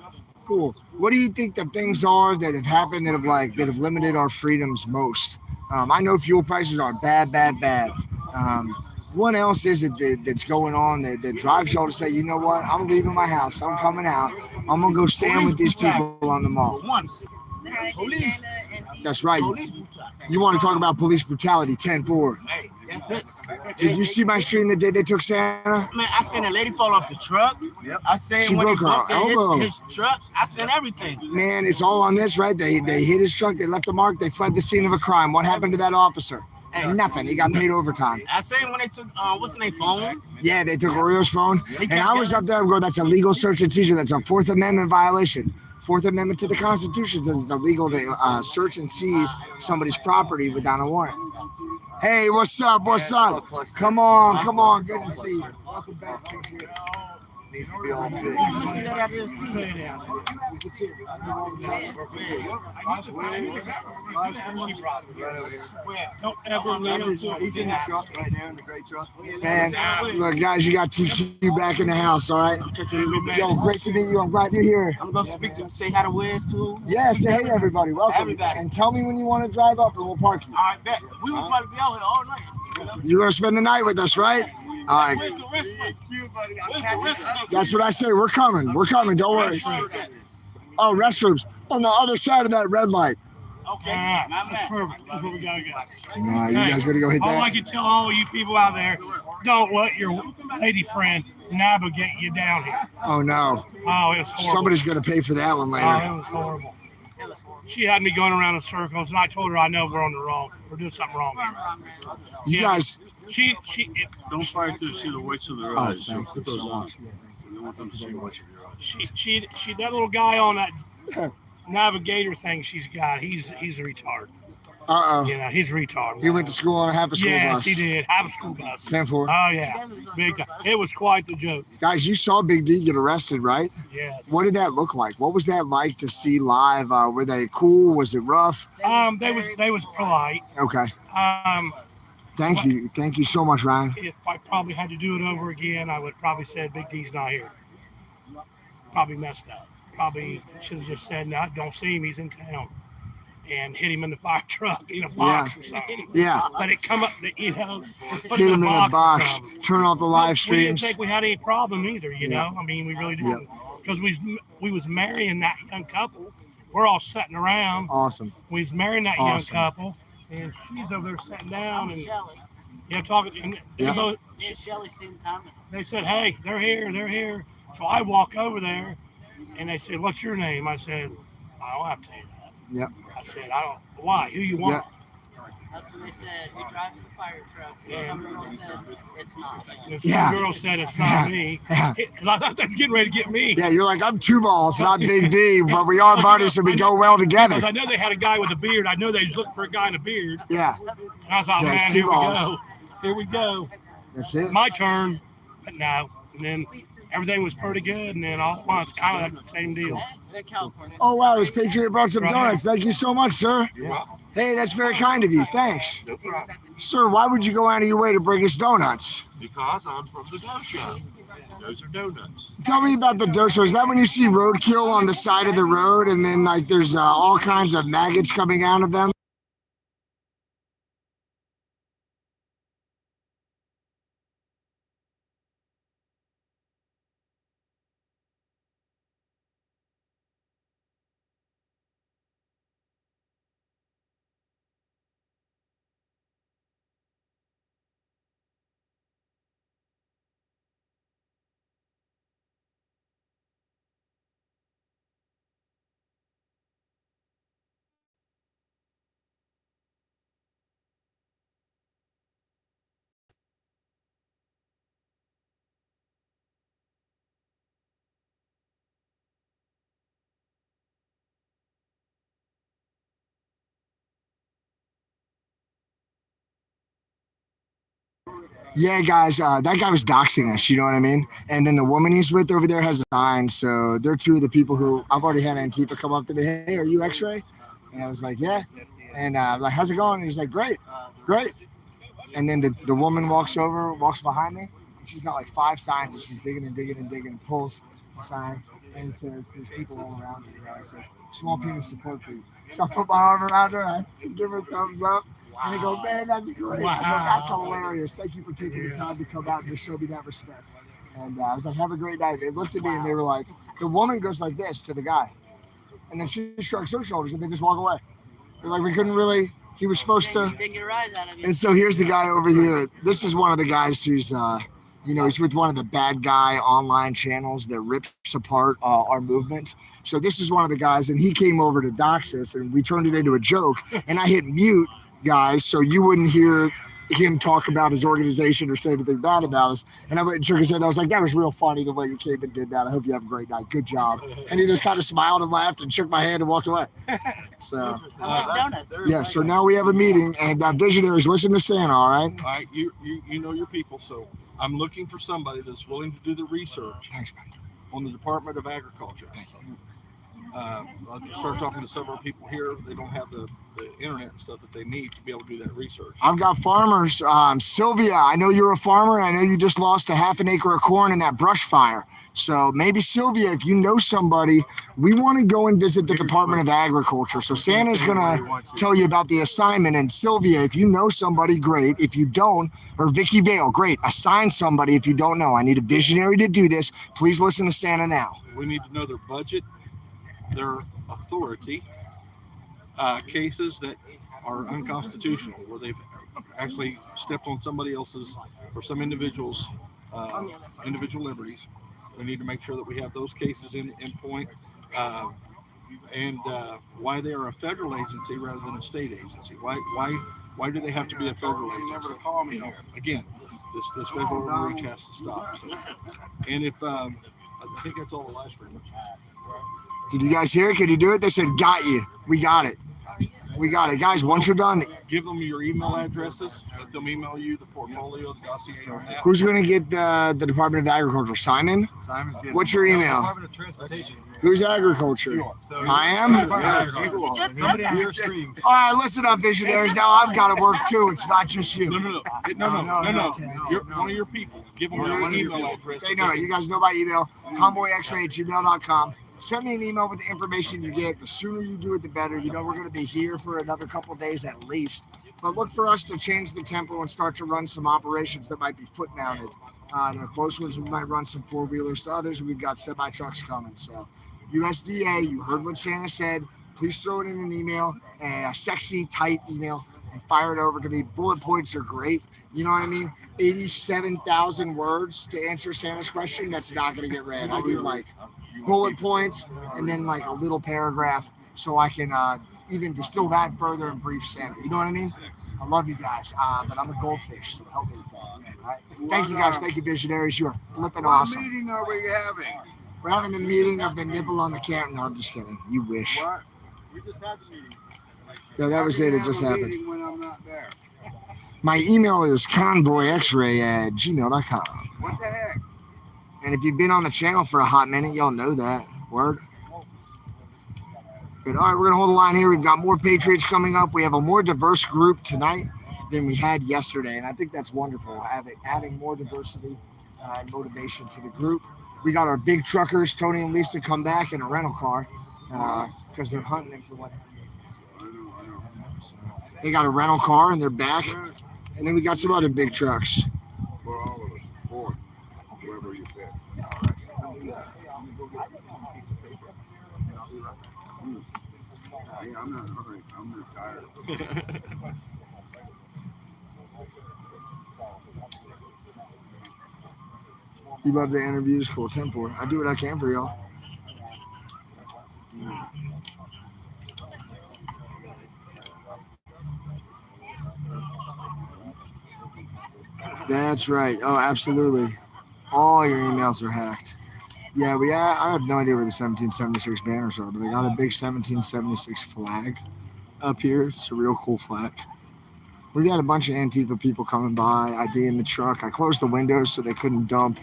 Cool. What do you think the things are that have happened that have limited our freedoms most? I know fuel prices are bad, bad, bad. What else is it that's going on that drives y'all to say, you know what, I'm leaving my house, I'm coming out, I'm gonna go stand with these people on the mall? One, police. That's right. Police brutality. You want to talk about police brutality? 10-4. Hey, that's it. Did you see my stream the day they took Santa? Man, I seen a lady fall off the truck. Yep. I seen She when broke he her bumped and elbow. hit his truck. I seen everything. Man, it's all on this, right? They hit his truck, they left a mark, they fled the scene of a crime. What happened to that officer? Hey, Nothing. He got paid overtime. I seen when they took what's the name, phone. Yeah, they took Orio's phone. And I was up there and go, that's a legal search and seizure. That's a Fourth Amendment violation. Fourth Amendment to the Constitution says it's illegal to search and seize somebody's property without a warrant. Hey, what's up? What's up? Come on, come on. Good to see you. Welcome back, Patriots. Needs to be all fixed. Don't ever live to He's in the truck right there, in the gray truck. Man, look, guys, you got TQ back in the house, all right? Yo, great to meet you. I'm glad you're here. I'm gonna say hi to Wiz too. Yeah, say hey to everybody. Welcome. Everybody. And tell me when you want to drive up and we'll park you. All right, bet. We will probably be out here all night. You're going to spend the night with us, right? All right. Where's the wristband? Where's the wristband? That's what I say. We're coming. We're coming. Don't worry. Oh, restrooms on the other side of that red light. Okay, Alright, my that's man. perfect. That's what we gotta get. Nah, you guys got to go hit All I that. can tell all you people out there, don't let your lady friend navigate you down here. Oh, no. Oh, it was horrible. Somebody's going to pay for that one Oh, later. it was horrible. She had me going around in circles, and I told her I know we're doing something wrong here. You guys. Don't fight to see the whites of their Oh, eyes. thank Put you those so on. much. You want them to see the whites of your eyes. She that little guy on that navigator thing she's got, he's a retard. Uh-oh. You know, he's a retard. He went to school on half a school yes, bus. he did. Have a school bus. 10-4. Oh, yeah. Big time. It was quite the joke. Guys, you saw Big D get arrested, right? Yes. What did that look like? What was that like to see live? Were they cool? Was it rough? They was polite. Okay. Thank you so much, Ryan. If I probably had to do it over again, I would probably say Big D's not here. Probably messed up. Probably should have just said, no, don't see him, he's in town. And hit him in the fire truck in a box or something. Yeah. Let it come up, put Hit him in a box. Turn off the live We didn't streams. think we had any problem either, you Yeah. know? I mean, we really didn't. Because we was marrying that young couple. We're all sitting around. Awesome. We was marrying that Awesome. young couple. And she's over there sitting down and Shelly. talking. And Yeah. Me and Shelly seen Tommy. they said, hey, they're here. So I walk over there and they said, what's your name? I said, I don't have to tell you that. Yep. I said, why? Who you want? That's when they said he drives the fire truck. And some girl said it's not. And Yeah. some girl said it's not me. Yeah. Because I thought they was getting ready to get me. Yeah, you're like, I'm two balls, not Big D, but we are buddies, so we go well together. Because I know they had a guy with a beard. I know they was looking for a guy in a beard. Yeah, And I thought, Yeah, it's man, two here we balls. go. Here we go. that's it. My turn. But no. And then everything was pretty good. And then all at once, kind of like the same deal. They're California. Oh, wow, this Patriot brought some donuts. Thank you so much, sir. You're welcome. Hey, that's very kind of you. Thanks. No problem. Sir, why would you go out of your way to bring us donuts? Because I'm from the dough shop. Those are donuts. Tell me about the dirt store. Is that when you see roadkill on the side of the road and then like there's all kinds of maggots coming out of them? Yeah, guys, that guy was doxing us, you know what I mean? And then the woman he's with over there has a sign. So they're two of the people who I've already had Antifa come up to me. Hey, are you X-ray? And I was like, yeah. And I'm like, how's it going? And he's like, great, great. And then the woman walks behind me. And she's got like 5 signs and she's digging and digging and digging and pulls the sign. And it says, there's people all around her. You know, it says, small penis support group. So I put my arm around her. I give her a thumbs up. And they go, man, that's great. I go, that's hilarious. Thank you for taking the time to come out and just show me that respect. And I was like, have a great night. They looked at me and they were like, the woman goes like this to the guy. And then she shrugs her shoulders and they just walk away. They're like, we couldn't really, he was supposed to. Didn't get a rise out of you. And so here's the guy over here. This is one of the guys who's, he's with one of the bad guy online channels that rips apart our movement. So this is one of the guys, and he came over to dox us, and we turned it into a joke. And I hit mute, guys, so you wouldn't hear him talk about his organization or say anything bad about us. And I went and shook his head. I was like, that was real funny the way you came and did that. I hope you have a great night. Good job. And he just kind of smiled and laughed and shook my hand and walked away. So, yeah, so now we have a meeting, and visionaries, listen to Santa, all right? All right, you know your people, so I'm looking for somebody that's willing to do the research on the Department of Agriculture. I'll start talking to several people here. They don't have the internet and stuff that they need to be able to do that research. I've got farmers. Sylvia, I know you're a farmer. I know you just lost a half an acre of corn in that brush fire. So maybe, Sylvia, if you know somebody, we want to go and visit the Department of Agriculture. So Santa's going to tell you about the assignment. And Sylvia, if you know somebody, great. If you don't, or Vicky Vale, great. Assign somebody if you don't know. I need a visionary to do this. Please listen to Santa now. We need to know their budget, their authority, cases that are unconstitutional, where they've actually stepped on somebody else's or some individual's individual liberties. We need to make sure that we have those cases in point, and why they are a federal agency rather than a state agency. Why do they have to be a federal agency? You know, again, this federal overreach has to stop. So, and if I think that's all the live stream. Did you guys hear it? Can you do it? They said, got you. We got it. We got it. Guys, once you're done. Give them your email addresses. Let them email you the portfolio, the dossier on that. Who's going to get the Department of Agriculture? Simon? Simon's getting What's your email? Department of Transportation. Who's agriculture? So I am? Yes, you are. Somebody on your stream. All right, listen up, visionaries. Now I've got to work too. It's not just you. No. One of your people. Give them your email address. They know it. You guys know my email. convoyxray@gmail.com. Send me an email with the information you get. The sooner you do it, the better. You know, we're going to be here for another couple of days at least. But look for us to change the tempo and start to run some operations that might be foot mounted. The close ones, we might run some 4-wheelers. To others, we've got semi-trucks coming. So USDA, you heard what Santa said. Please throw it in an email, and a sexy, tight email, and fire it over to me. Bullet points are great. You know what I mean? 87,000 words to answer Santa's question. That's not going to get read. I need like bullet points and then like a little paragraph so I can even distill that further and brief Santa. You know what I mean? I love you guys, but I'm a goldfish, so help me with that. All right? Thank you guys. Thank you, visionaries. You are flipping awesome. What meeting are we having? We're having the meeting of the nibble on the camp. No, I'm just kidding. You wish. What? We just had the meeting. Yeah, that was it. It just happened. When I'm not there. My email is convoyxray@gmail.com. What the heck? And if you've been on the channel for a hot minute, y'all know that. Word. Good. All right, we're going to hold the line here. We've got more Patriots coming up. We have a more diverse group tonight than we had yesterday, and I think that's wonderful, adding more diversity and motivation to the group. We got our big truckers, Tony and Lisa, come back in a rental car because they're hunting him for what. I know. They got a rental car, and they're back. And then we got some other big trucks. For all of us. Or whoever you pick. Hey, I'm not hurrying. I'm retired. You love the interviews? Cool. 10-4. I do what I can for y'all. That's right. Oh, absolutely. All your emails are hacked. Yeah, I have no idea where the 1776 banners are, but they got a big 1776 flag up here. It's a real cool flag. We got a bunch of Antifa people coming by, ID in the truck. I closed the windows so they couldn't dump,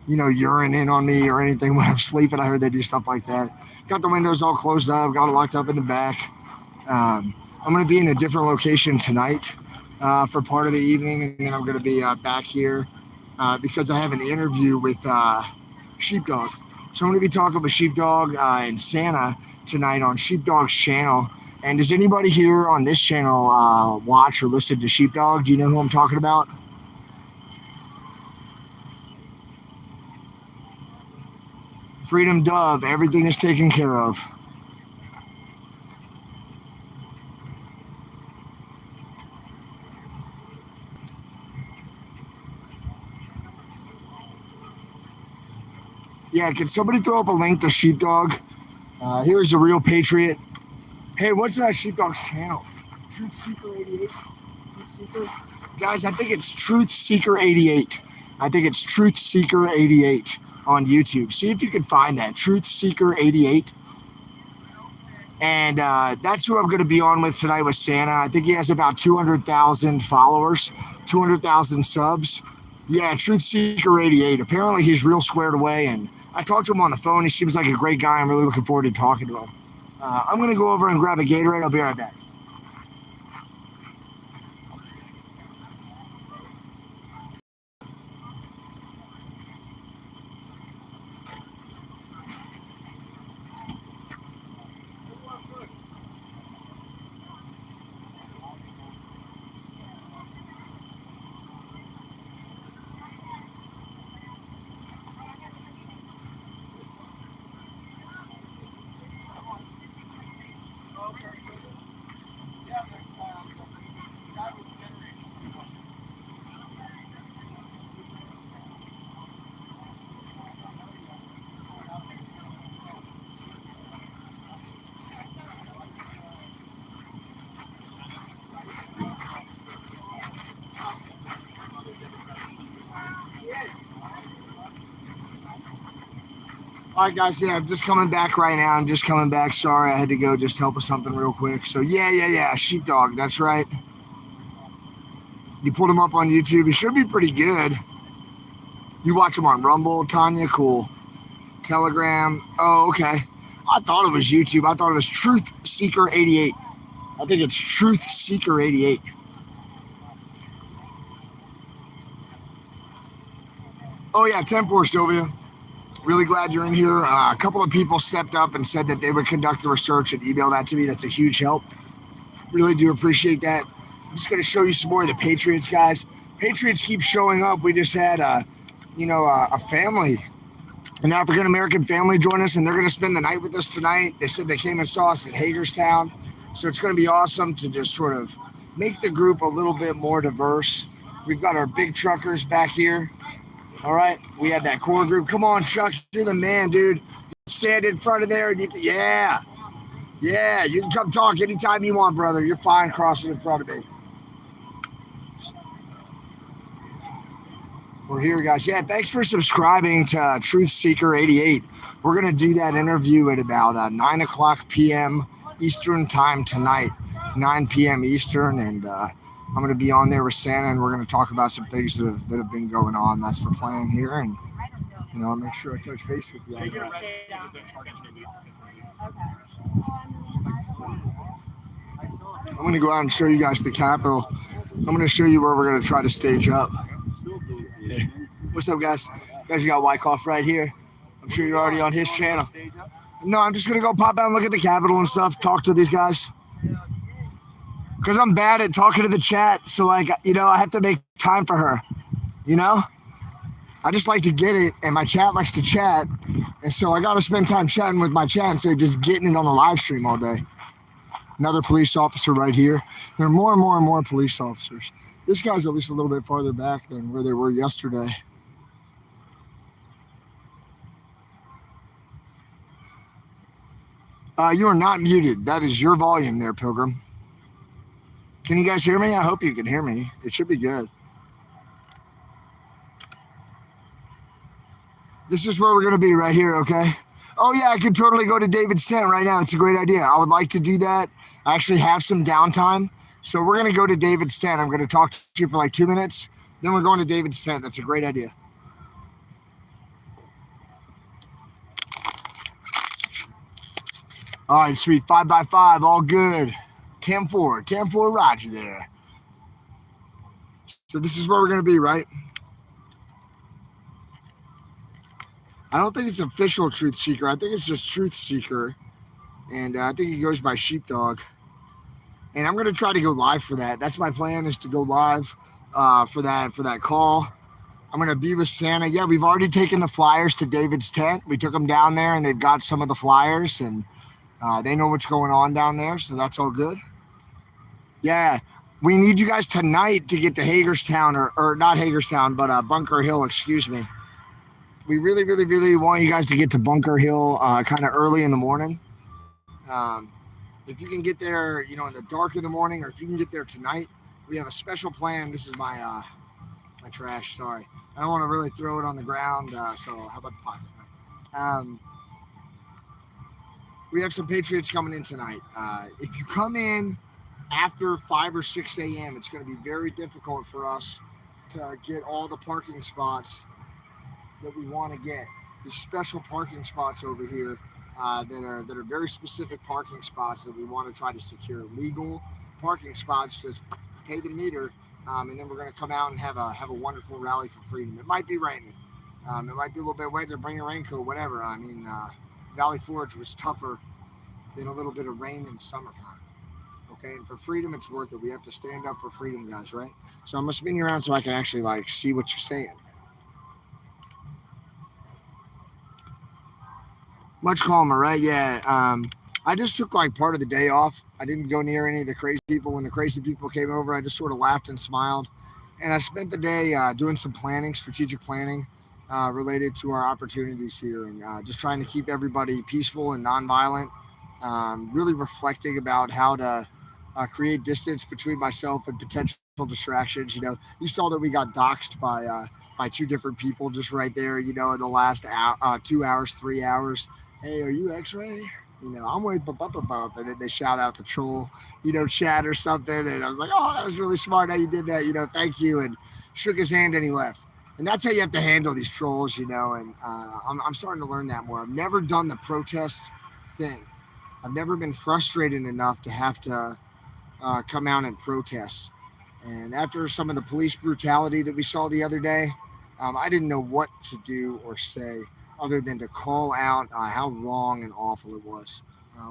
urine in on me or anything when I'm sleeping. I heard they do stuff like that. Got the windows all closed up, got it locked up in the back. I'm going to be in a different location tonight for part of the evening, and then I'm going to be back here because I have an interview with Sheepdog. So I'm going to be talking with Sheepdog and Santa tonight on Sheepdog's channel. And does anybody here on this channel watch or listen to Sheepdog? Do you know who I'm talking about? Freedom Dove, everything is taken care of. Yeah, can somebody throw up a link to Sheepdog? Here's a real patriot. Hey, what's that Sheepdog's channel? Truth Seeker 88? Truth Seeker? Guys, I think it's Truth Seeker 88. I think it's Truth Seeker 88 on YouTube. See if you can find that. Truth Seeker 88. And that's who I'm going to be on with tonight with Santa. I think he has about 200,000 followers, 200,000 subs. Yeah, Truth Seeker 88. Apparently he's real squared away, and I talked to him on the phone. He seems like a great guy. I'm really looking forward to talking to him. I'm going to go over and grab a Gatorade. I'll be right back. All right, guys. Yeah, I'm just coming back right now. I'm just coming back. Sorry, I had to go just help with something real quick. So, yeah. Sheepdog. That's right. You pulled him up on YouTube. He should be pretty good. You watch him on Rumble, Tanya? Cool. Telegram. Oh, okay. I thought it was YouTube. I thought it was Truth Seeker 88. I think it's Truth Seeker 88. Oh, yeah. 10-4, Sylvia. Really glad you're in here. A couple of people stepped up and said that they would conduct the research and email that to me. That's a huge help. Really do appreciate that. I'm just going to show you some more of the Patriots, guys. Patriots keep showing up. We just had a family, an African-American family join us, and they're going to spend the night with us tonight. They said they came and saw us at Hagerstown. So it's going to be awesome to just sort of make the group a little bit more diverse. We've got our big truckers back here. All right, we have that core group. Come on, Chuck, you're the man, dude. Stand in front of there. And yeah, you can come talk anytime you want, brother. You're fine crossing in front of me. We're here, guys. Yeah, thanks for subscribing to Truth Seeker 88. We're going to do that interview at about 9 o'clock p.m. Eastern time tonight, 9 p.m. Eastern, and I'm going to be on there with Santa, and we're going to talk about some things that have been going on. That's the plan here, and I'll make sure I touch base with you. I'm going to go out and show you guys the Capitol. I'm going to show you where we're going to try to stage up. Hey. What's up, guys? You got Wyckoff right here. I'm sure you're already on his channel. No, I'm just going to go pop out and look at the Capitol and stuff, talk to these guys. Because I'm bad at talking to the chat, so I have to make time for her, I just like to get it, and my chat likes to chat, and so I got to spend time chatting with my chat instead of just getting it on the live stream all day. Another police officer right here. There are more and more and more police officers. This guy's at least a little bit farther back than where they were yesterday. You are not muted. That is your volume there, Pilgrim. Can you guys hear me? I hope you can hear me. It should be good. This is where we're going to be right here, okay? Oh, yeah, I could totally go to David's tent right now. It's a great idea. I would like to do that. I actually have some downtime. So we're gonna go to David's tent. I'm gonna talk to you for like 2 minutes. Then we're going to David's tent. That's a great idea. All right, sweet. 5x5, all good. 10-4, 10-4, Roger there. So this is where we're gonna be, right? I don't think it's official Truth Seeker. I think it's just Truth Seeker, and I think he goes by Sheepdog. And I'm gonna try to go live for that. That's my plan, is to go live for that call. I'm gonna be with Santa. Yeah, we've already taken the flyers to David's tent. We took them down there, and they've got some of the flyers, and they know what's going on down there, so that's all good. Yeah, we need you guys tonight to get to Hagerstown, or not Hagerstown, but Bunker Hill. Excuse me. We really, really, really want you guys to get to Bunker Hill kind of early in the morning. If you can get there, in the dark of the morning, or if you can get there tonight, we have a special plan. This is my trash. Sorry, I don't want to really throw it on the ground. So how about the pocket? We have some Patriots coming in tonight. If you come in after 5 or 6 a.m., it's going to be very difficult for us to get all the parking spots that we want to get. These special parking spots over here that are very specific parking spots that we want to try to secure. Legal parking spots, just pay the meter, and then we're going to come out and have a wonderful rally for freedom. It might be raining. It might be a little bit wet, to bring a raincoat, whatever. I mean, Valley Forge was tougher than a little bit of rain in the summertime. Okay, and for freedom, it's worth it. We have to stand up for freedom, guys, right? So I'm gonna spin you around so I can actually see what you're saying. Much calmer, right? Yeah. I just took part of the day off. I didn't go near any of the crazy people. When the crazy people came over, I just sort of laughed and smiled. And I spent the day doing some planning, strategic planning, related to our opportunities here, and just trying to keep everybody peaceful and nonviolent. Really reflecting about how to create distance between myself and potential distractions. You saw that we got doxxed by 2 different people just right there. In the last 2 hours, 3 hours. Hey, are you X-Ray? I'm with bump, and then they shout out the troll, chat or something, and I was like, oh, that was really smart how you did that. Thank you, and shook his hand and he left. And that's how you have to handle these trolls, and I'm starting to learn that more. I've never done the protest thing. I've never been frustrated enough to have to come out and protest. And after some of the police brutality that we saw the other day, I didn't know what to do or say other than to call out how wrong and awful it was.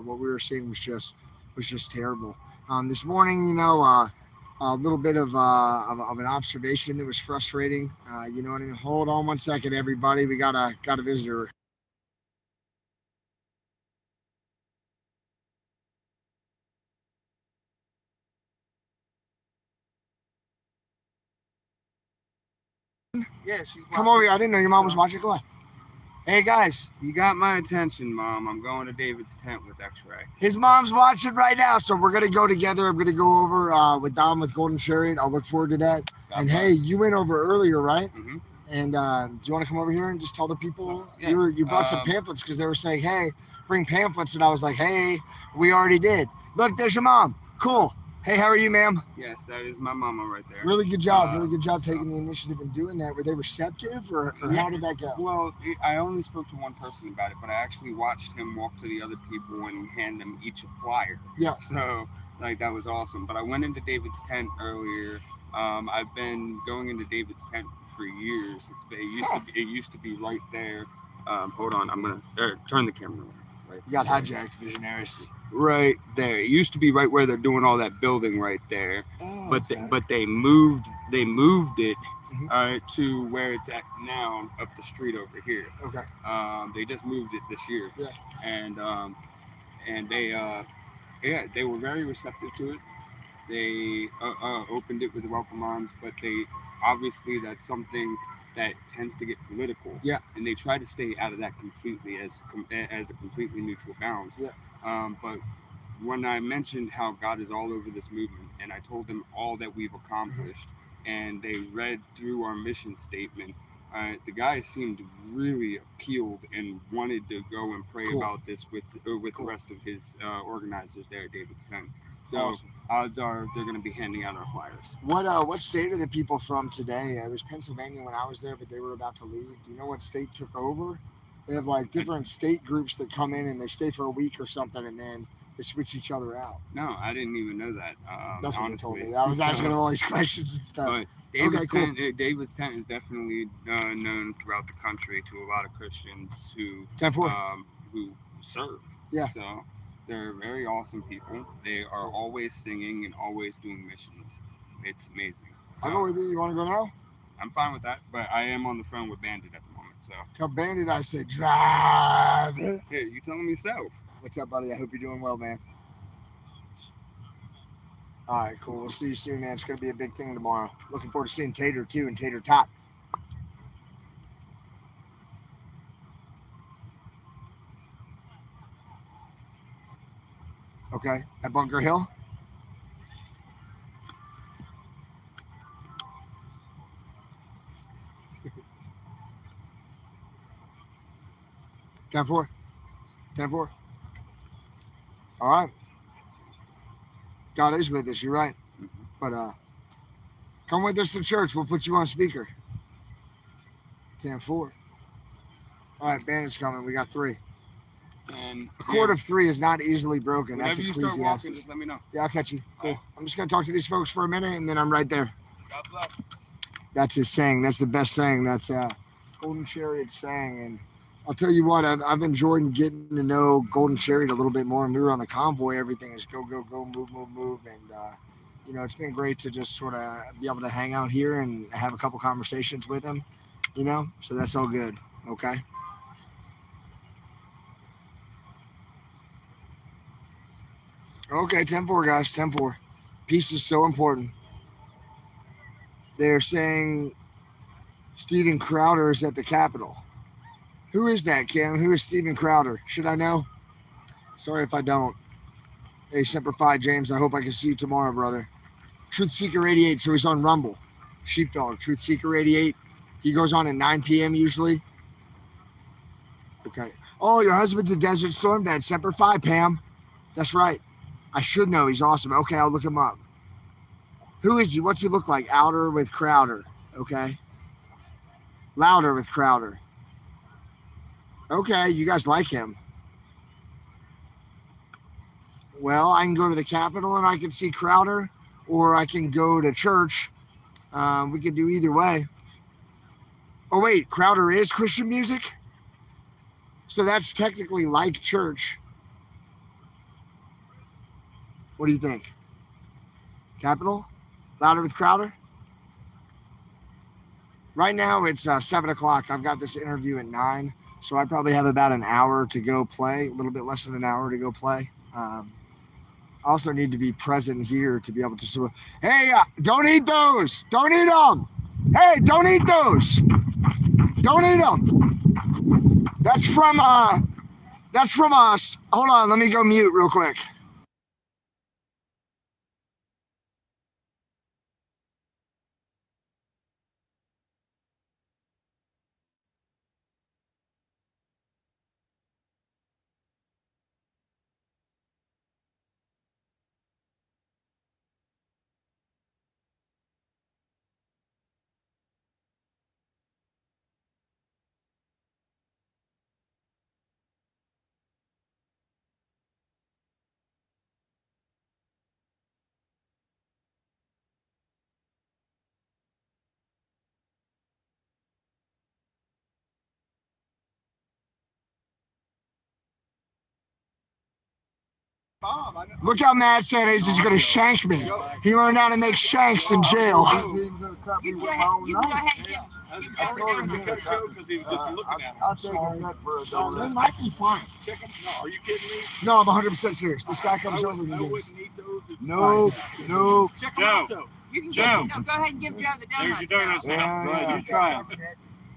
What we were seeing was just terrible. This morning, a little bit of an observation that was frustrating. You know what I mean? Hold on one second, everybody. We got a visitor. Yeah, she's Come over here. I didn't know your mom was watching. Go ahead. Hey, guys. You got my attention, Mom. I'm going to David's tent with X-Ray. His mom's watching right now, so we're going to go together. I'm going to go over with Dom with Golden Chariot. I'll look forward to that. God bless. Hey, you went over earlier, right? Mm-hmm. And do you want to come over here and just tell the people? Yeah. You brought some pamphlets because they were saying, hey, bring pamphlets. And I was like, hey, we already did. Look, there's your mom. Cool. Hey, how are you, ma'am? Yes, that is my mama right there. Really good job. Really good job taking the initiative and doing that. Were they receptive, or how did that go? Well, I only spoke to one person about it, but I actually watched him walk to the other people and hand them each a flyer. Yeah. So, that was awesome. But I went into David's tent earlier. I've been going into David's tent for years. It used to be right there. Hold on, I'm gonna turn the camera on. Right. You got hijacked, visionaries. Right there. It used to be right where they're doing all that building right there. Oh, but okay. They moved it to where it's at now, up the street over here. Okay. They just moved it this year. Yeah. And they were very receptive to it. They opened it with welcome arms, but obviously that's something that tends to get political. Yeah. And they try to stay out of that completely as a completely neutral balance. Yeah. But when I mentioned how God is all over this movement, and I told them all that we've accomplished, and they read through our mission statement, The guy seemed really appealed and wanted to go and pray Cool. about this with the rest of his organizers there at David's tent. So Awesome. odds are they're going to be handing out our flyers. What state are the people from today? It was Pennsylvania when I was there, but they were about to leave. Do you know what state took over? They have like different state groups that come in and they stay for a week or something, and then they switch each other out. No, I didn't even know that. That's what they honestly. told me. I was asking all these questions and stuff. But David's, cool. David's tent is definitely known throughout the country to a lot of Christians who 10-4. Who serve. Yeah. So they're very awesome people. They are always singing and always doing missions. It's amazing. So, I'll go with you. You want to go now? I'm fine with that, but I am on the phone with Bandit at the moment. So Tell Bandit I said drive. hey, you telling me so? What's up, buddy? I hope you're doing well, man. All right, cool. We'll see you soon, man. It's going to be a big thing tomorrow. Looking forward to seeing Tater, too, and Tater Tot. Okay, at Bunker Hill? Ten four. All right. God is with us, you're right. But come with us to church. We'll put you on speaker. 10-4. All right, Bandit's coming. We got 3. And A cord of 3 is not easily broken. whenever That's you start walking, Ecclesiastes. just let me know. Yeah, I'll catch you. Cool. All right. I'm just going to talk to these folks for a minute, and then I'm right there. God bless. That's his saying. That's the best saying. That's Golden Chariot's saying. And I'll tell you what, I've enjoyed getting to know Golden Chariot a little bit more. And we were on the convoy. Everything is go, go, go, move, move, move. And, it's been great to just sort of be able to hang out here and have a couple conversations with him, So that's all good. Okay. Okay, 10-4, guys. 10-4. Peace is so important. They're saying Steven Crowder is at the Capitol. Who is that, Kim? Who is Steven Crowder? Should I know? Sorry if I don't. Hey, Semper Fi, James. I hope I can see you tomorrow, brother. Truth Seeker 88. So he's on Rumble. Sheepdog. Truth Seeker 88. He goes on at 9 p.m. usually. Okay. Oh, your husband's a Desert Storm Dad. Semper Fi, Pam. That's right. I should know. He's awesome. Okay, I'll look him up. Who is he? What's he look like? Outer with Crowder. Okay. Louder with Crowder. Okay, you guys like him. Well, I can go to the Capitol and I can see Crowder, or I can go to church. We could do either way. Oh, wait, Crowder is Christian music? So that's technically like church. What do you think? Capitol? Louder with Crowder? Right now it's 7 o'clock. I've got this interview at 9, so I probably have about an hour to go play, a little bit less than an hour to go play. I also need to be present here to be able to. Hey, don't eat those. Don't eat them. Hey, don't eat those. Don't eat them. That's from us. Hold on, let me go mute real quick. Look how mad Santa is. He's going to shank me. He learned how to make shanks in jail. You go ahead and give I told him he could go because he was just looking at him. I'll take a nut for a They donut. might be fine. Check him. No, are you kidding me? No, I'm 100% serious. This guy comes over and I gives. wouldn't eat those. No. Check them out though. You can Joe. go ahead and give Joe the donuts. There's your donuts now. now. Go ahead, Yeah. you try them.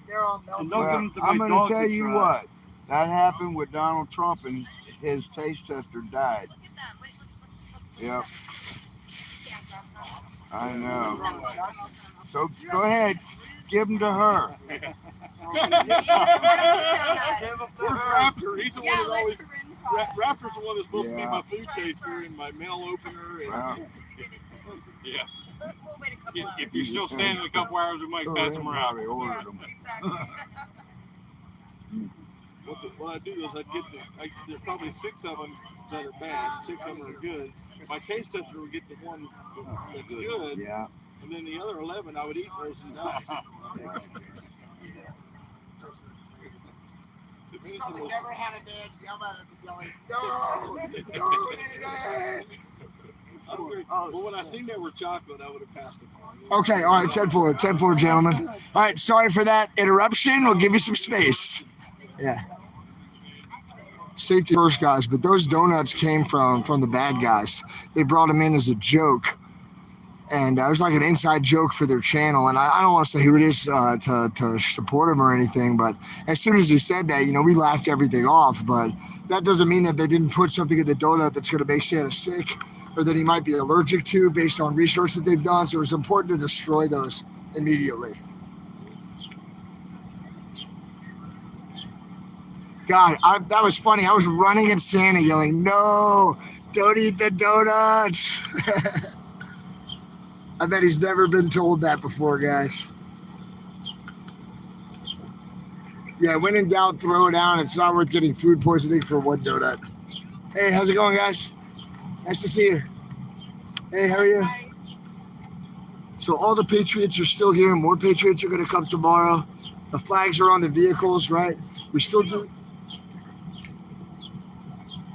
They're all melted. Well, I'm going to tell you what. That happened with Donald Trump, and his taste tester died. Look at that. Wait, look. Yep. Yeah, I know. So go ahead. Give them to her. Raptor, he's the one Yeah, that let always. Corinne talk. Raptor's the one that's supposed to be Yeah. my food taster and my mail opener. And, yeah. We'll wait a couple hours. If you're still standing a couple hours, we might pass them around. Probably ordered them. Exactly. What I do is there's probably 6 of them that are bad, 6 of them are good. My taste tester would get the one that's good, Yeah. and then the other 11 I would eat those and die. Probably never had a dad yell out at the yelling, Well, when I seen they were chocolate, I would have passed them on. Okay, all right, 10-4, 10-4, gentlemen. All right, sorry for that interruption. We'll give you some space. Yeah. Safety first, guys, but those donuts came from the bad guys. They brought them in as a joke, and it was like an inside joke for their channel. And I don't want to say who it is to support them or anything, but as soon as he said that, we laughed everything off. But that doesn't mean that they didn't put something in the donut that's going to make Santa sick or that he might be allergic to based on research that they've done. So it was important to destroy those immediately. God, that was funny. I was running at Santa yelling, "No, don't eat the donuts." I bet he's never been told that before, guys. Yeah, when in doubt, throw it down. It's not worth getting food poisoning for one donut. Hey, how's it going, guys? Nice to see you. Hey, how are you? Hi. So all the Patriots are still here. More Patriots are going to come tomorrow. The flags are on the vehicles, right? We still do.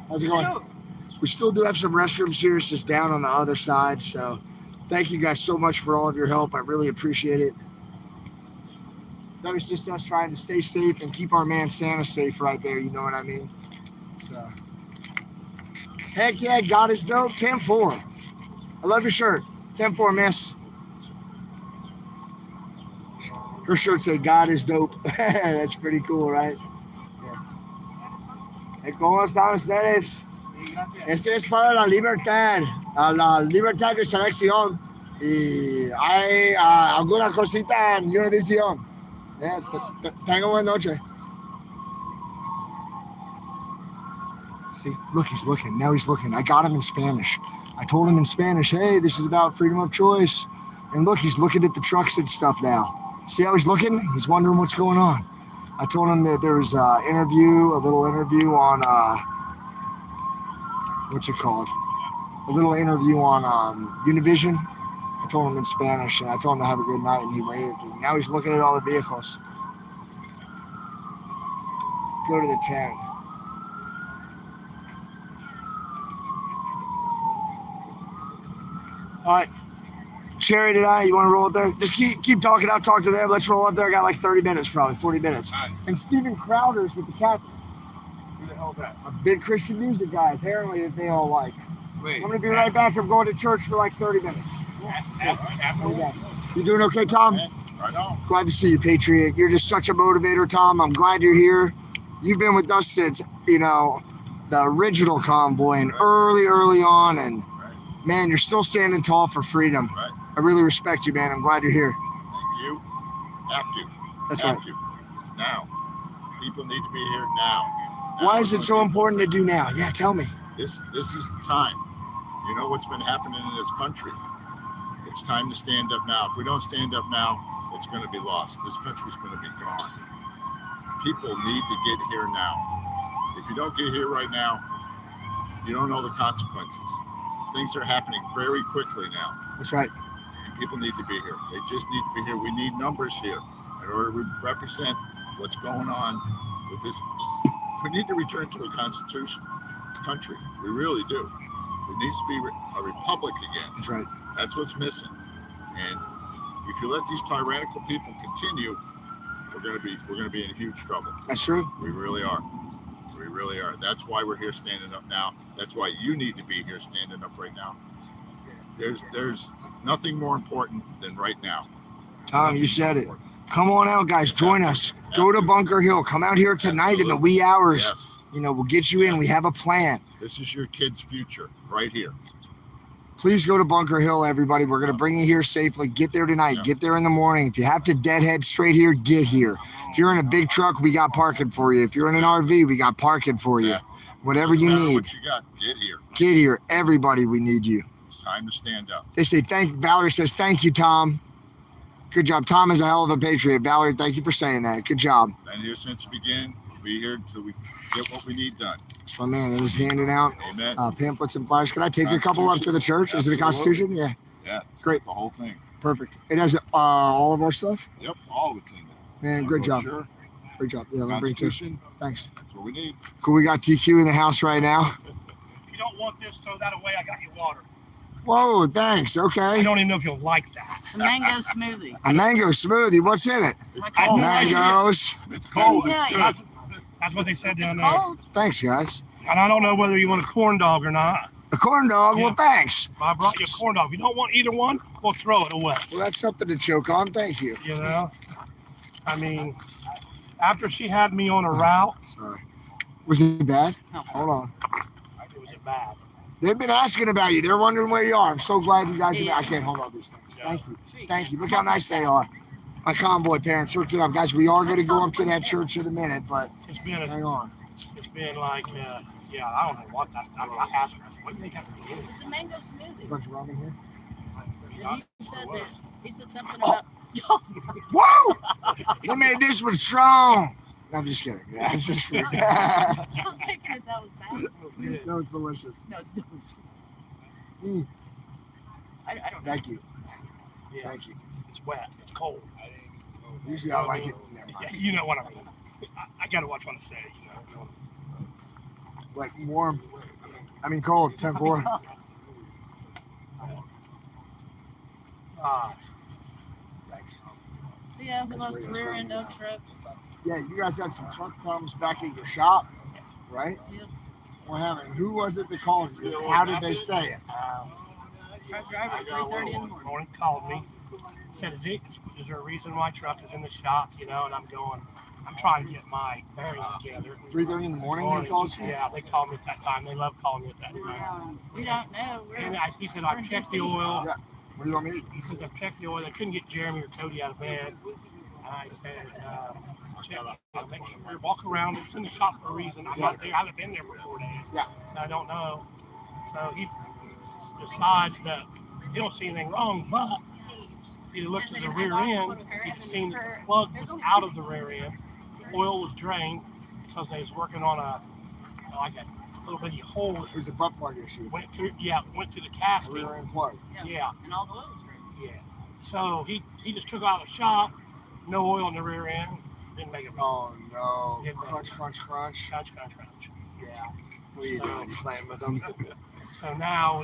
How's it going? We still do have some restrooms here. It's just down on the other side. So thank you guys so much for all of your help. I really appreciate it. That was just us trying to stay safe and keep our man Santa safe right there. You know what I mean? So, heck yeah, God is dope. 10-4. I love your shirt. 10-4, miss. Her shirt said God is dope. That's pretty cool, right? ¿Cómo están ustedes? Este es para la libertad de selección. Y hay alguna cosita en Univision. Tenga buena noche. See, look, he's looking. Now he's looking. I got him in Spanish. I told him in Spanish, hey, this is about freedom of choice. And look, he's looking at the trucks and stuff now. See how he's looking? He's wondering what's going on. I told him that there was a little interview on, what's it called? A little interview on Univision. I told him in Spanish, and I told him to have a good night, and he raved. And now he's looking at all the vehicles. Go to the 10. All right. Cherry, you want to roll up there? Just keep talking. I'll talk to them. Let's roll up there. I got like 30 minutes, probably 40 minutes. Right. And Steven Crowder's at the captain. Who the hell's that? A big Christian music guy, apparently, that they all like. Wait. I'm going to be right back. I'm going to church for like 30 minutes. You doing okay, Tom? Right on. Glad to see you, Patriot. You're just such a motivator, Tom. I'm glad you're here. You've been with us since, the original convoy and early on. And, man, you're still standing tall for freedom. Right. I really respect you, man. I'm glad you're here. Thank you. Have to. That's Have right. to. It's now. People need to be here now. Why is it so important to do now? Yeah, tell me. This is the time. You know what's been happening in this country. It's time to stand up now. If we don't stand up now, it's going to be lost. This country's going to be gone. People need to get here now. If you don't get here right now, you don't know the consequences. Things are happening very quickly now. That's right. And people need to be here. They just need to be here. We need numbers here in order to represent what's going on with this. We need to return to a constitution country. We really do. It needs to be a republic again. That's right. That's what's missing. And if you let these tyrannical people continue, we're going to be in huge trouble. That's true. We really are. We really are. That's why we're here standing up now. That's why you need to be here standing up right now. There's nothing more important than right now. Tom, you said it. Come on out, guys. Join us. Go to Bunker Hill. Come out here tonight in the wee hours. Yes. We'll get you in. We have a plan. This is your kid's future right here. Please go to Bunker Hill, everybody. We're going to bring you here safely. Get there tonight. Yeah. Get there in the morning. If you have to deadhead straight here, get here. If you're in a big truck, we got parking for you. If you're in an RV, we got parking for you. Exactly. Whatever you Doesn't matter need, what you got, get here. get here. Everybody, we need you. It's time to stand up. They say Valerie says, thank you, Tom. Good job. Tom is a hell of a patriot. Valerie, thank you for saying that. Good job. Been here since the beginning. We'll be here until we get what we need done. My man is handing out Amen. pamphlets and flyers. Can I take a couple up to the church? Is it a Constitution? Yeah. Yeah. Great. The whole thing. Perfect. It has all of our stuff? Yep. All of it's in there. Man, great job. Sure. Great job. Yeah, let me bring it to you. Constitution. Thanks. That's what we need. Cool. We got TQ in the house right now. If you don't want this, throw that away. I got you water. Whoa, thanks. I Okay. don't even know if you'll like that. It's a mango smoothie. A mango smoothie. What's in it? It's I- cold. Mangoes. It's cold. Let me It's tell good. you. That's what they said down It's there. cold. Thanks, guys. And I don't know whether you want a corn dog or not. A corn dog. Yeah. Well, thanks. I brought you a corn dog. If you don't want either one, we'll throw it away. Well, that's something to choke on. Thank you. You know? I mean, after she had me on a route, Sorry. Was it bad? No. Hold on. it was bad. They've been asking about you. They're wondering where you are. I'm so glad you guys Yeah. I can't hold all these things. Yeah. Thank you. Thank you. Look how nice they are. My convoy parents hooked it up. Guys, we are going to go up to that church in a minute, but It's been hang on. like, yeah, I don't know what that. I asked her, what do you think I can do? It's a mango smoothie. Bunch of rum in here. And he said something about. Whoa! They made this one strong. I'm just kidding. Yeah, it's just free. I'm thinking that was bad. No, it's delicious. No, it's delicious. Mm. I don't know. Thank you. Yeah, Thank you. it's wet. It's cold. Usually I like it. Never Yeah, mind. you know what I mean. I gotta watch what I say. You know. Like warm. I mean cold. Temp warm. Thanks. Yeah, we lost the rear end of truck. Yeah, you guys had some truck problems back at your shop, right? Yep. What happened? Who was it that called you? How did they say it? Truck driver at 3:30 in the morning. Called me. Said, is there a reason my truck is in the shop? You know, and I'm trying to get my bearings together. 3:30 in the morning they called you? Yeah, they called me at that time. They love calling me at that time. We don't know. And he said, I've checked the oil. Yeah. What do you want me to do? He says, I've checked the oil. I couldn't get Jeremy or Cody out of bed. And I said, make sure, walk around. It's in the shop for a reason. I'm not there. I haven't been there for 4 days. Yeah. So I don't know. So he decides that he don't see anything wrong, but if he looked at the rear end, he'd seen that the plug was out of the rear end. The oil was drained because they was working on a little bitty hole. It was a butt plug issue. Went through the casting. Rear end plug. Yeah. And all the oil was great. Yeah. So he just took out of the shop, no oil in the rear end, didn't make it. Oh no. Yeah. Crunch, crunch, crunch. Crunch. Yeah. What are you doing? You playing with them? So now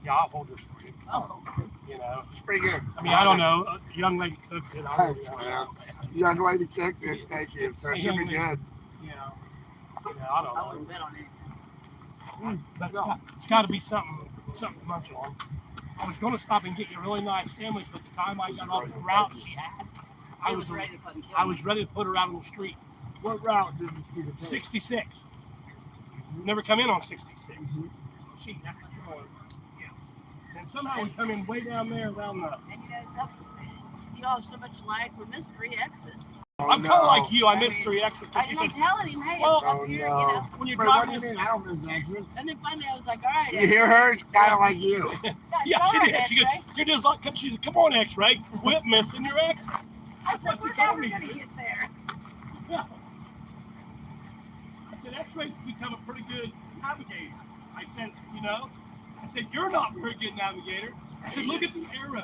I'll hold this for you. Oh. You know. It's pretty good. I mean, I don't know. A young lady cooked it. I don't Thanks, know. man. Young lady cooked it. Thank you. So it should be good. You know, I don't I know. wouldn't bet on it. But it's got to be something to munch on. I was going to stop and get you a really nice sandwich, but the time I got off the route she had, I was ready to fucking kill I me. was ready to put her out on the street. What route did you take? 66. Never come in on 66. She, yeah. And somehow we come in way down there around the. And you know something? You all have so much lag, we missed 3 exits. Oh, I'm kind of like you. I missed 3 exits. I She am said, telling him, hey, well, it's up Oh here, no. you know. when you Wait, drive what do you this, mean? I don't miss exits. And then finally I was like, all right. You hear her? It's kind of like you. yeah, she did. She, X-ray. you're just like, she said, come on, X-ray, quit missing your exit. I said, we're never going to get there. Yeah. I said, X-ray's become a pretty good navigator. I said, I said, you're not a very good navigator. I said, look at the arrow.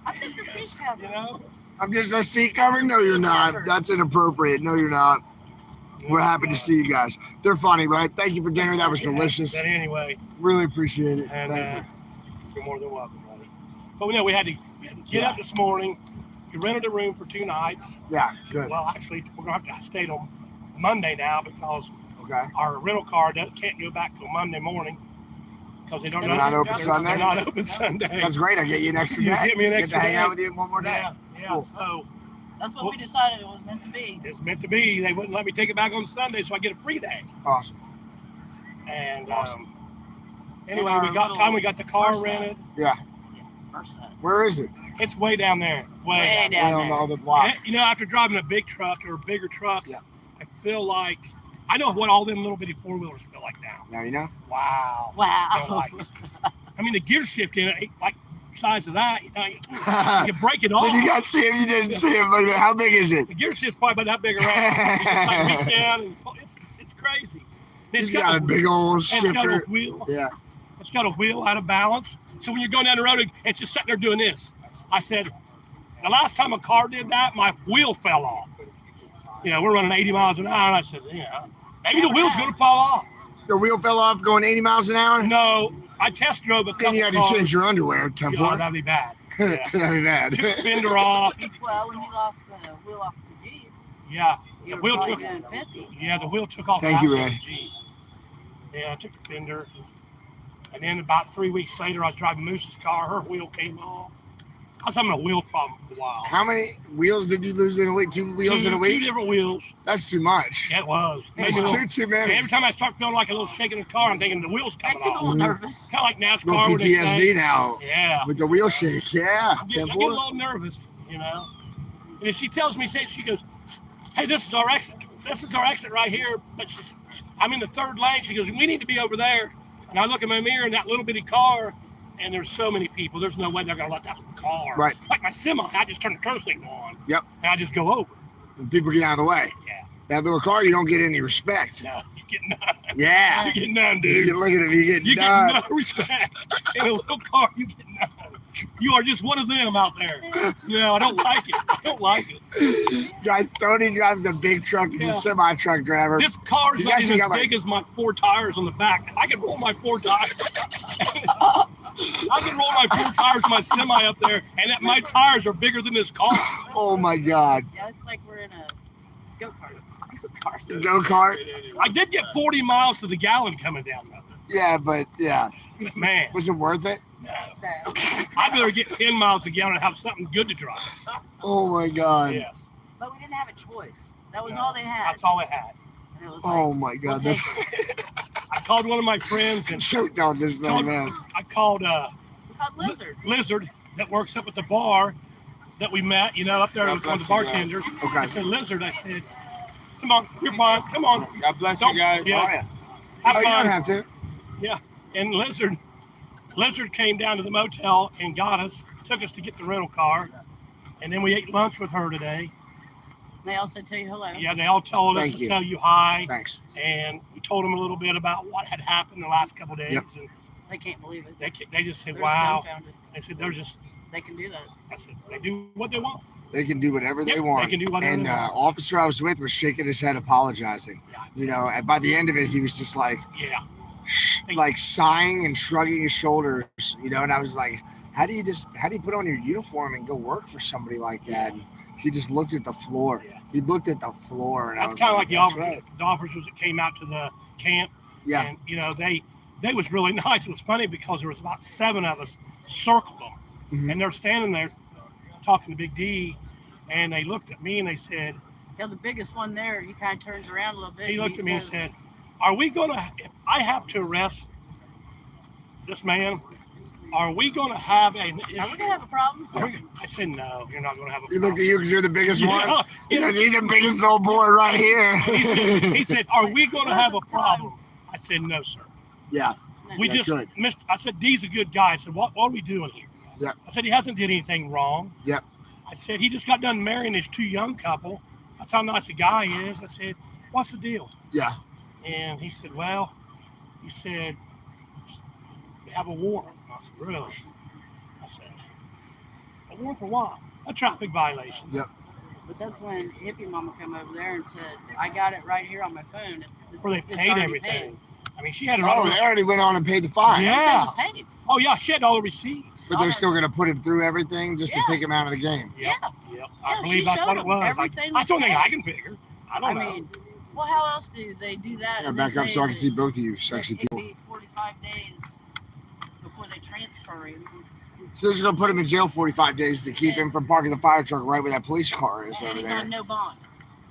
I'm just a seat cover. You know? I'm just a seat cover? No, you're not. That's inappropriate. No, you're not. We're happy to see you guys. They're funny, right? Thank you for dinner. That was delicious. But anyway, Really appreciate it. and Thank you're more than welcome, buddy. But we had to get up this morning. We rented a room for 2 nights. you. Yeah, good. Well, actually, we're going to have to stay till Monday now because Okay. our rental car can't go back till Monday morning because they don't They're know. not open Sunday? They're not open Sunday. That's great. I'll get you an extra You day. get me an Get extra to hang day. out with you one more day. Yeah. Cool. So That's what we decided it was meant to be. it's meant to be. They wouldn't let me take it back on Sunday, so I get a free day. Awesome. And Awesome. Anyway, we got the car rented. Yeah. First side. Where is it? It's way down there. Way down on the there. other block. And, after driving a big truck or bigger trucks, Yeah. I feel like I know what all them little bitty 4-wheelers feel like now. Now you know. Wow. Wow. Don't like it. I mean, the gear shift in it ain't like size of that. You can break it off. Did you guys see him? You didn't see him. But how big is it? The gear shift's probably about that big around. You just like reach down and it's crazy. And He's got a big old It's got a shifter. wheel. Yeah. It's got a wheel out of balance. So when you're going down the road, it's just sitting there doing this. I said, the last time a car did that, my wheel fell off. We're running 80 miles an hour, and I said, maybe the wheel's going to fall off. The wheel fell off going 80 miles an hour? No, I test drove a couple Then you had to cars. change your underwear, Temple. Yeah, that'd be bad. Yeah. That'd be bad. Took the fender off. Well, when he lost the wheel off the Jeep, Yeah, you the were wheel probably took. doing 50. Yeah, the wheel took off. Thank you, halfway Ray. the Jeep. Yeah, I took the fender. And then about 3 weeks later, I was driving Moose's car. Her wheel came off. I was having a wheel problem for a while. How many wheels did you lose in a week? 2 wheels in a week? 2 different wheels. That's too much. Yeah, it was. That's Made me a little- too many. Every time I start feeling like a little shake in the car, I'm thinking the wheel's coming Makes him a off. little nervous. Kind of like NASCAR. Little where they say- PTSD now Yeah. with the wheel shake. Yeah. I get a Temple. little nervous, And if she tells me, she goes, hey, this is our exit. This is our exit right here. But I'm in the third lane. She goes, we need to be over there. And I look in my mirror in that little bitty car, and there's so many people. There's no way they're going to let that car. Right. Like my semi, I just turn the turn signal on. Yep. And I just go over. And people get out of the way. Yeah. That little car, you don't get any respect. No, you get none. Yeah. You get none, You dude. get, look at him. You get You none. get no respect. In a little car, you get none. You are just one of them out there. No, I don't like it. I don't like it. Guys, Tony drives a big truck. He's Yeah. a semi-truck driver. This car's He's not actually even as got, like- big as my 4 tires on the back. I could roll my 4 tires. I can roll my 4 tires, my semi up there, and my tires are bigger than this car. Oh my God. Yeah, it's like we're in a go-kart. Go-kart? I did get 40 miles to the gallon coming down though. Yeah, but yeah. Man, Was it worth it? I better get 10 miles a gallon and have something good to drive. Oh my God. Yes, But we didn't have a choice. That was No, all they had. that's all I had. And it was Oh my God. we'll That's take it. I called one of my friends and choked on this thing, man. I called We called Lizard. Lizard that works up at the bar that we met, up there with one of the bartenders. Okay. I said, Lizard, I said, come on, you're fine, come on. God bless Don't- you guys. Yeah. Oh, yeah. Have Oh, you fun. don't have to. And Lizard came down to the motel and got us, took us to get the rental car. And then we ate lunch with her today. They also tell you hello. Yeah, they all told us Thank to you. tell you hi. Thanks. And we told them a little bit about what had happened the last couple of days. Yep. And They can't believe it. they just said, They're wow. dumbfounded. They said, they're just, They can do that. I said, they do what they want. They can do whatever they Yep, want. They can do whatever And they want. officer I was with was shaking his head, apologizing. And by the end of it, he was just like, Yeah. like sighing and shrugging his shoulders, And I was like, how do you put on your uniform and go work for somebody like that? And he just looked at the floor. Yeah. He looked at the floor, and I That's was kind of like "That's the right." officers, the officers that came out to the camp. Yeah. And, they was really nice. It was funny because there was about 7 of us circled them. Mhm. And they're standing there talking to Big D. And they looked at me and they said, Yeah, the biggest one there, he kind of turns around a little bit. he looked at me and says, said, are we going to, if I have to arrest this man, are we going to have an issue? Are we going to have a problem? I said, no, you're not going to have a He problem. looked at you because you're the biggest one. Yeah. Because he's the biggest old boy right here. He said, are we going to have a problem? I said, no, sir. Yeah. We Yeah, just good. missed. I said, D's a good guy. I said, what are we doing here? Yeah. I said, he hasn't did anything wrong. Yep. I said, he just got done marrying this 2 young couple. That's how nice a guy he is. I said, what's the deal? Yeah. And he said, well, we have a warrant. I said, really? I said, a warrant for what? A traffic violation. Yep. But that's when Hippie Mama came over there and said, I got it right here on my phone. Where they It's paid already everything. paid. I mean, she had it Oh, all. they already went on and paid the fine. Yeah. Everything was paid. Oh, yeah, she had all the receipts. But they're still going to put him through everything just Yeah. to take him out of the game. Yep. Yeah. Yep. Yeah, I believe she that's showed what it them. was. Like, Everything that's the only thing was I can figure. I don't know. mean, well, how else do they do that? I'm and back then up say so I can that see both of you sexy it'd people. be 45 days before they transfer him. So they're just going to put him in jail 45 days to keep him from parking the fire truck right where that police car is And over he's there. on no bond.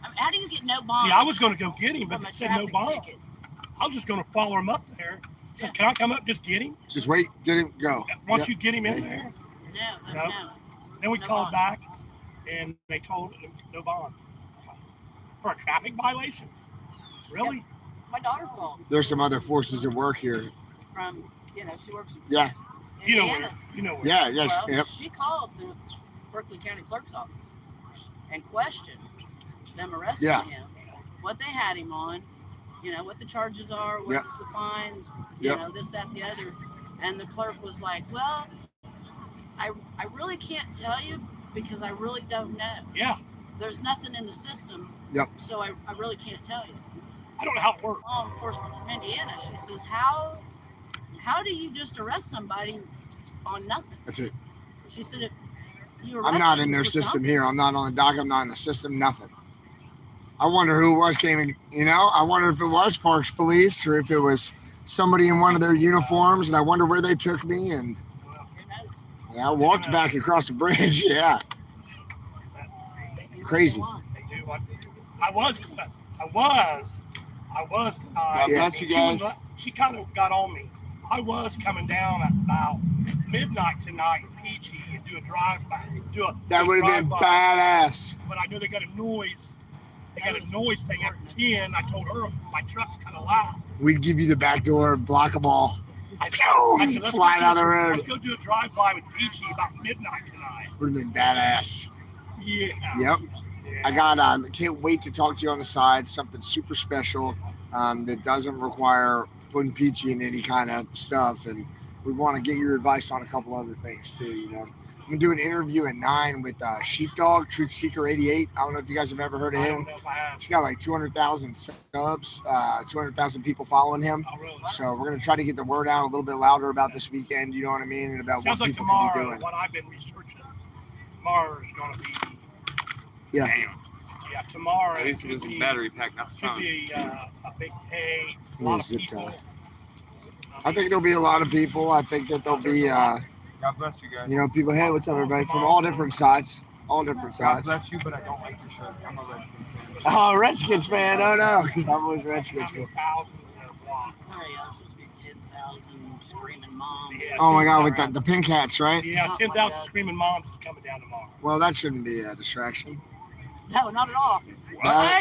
I mean, how do you get no bond? See, I was going to go get him, but from they a said no traffic bond. ticket? I was just going to follow him up there, So can I come up, just get him? Just wait, get him, go. Once Yep. you get him in there, No. then we No called bond. back, and they told him no bond for a traffic violation. Really? My daughter called There's some other forces at work here. from, she works in Yeah. You know Indiana. where? You know where? Yeah. Yes. Well, Yep. she called the Berkeley County Clerk's office and questioned them arresting Yeah. him, what they had him on, what the charges are, what's Yep. the fines, Yep. this, that, the other. And the clerk was like, well, I really can't tell you because I really don't know. Yeah. There's nothing in the system. Yep. So I really can't tell you. I don't know how it works. Law enforcement from Indiana, she says, how do you just arrest somebody on nothing? That's it. She said, if you I'm not arrest in them their for system something, here. I'm not on the dock. I'm not in the system. Nothing. I wonder who it was came in. I wonder if it was Parks Police or if it was somebody in one of their uniforms. And I wonder where they took me. And yeah, I walked back across the bridge. Yeah. Crazy. They do what I was tonight. God bless you guys. She kind of got on me. I was coming down at about midnight tonight in Peachy and do a drive-by. That would have been badass. But I know they got a noise. They got a noise thing at 10. I told her my truck's kind of loud. We'd give you the back door, block them all. I said, let's Fly go down do- the road. Let's go do a drive-by with Peachy about midnight tonight. Would have been badass. Yeah. Yep. I got. Can't wait to talk to you on the side. Something super special that doesn't require putting Peachy in any kind of stuff, and we want to get your advice on a couple other things too. I'm gonna do an interview at 9 with Sheepdog Truth Seeker 88. I don't know if you guys have ever heard of I him. don't know if I have. He's got like 200,000 subs, 200,000 people following him. Oh, really? So we're gonna try to get the word out a little bit louder about this weekend. You know what I mean, and about Sounds what like people can be tomorrow, doing. what I've been researching, tomorrow is going to be Yeah. Yeah, tomorrow. At least it was the battery pack, not the Could phone. be a big day. A Yeah, lot of zip people. tie. I think there'll be a lot of people. I think that there'll be, God bless you guys. people. Hey, what's up, everybody? From all different sides. All different God sides. bless you, but I don't like your shirt. I'm a Redskins fan. Oh, Redskins fan. Oh no, Cowboys, Redskins. Thousands of blocks. oh yeah, it's supposed to be 10,000 screaming moms. Yeah, Oh my God, with the pink hats, right? Yeah, Something 10,000 like that. screaming moms is coming down tomorrow. Well, that shouldn't be a distraction. No, not at all.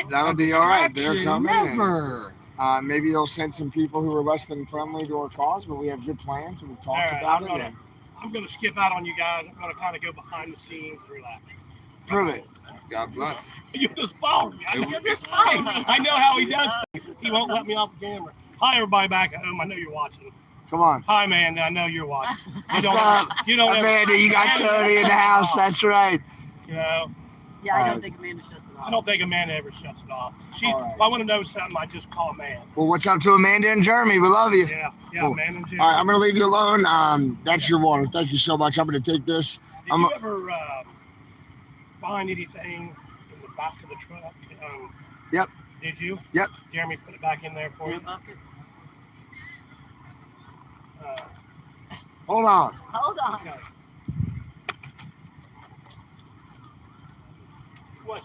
That'll be all right. They're Distraction, coming. Never. Maybe they'll send some people who are less than friendly to our cause, but we have good plans and we've All talked right, about I'm it. gonna, And I'm gonna skip out on you guys. I'm gonna kind of go behind the scenes and relax. prove it. God bless. You just followed me. You just followed me. I know how he does things. He won't let me off the camera. Hi, everybody back at home. I know you're watching. Come on. Hi, Amanda. I know you're watching. You What's don't. up? You don't. Amanda, you got Tony in the house. That's right. You know, Yeah, I All don't right. think Amanda shuts it off. I don't think Amanda ever shuts it off. All right. If I want to know something, I just call Amanda. Well, what's up to Amanda and Jeremy? We love you. Yeah, Cool. Amanda and Jim. All right, I'm going to leave you alone. That's your water. Thank you so much. I'm going to take this. Did I'm you a- ever find anything in the back of the truck? Yep. Did you? Yep. Jeremy put it back in there for you. Bucket. Hold on. Hold on. Okay. What?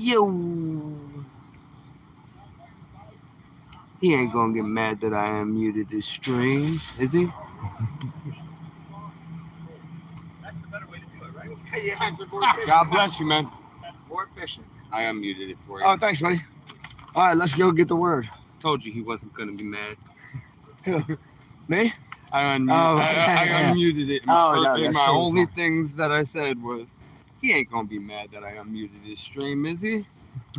Yo. He ain't gonna get mad that I unmuted his stream, is he? That's the better way to do it, right? Yeah, it's more efficient. God bless you, man. More efficient. I unmuted it for you. Oh, thanks, buddy. All right, let's go get the word. Told you he wasn't gonna be mad. Me? I yeah. unmuted it. Oh, no, And that's my so only fun. things that I said was, he ain't gonna be mad that I unmuted his stream, is he?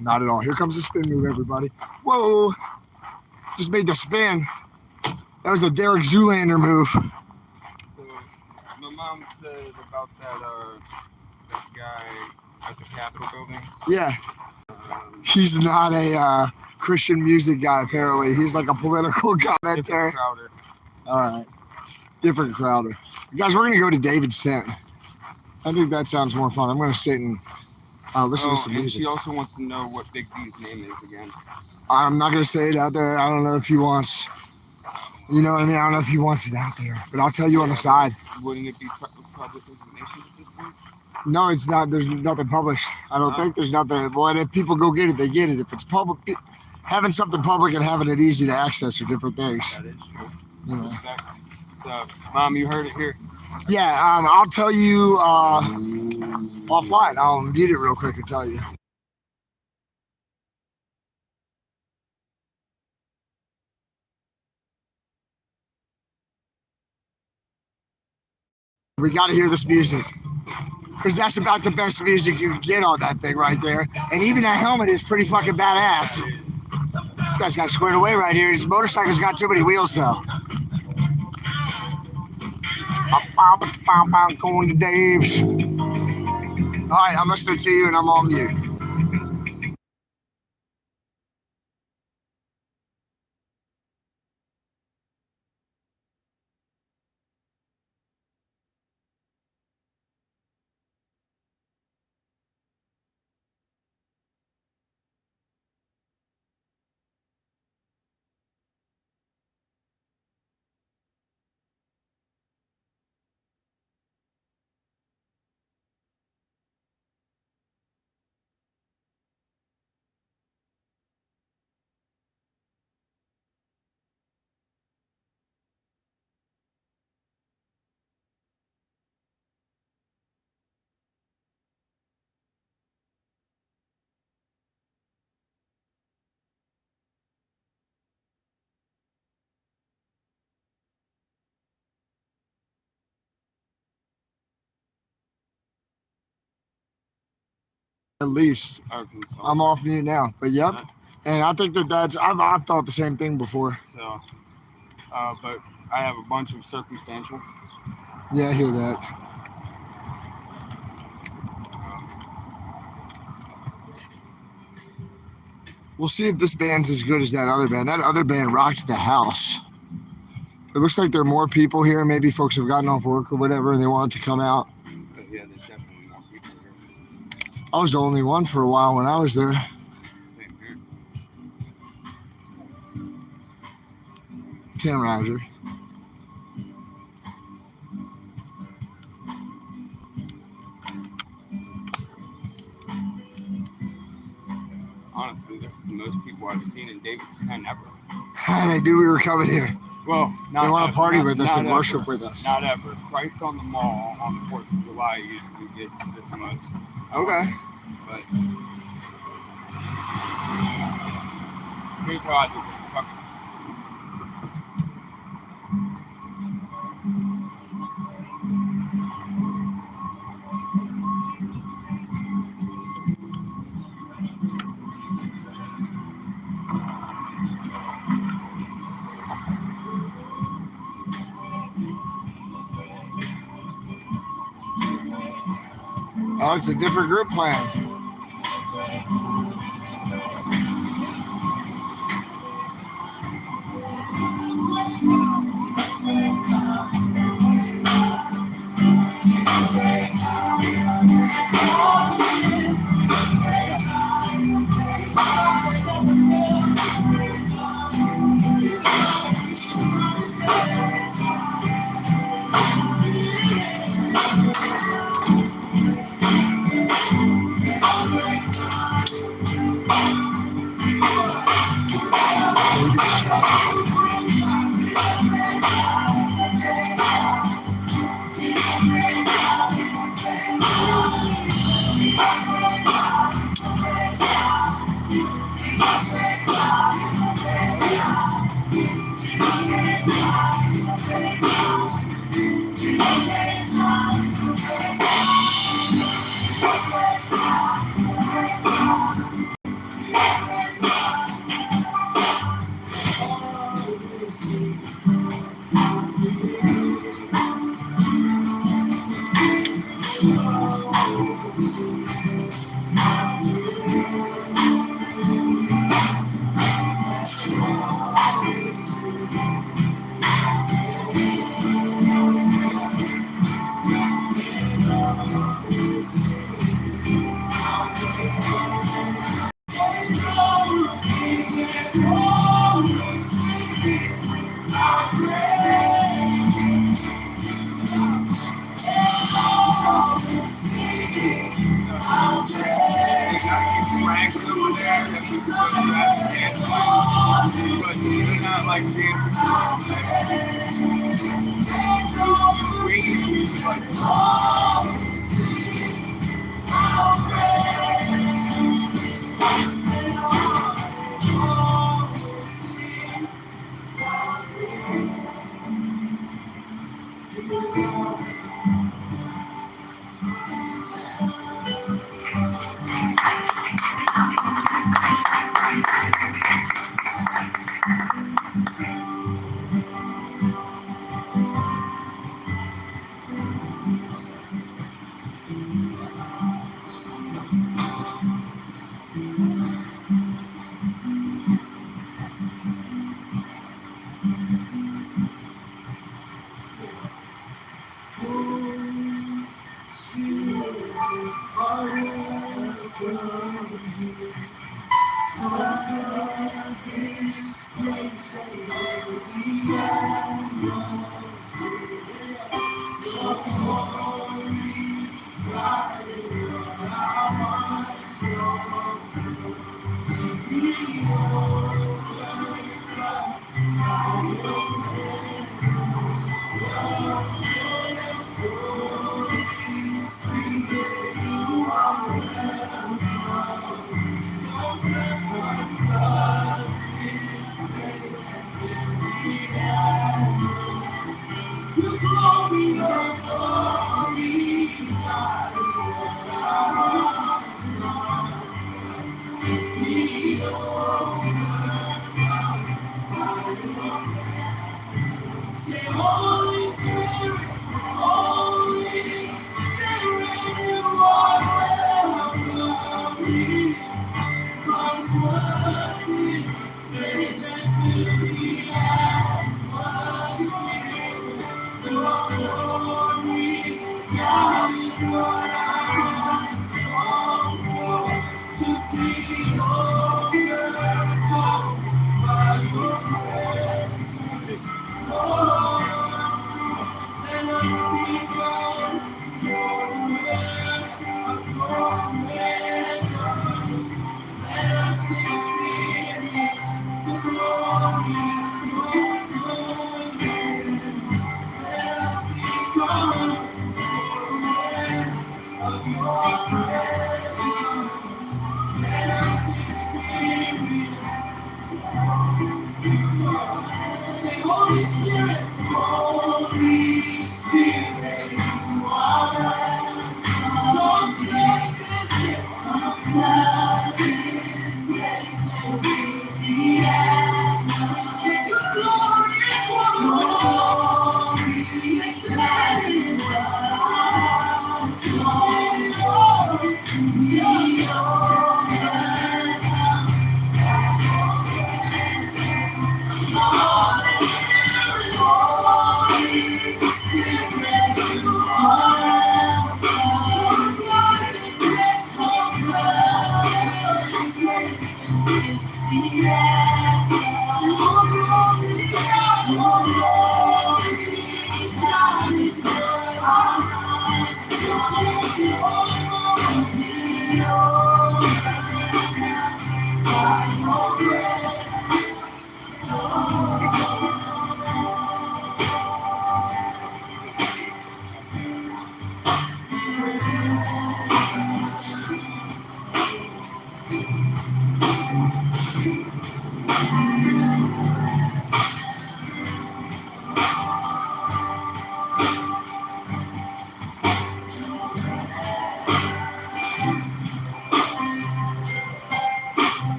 Not at all. Here comes the spin move, everybody. Whoa. Just made the spin. That was a Derek Zoolander move. So, my mom said about that guy at the Capitol building. Yeah. He's not a Christian music guy, apparently. He's like a political commentator. Different Crowder. All right. Different Crowder. Guys, we're going to go to David's tent. I think that sounds more fun. I'm going to sit and listen to some and music. she also wants to know what Big D's name is again. I'm not going to say it out there. I don't know if he wants, you know what I mean? I don't know if he wants it out there, but I'll tell you on the side. Wouldn't it be public information at this point? No, it's not. There's nothing published. I don't think there's nothing. Well, and if people go get it, they get it. If it's public, having something public and having it easy to access are different things. That is true. You know. Respect. So, Mom, you heard it here. Yeah, I'll tell you offline. I'll mute it real quick and tell you. We got to hear this music. Because that's about the best music you can get on that thing right there. And even that helmet is pretty fucking badass. This guy's got squared away right here. His motorcycle's got too many wheels though. Going to Dave's. All right, I'm listening to you and I'm on mute. At least. I'm off mute now, but yep. And I think that's, I've thought the same thing before. So, but I have a bunch of circumstantial. Yeah, I hear that. We'll see if this band's as good as that other band. That other band rocked the house. It looks like there are more people here. Maybe folks have gotten off work or whatever and they want to come out. But yeah, there's definitely more people here. I was the only one for a while when I was there. Same here. Tim Roger. Honestly, this is the most people I've seen in David's tent ever. They knew we were coming here. Well, not they want ever, to party with us and ever, worship with us. Not ever. Christ on the Mall on the 4th of July usually gets this much. Okay. But here's how I do it. Fuck it. Oh, it's a different group playing. Rank over there that we put that dance, but you're not like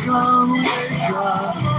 Come, wake up.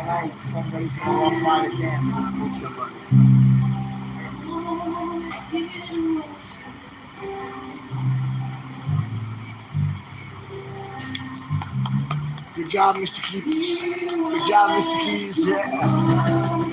Tonight, somebody's gonna walk by the camera and meet somebody. Good job, Mr. Keys. Good job, Mr. Keys. Yeah.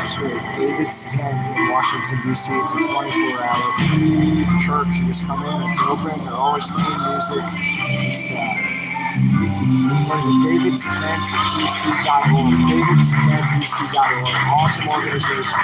So David's Tent in Washington, D.C. It's a 24-hour church. You just come in, it's open, they're always playing music. It's what is it? David's Tent DC.org. David's Tent DC.org. Awesome organization.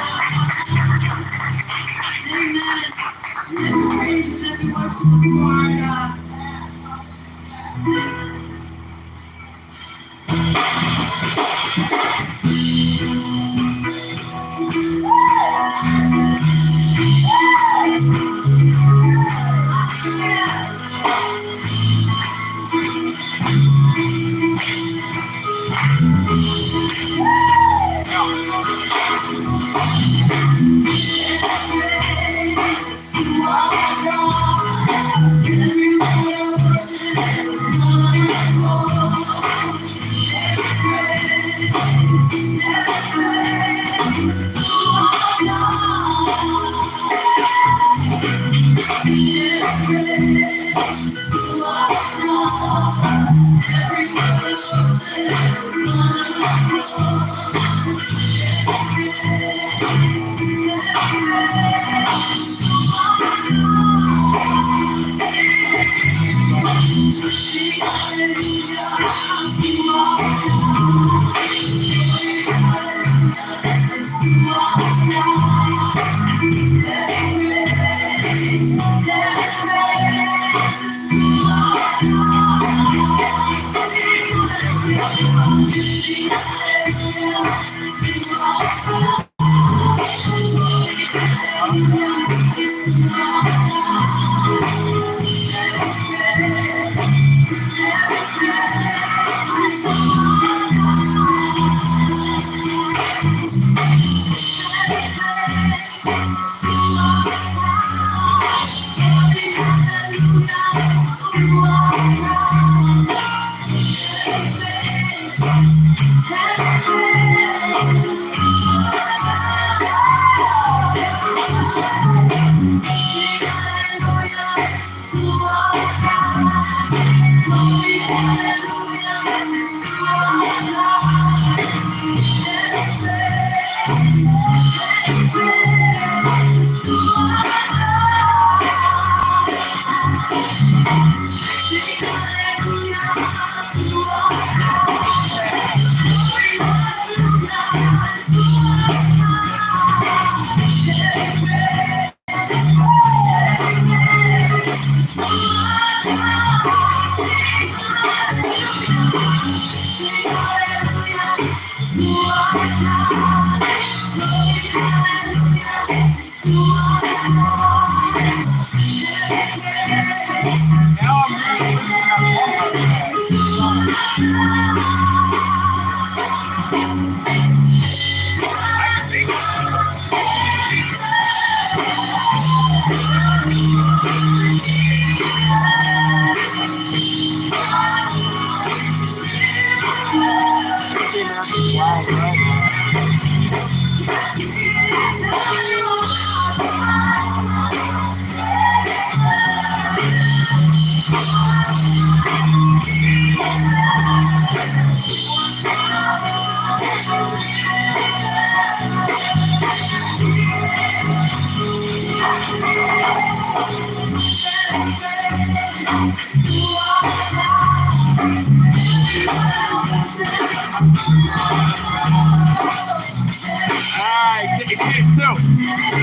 Alright, take two.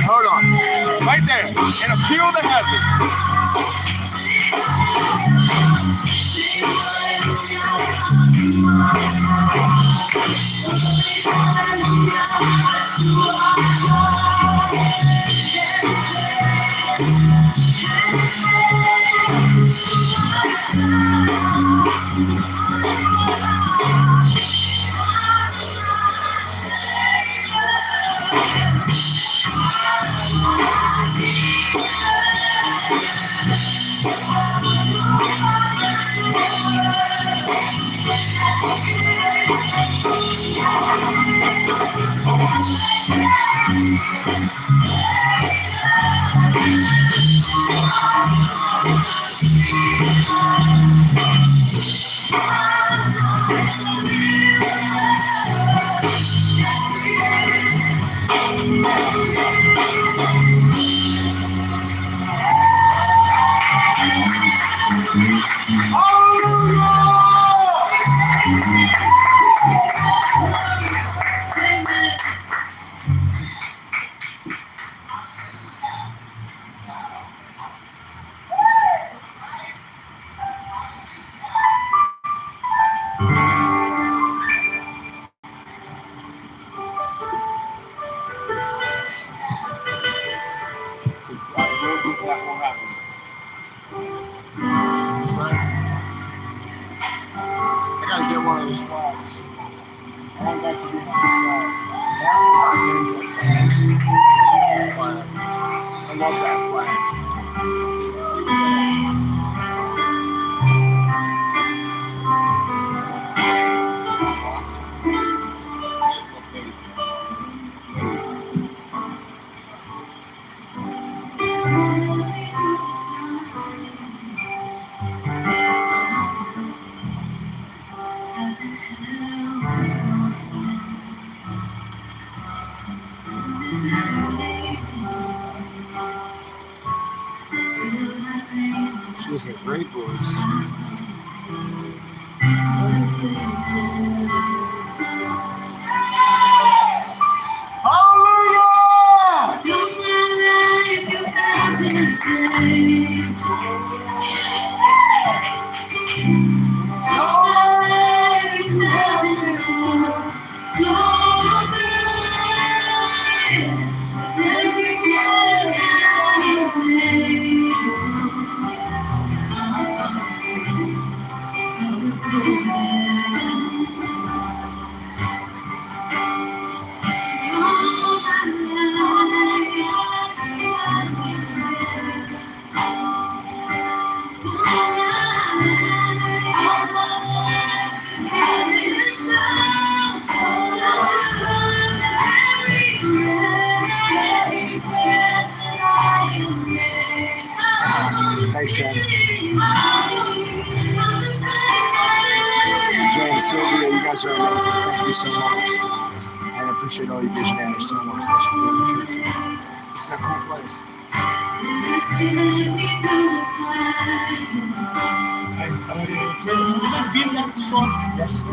Hold on. Right there. And a field of heaven. Yeah. want that to be my flag. I love that flag. She's a great voice. Thanks, Shannon. Jay and Sylvia, you guys are amazing. Thank you so much. And I appreciate all you visionaries so much. That's for the church. It's a cool place. Yes,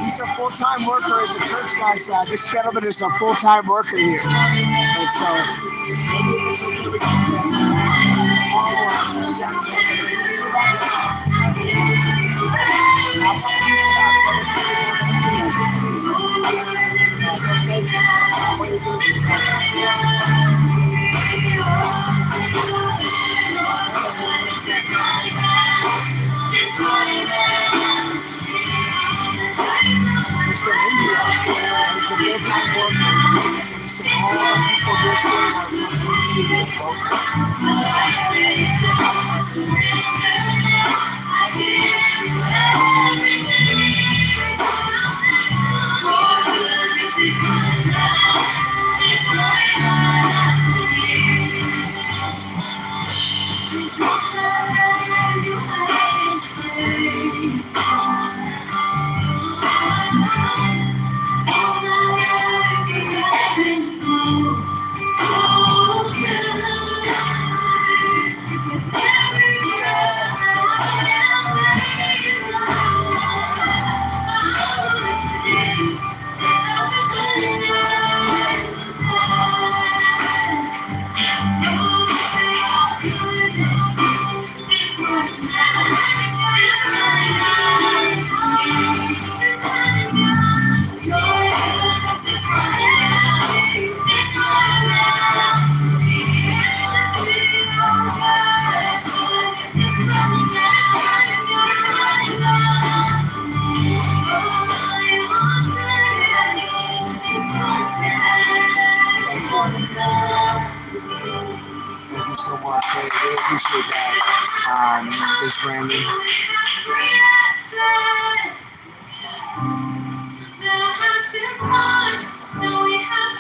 He's a full-time worker at the church, guys. This gentleman is a full-time worker here. And so... He's from India. He's a full-time worker. He's all people here still are Hey, really appreciate that, Miss Brandon. There has been time that we have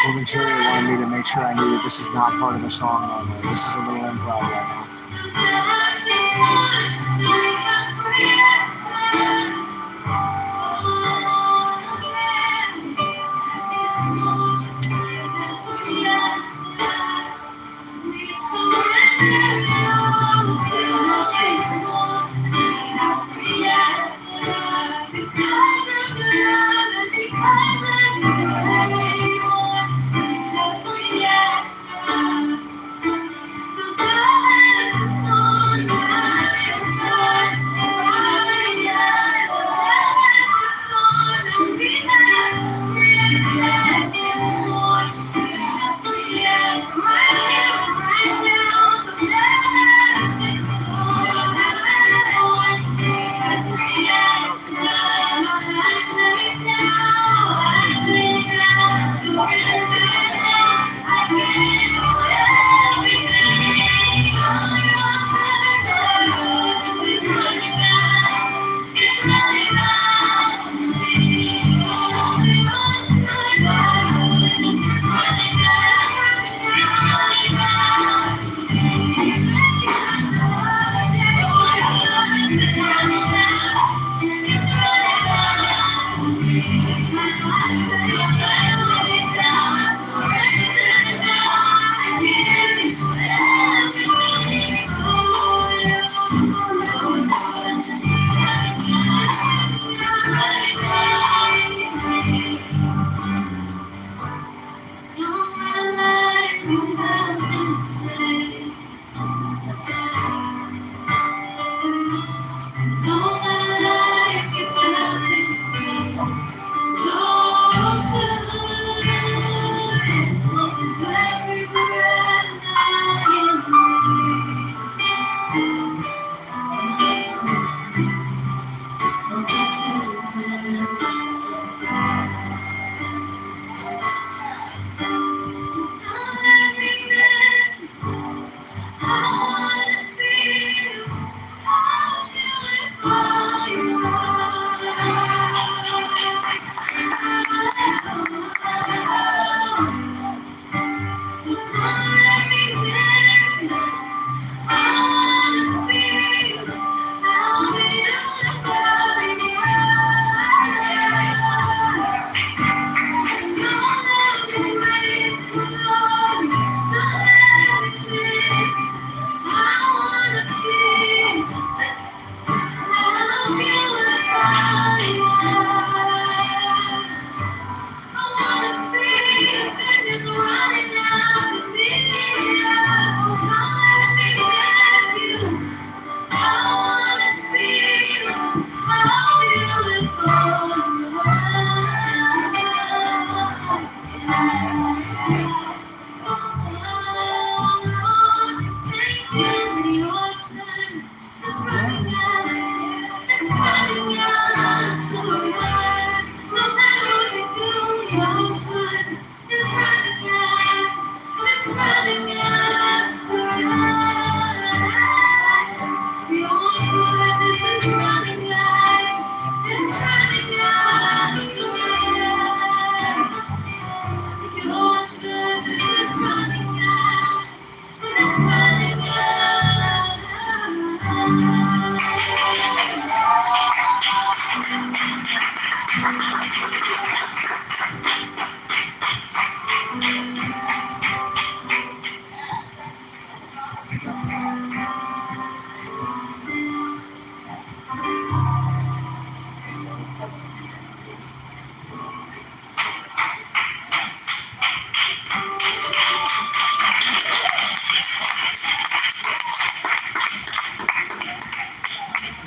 Golden Cherry wanted me to make sure I knew that this is not part of the song normally. This is a little improv right now.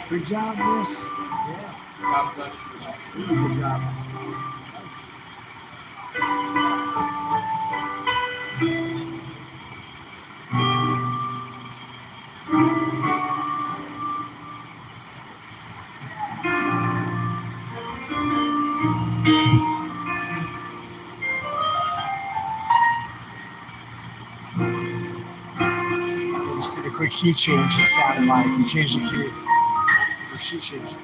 Good job, miss. Yeah. God bless you. Good job. key change, it sounded like. You changed the key. Or she changed it.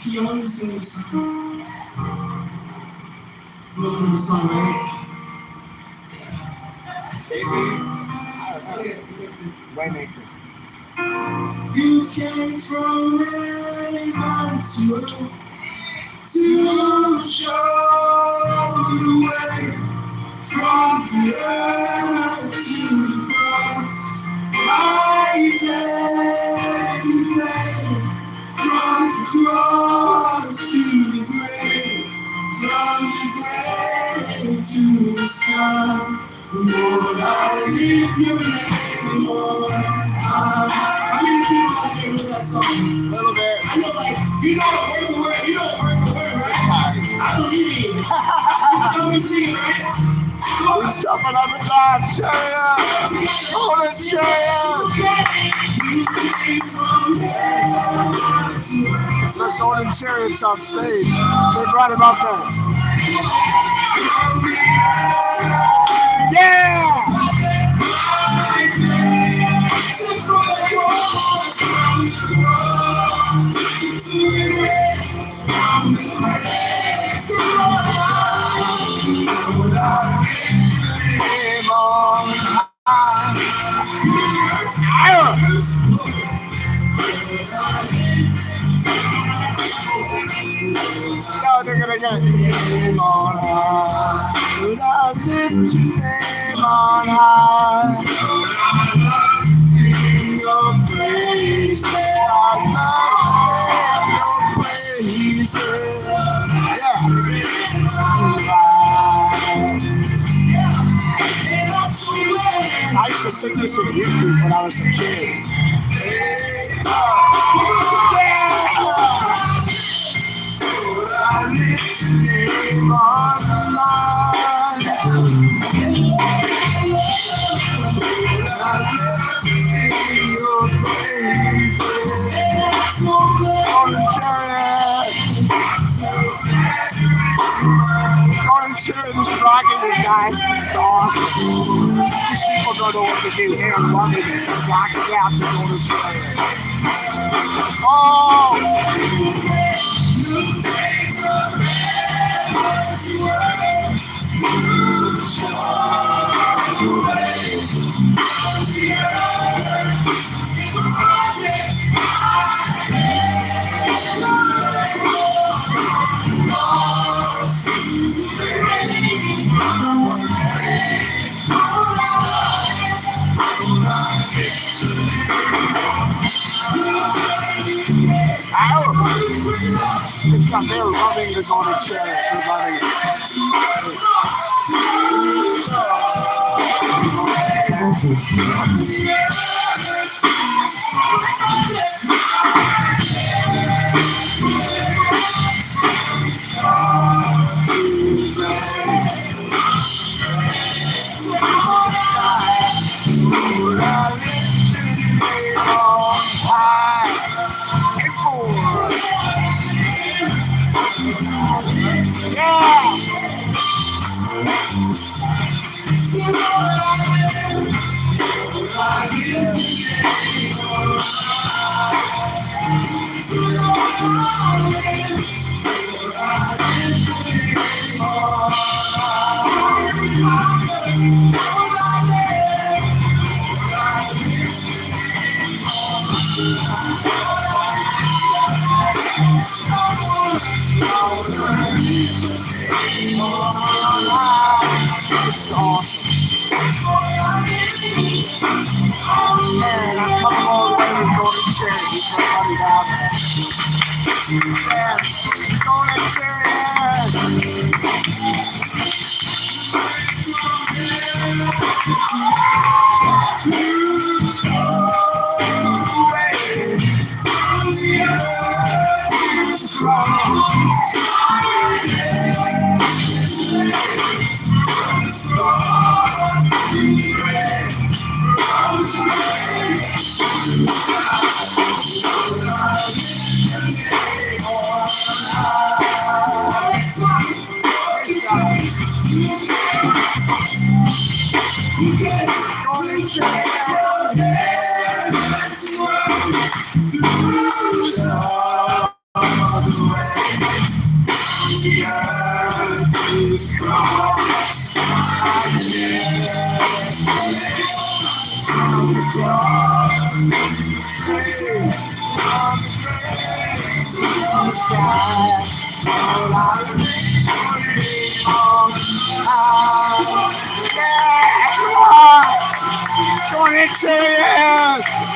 Can you only sing the song? You know the song, right? Waymaker. You came from heaven to show the way from the earth to the cross. I daily pray from the cross to the grave, from the grave to the sky. Lord, I lift your name on high. I mean, you know, I with that song. A little bit. I know, like, you know it word for word. You know it word for word, right? I believe you. You know me singing, right? We're jumping up and down, chariot! Golden chariot! The golden chariots on stage. They brought him up there. Yeah! No, they're gonna get name on high. Would I lift your name on high? Sing your praise, I'd like to sing your praises. I used to sing this in youth group when I was a kid. I lift your name on the line. I sing your praises. Golden chariot. Golden chariot is rocking you guys. This is awesome. These people don't know what to do here. I'm loving it. Rocking out to Golden chariot. Oh! It's not, they're loving the golden chariot. They're loving it. man.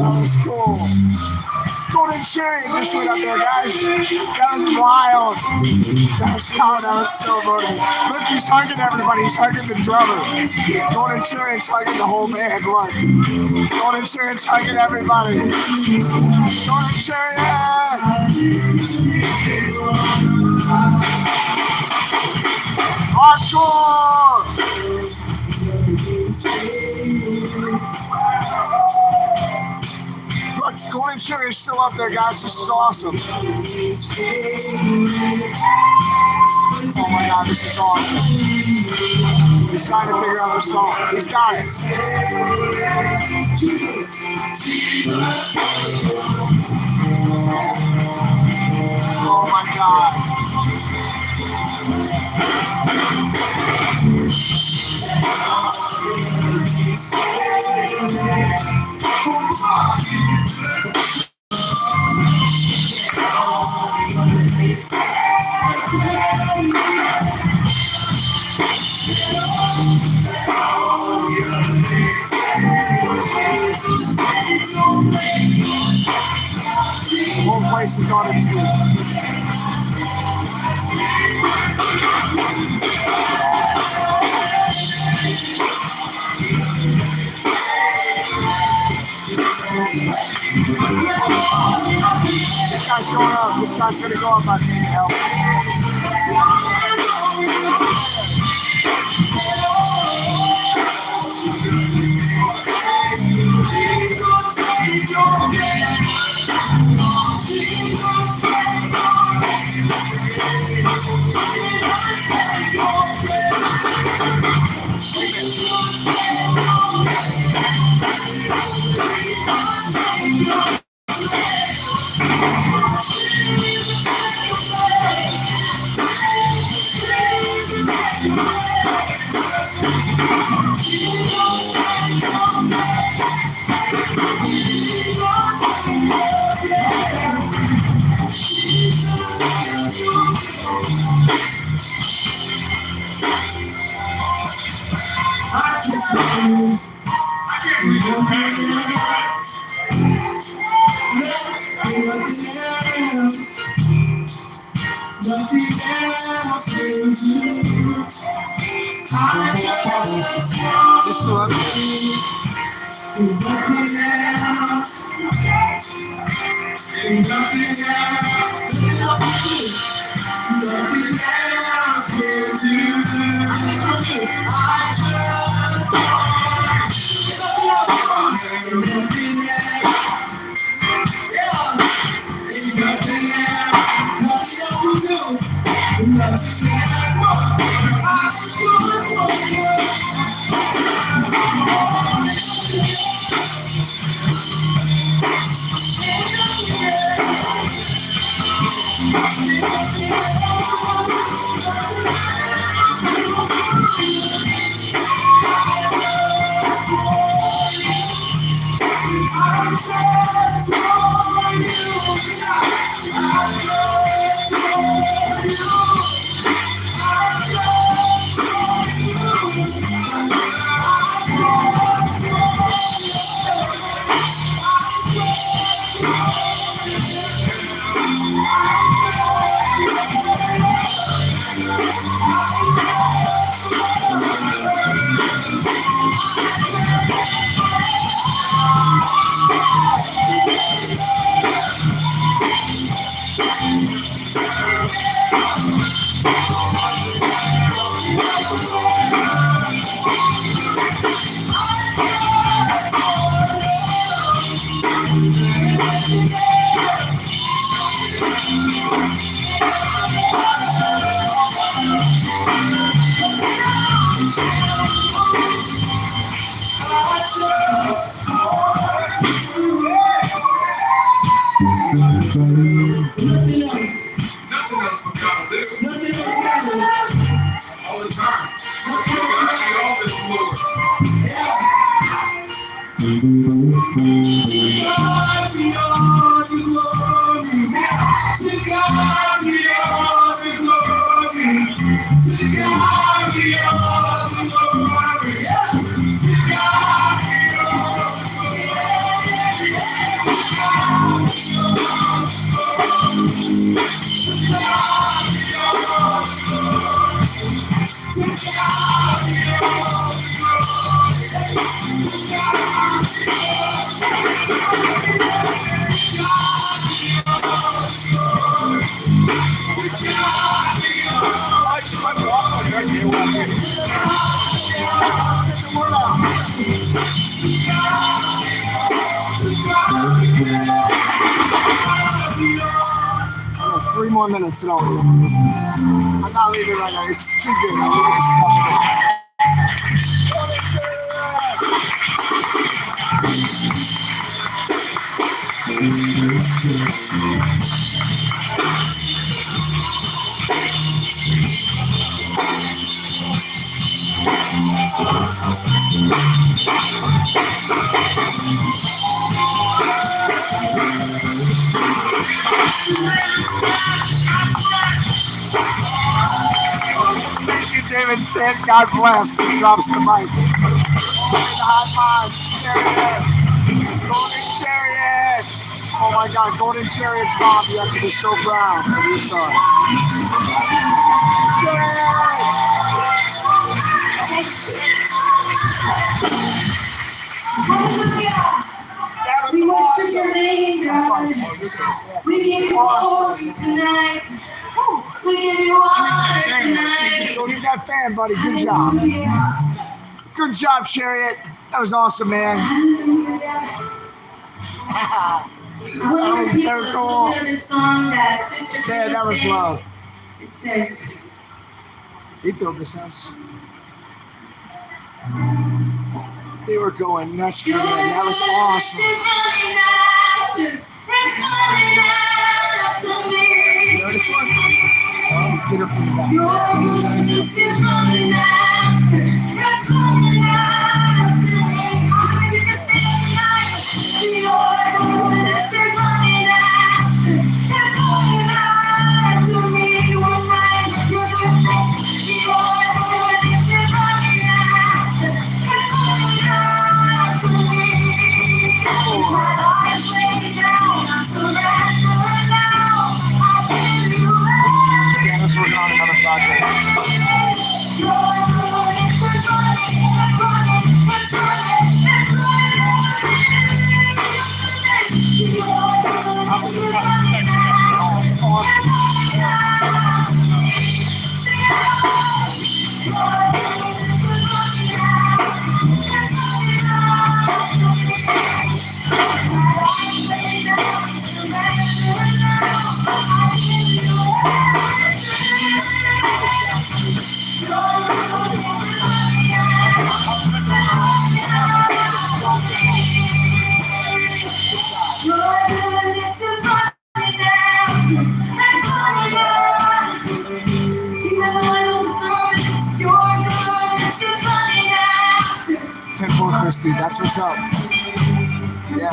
That was cool. Golden Cherry just went up there, guys. That was wild. That was so motivating. Look, he's hugging everybody. He's hugging the drummer. Golden Cherry's hugging the whole band. Look. Golden Cherry's hugging everybody. Golden Cherry. Hardcore. Look, Golden Cherry's still up there, guys. This is awesome. Oh my God, this is awesome. He's trying to figure out the song. He's got it. Oh my God. The whole place is on its feet. This guy's going up. This guy's going to go up, I think. Help. Just love Nothing else. Nothing else but God will do. Nothing else matters. All the time. Nothing else matters. All this glory. Yeah. God be all the glory. Oh, 3 more minutes and I'll leave. I'm not leaving right now. This is too good. I'll leave this a couple minutes. Thank you, David said. God bless. He drops the mic. The hot mods. Golden Chariot. Oh my God, Golden Chariot's mom. You have to be so proud of your son. We worship your name, God. We give you glory tonight. We give you honor tonight. Go get that fan, buddy. Good job. Good job, Chariot. That was awesome, man. That was so cool. Yeah, that was love. It says, He filled this house. They were going nuts for him. That was awesome. You know this one? Get her from the back. Your goodness is running after, it's running after me. I believe you can sing it tonight. Your goodness is running after, it's running after me. One time, your goodness is running after, it's running after me. My life laid down, I surrender now. I give you everything. Yeah, let's work on another project. Christy, that's what's up. Yeah.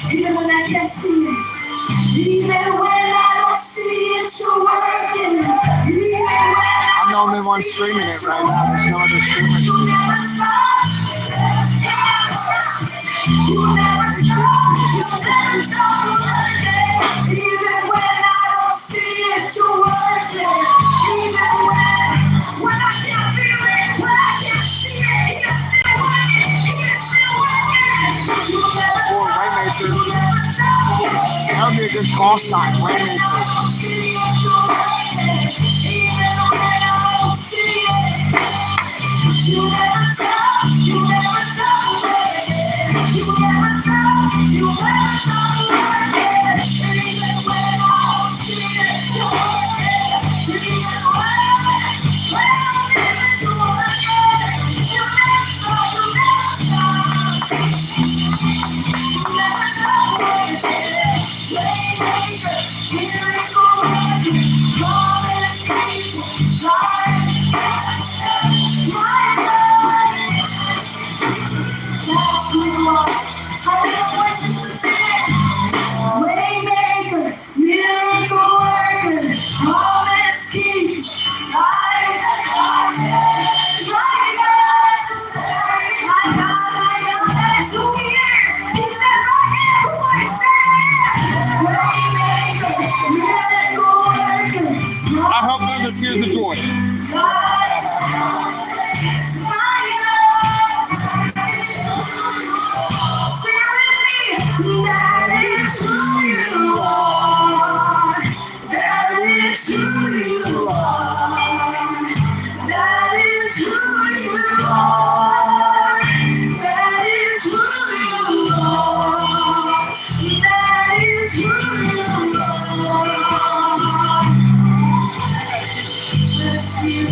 Even when I can't see it, even when I don't see it, you're working. Even when I'm the only one streaming it right now. There's no other streamers. you never stop, you never stop working. Even when I don't see it, you're working. Even when I can't feel it, when I can't see it, you're still working. You're still working. You never Waymaker. That would be a good call sign, Waymaker. the tears of joy. That is who you are. That is who you are. That is who you are. That is who you are. That is who you are. That's you.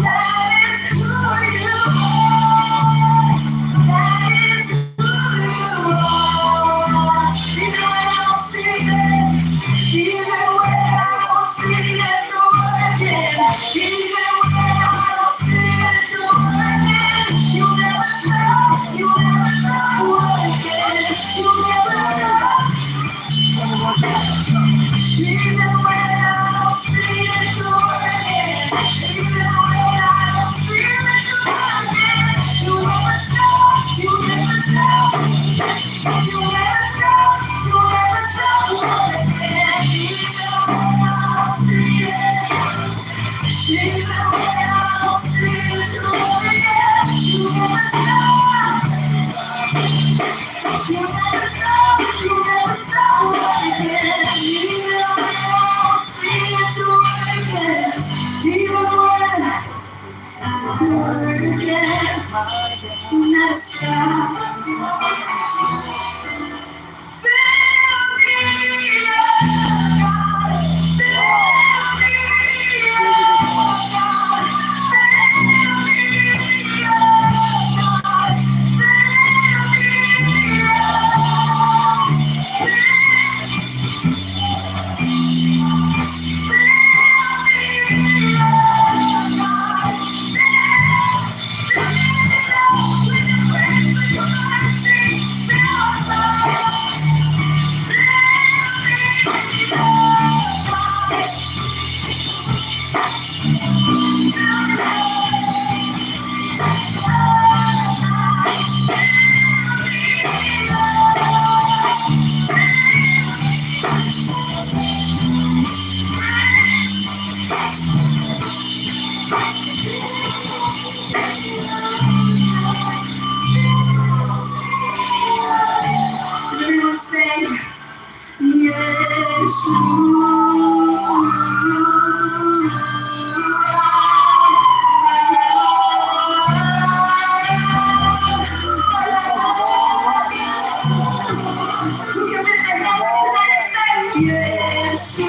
That is who you are. That is who you are. Even when I don't see it, even when I don't see it, you're working. Even when I don't see it, you're working. You never stop working. You never stop. Even when I don't see it, you're working. Even when I don't feel it, you're working. You never stop. You never stop. You never stop. You never stop working. Even when I don't see it. Even when I don't see it, you're working. You never stop. You never stop. You never stop working. Even when I don't see it, you're working. Even when you're working, you never stop. Fill me up, God. Fill me up, God. Fill me up, God. Fill me Everyone say, yes, who can lift their hands up to that and say, yes,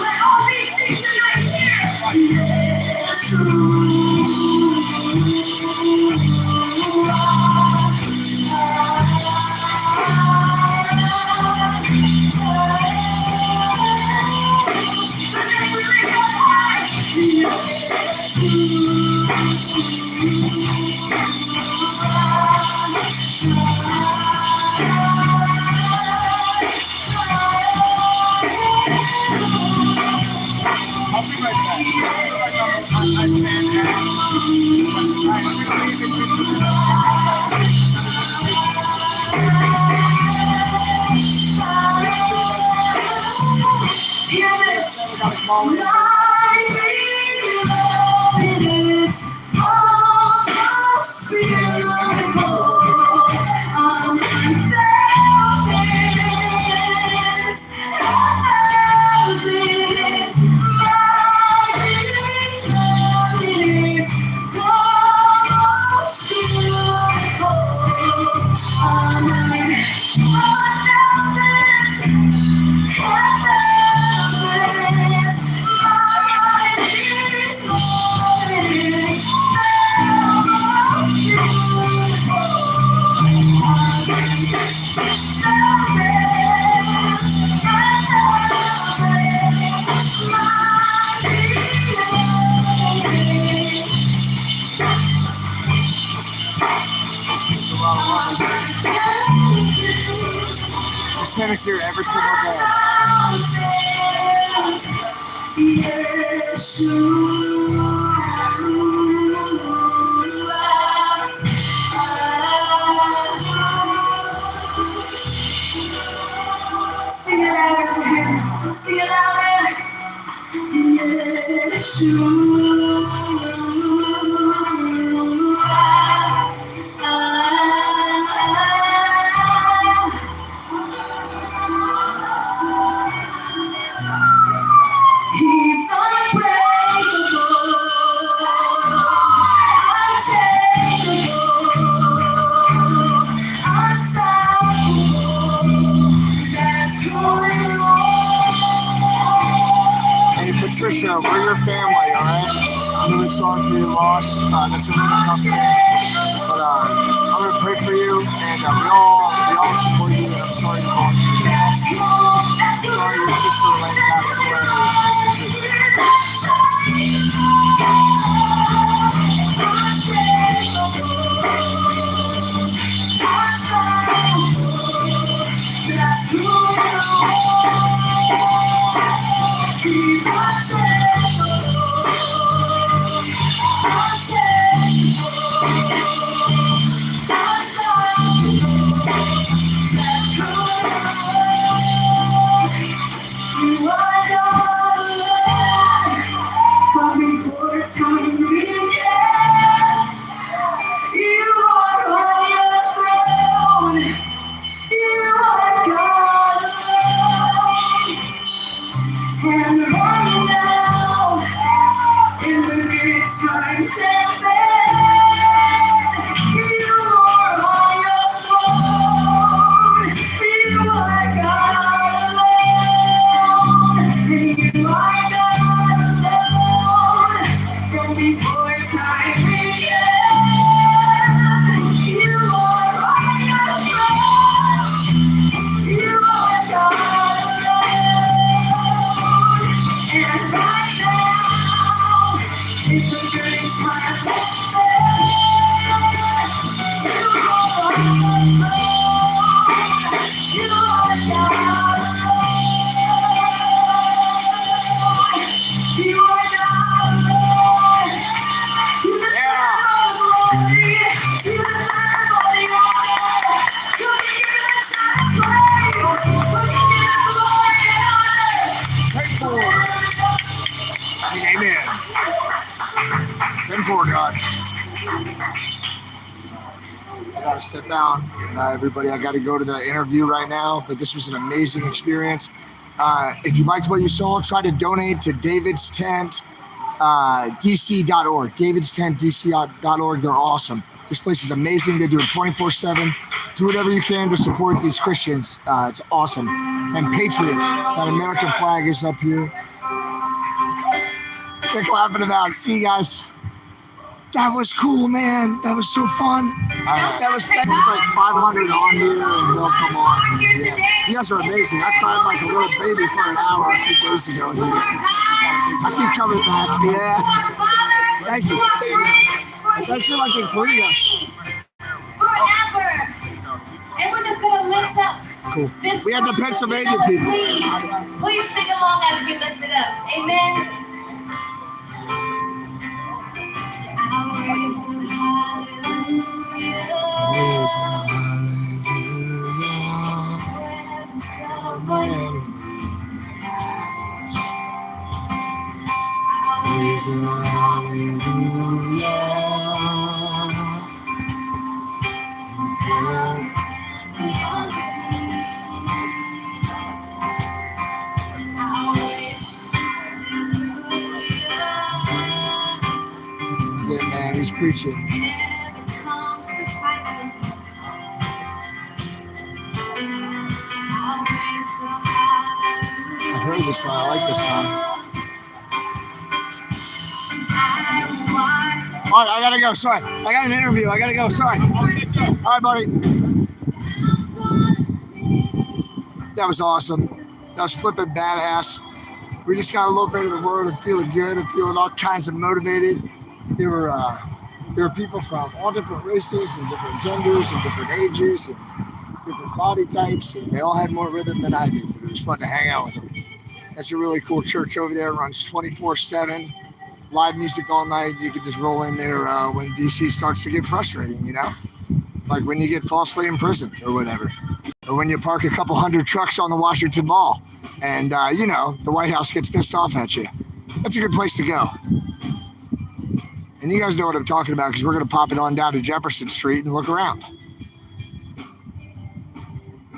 let all these sing tonight here. Yes, I'll be right back. yes, my beloved is almost beautiful. Among thousands and thousands, my beloved is the most beautiful. Among thousands. This man is here every single day. He's unbreakable, unchangeable, unstoppable. That's who you are. Hey Patricia, we're your family, alright? I'm really sorry for your loss. That's a really tough thing. But I'm gonna pray for you, and we all support you, and I'm sorry you're going through that. Sorry your sister Elaine passed away. That's who you are. He's you are not alone. From before time began, you are on your throne. You are God alone. And right now, in the good times and bad, you are on your throne. You are God alone. And you are God alone. From before time began, you are on your throne. You are God alone. And right now, it's a good time. You are on your throne. You are God alone. You are God alone. You deserve all the glory. You deserve all the honor. You can give it a shot of praise. We can give it glory and honor. Amen. 10-4, God. I gotta step down. Everybody, I gotta go to the interview right now, but this was an amazing experience. If you liked what you saw, try to donate to David's Tent, DC.org. David's Tent, DC.org. They're awesome. This place is amazing. They do it 24/7. Do whatever you can to support these Christians. It's awesome. And Patriots. That American flag is up here. They're clapping about. See you guys. That was cool, man. That was so fun. That was like 500 on here, and they'll come on. Yeah. You guys are amazing. I cried like a little baby for an hour a few days ago. I keep coming back. Yeah. Thank you. Thanks for like including us. Forever. And we're just gonna lift up. Cool. This We had the Pennsylvania people. Please sing along as we lift it up. Amen. This is it, man. He's preaching. I heard this song. I like this song. All right, I gotta go. Sorry. I got an interview. I gotta go. Sorry. All right, buddy. That was awesome. That was flipping badass. We just got a little bit of the word and feeling good and feeling all kinds of motivated. There were people from all different races and different genders and different ages and different body types, and they all had more rhythm than I did. It was fun to hang out with them. That's a really cool church over there. It runs 24/7, live music all night. You could just roll in there when DC starts to get frustrating, you know? Like when you get falsely imprisoned or whatever. Or when you park a couple hundred trucks on the Washington Mall and, the White House gets pissed off at you. that's a good place to go. And you guys know what I'm talking about because we're going to pop it on down to Jefferson Street and look around.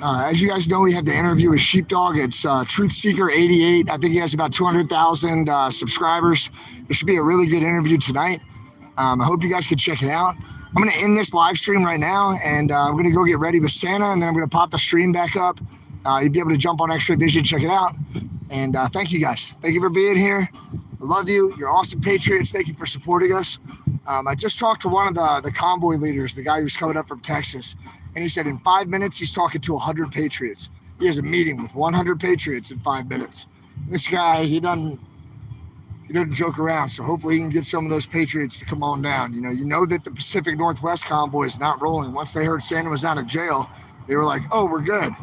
As you guys know, we have the interview with Sheepdog. It's Truth Seeker 88. I think he has about 200,000 subscribers. It should be a really good interview tonight. I hope you guys can check it out. I'm going to end this live stream right now, and I'm going to go get ready with Santa, and then I'm going to pop the stream back up. You'll be able to jump on X-Ray Vision, check it out. And thank you guys. Thank you for being here. I love you. You're awesome patriots. Thank you for supporting us. I just talked to one of the convoy leaders, the guy who's coming up from Texas. And he said in 5 minutes, he's talking to 100 patriots. He has a meeting with 100 patriots in 5 minutes. This guy, he doesn't joke around. So hopefully he can get some of those patriots to come on down. You know that the Pacific Northwest convoy is not rolling. Once they heard Santa was out of jail, they were like, oh, we're good.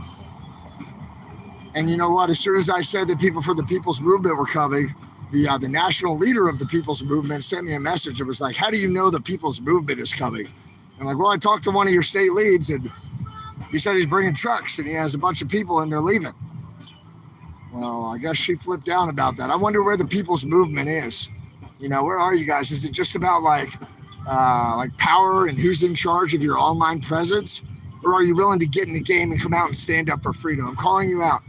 And you know what? As soon as I said that people for the People's Movement were coming, the national leader of the People's Movement sent me a message. It was like, how do you know the People's Movement is coming? I'm like, well, I talked to one of your state leads, and he said he's bringing trucks, and he has a bunch of people, and they're leaving. Well, I guess she flipped down about that. I wonder where the People's Movement is. Where are you guys? Is it just about like power and who's in charge of your online presence? Or are you willing to get in the game and come out and stand up for freedom? I'm calling you out.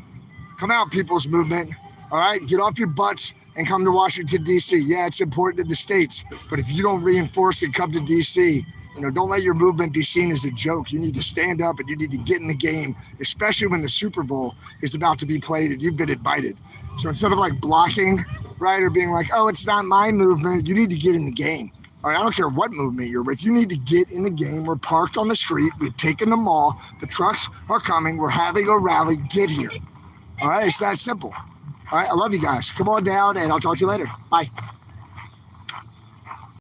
Come out, People's Movement. All right? Get off your butts and come to Washington, D.C. Yeah, it's important to the states, but if you don't reinforce and come to D.C., don't let your movement be seen as a joke. You need to stand up and you need to get in the game, especially when the Super Bowl is about to be played and you've been invited. So instead of like blocking, right, or being like, oh, it's not my movement, you need to get in the game. All right, I don't care what movement you're with. You need to get in the game. We're parked on the street. We've taken the mall. The trucks are coming. We're having a rally. Get here. All right, it's that simple. All right, I love you guys. Come on down, and I'll talk to you later. Bye.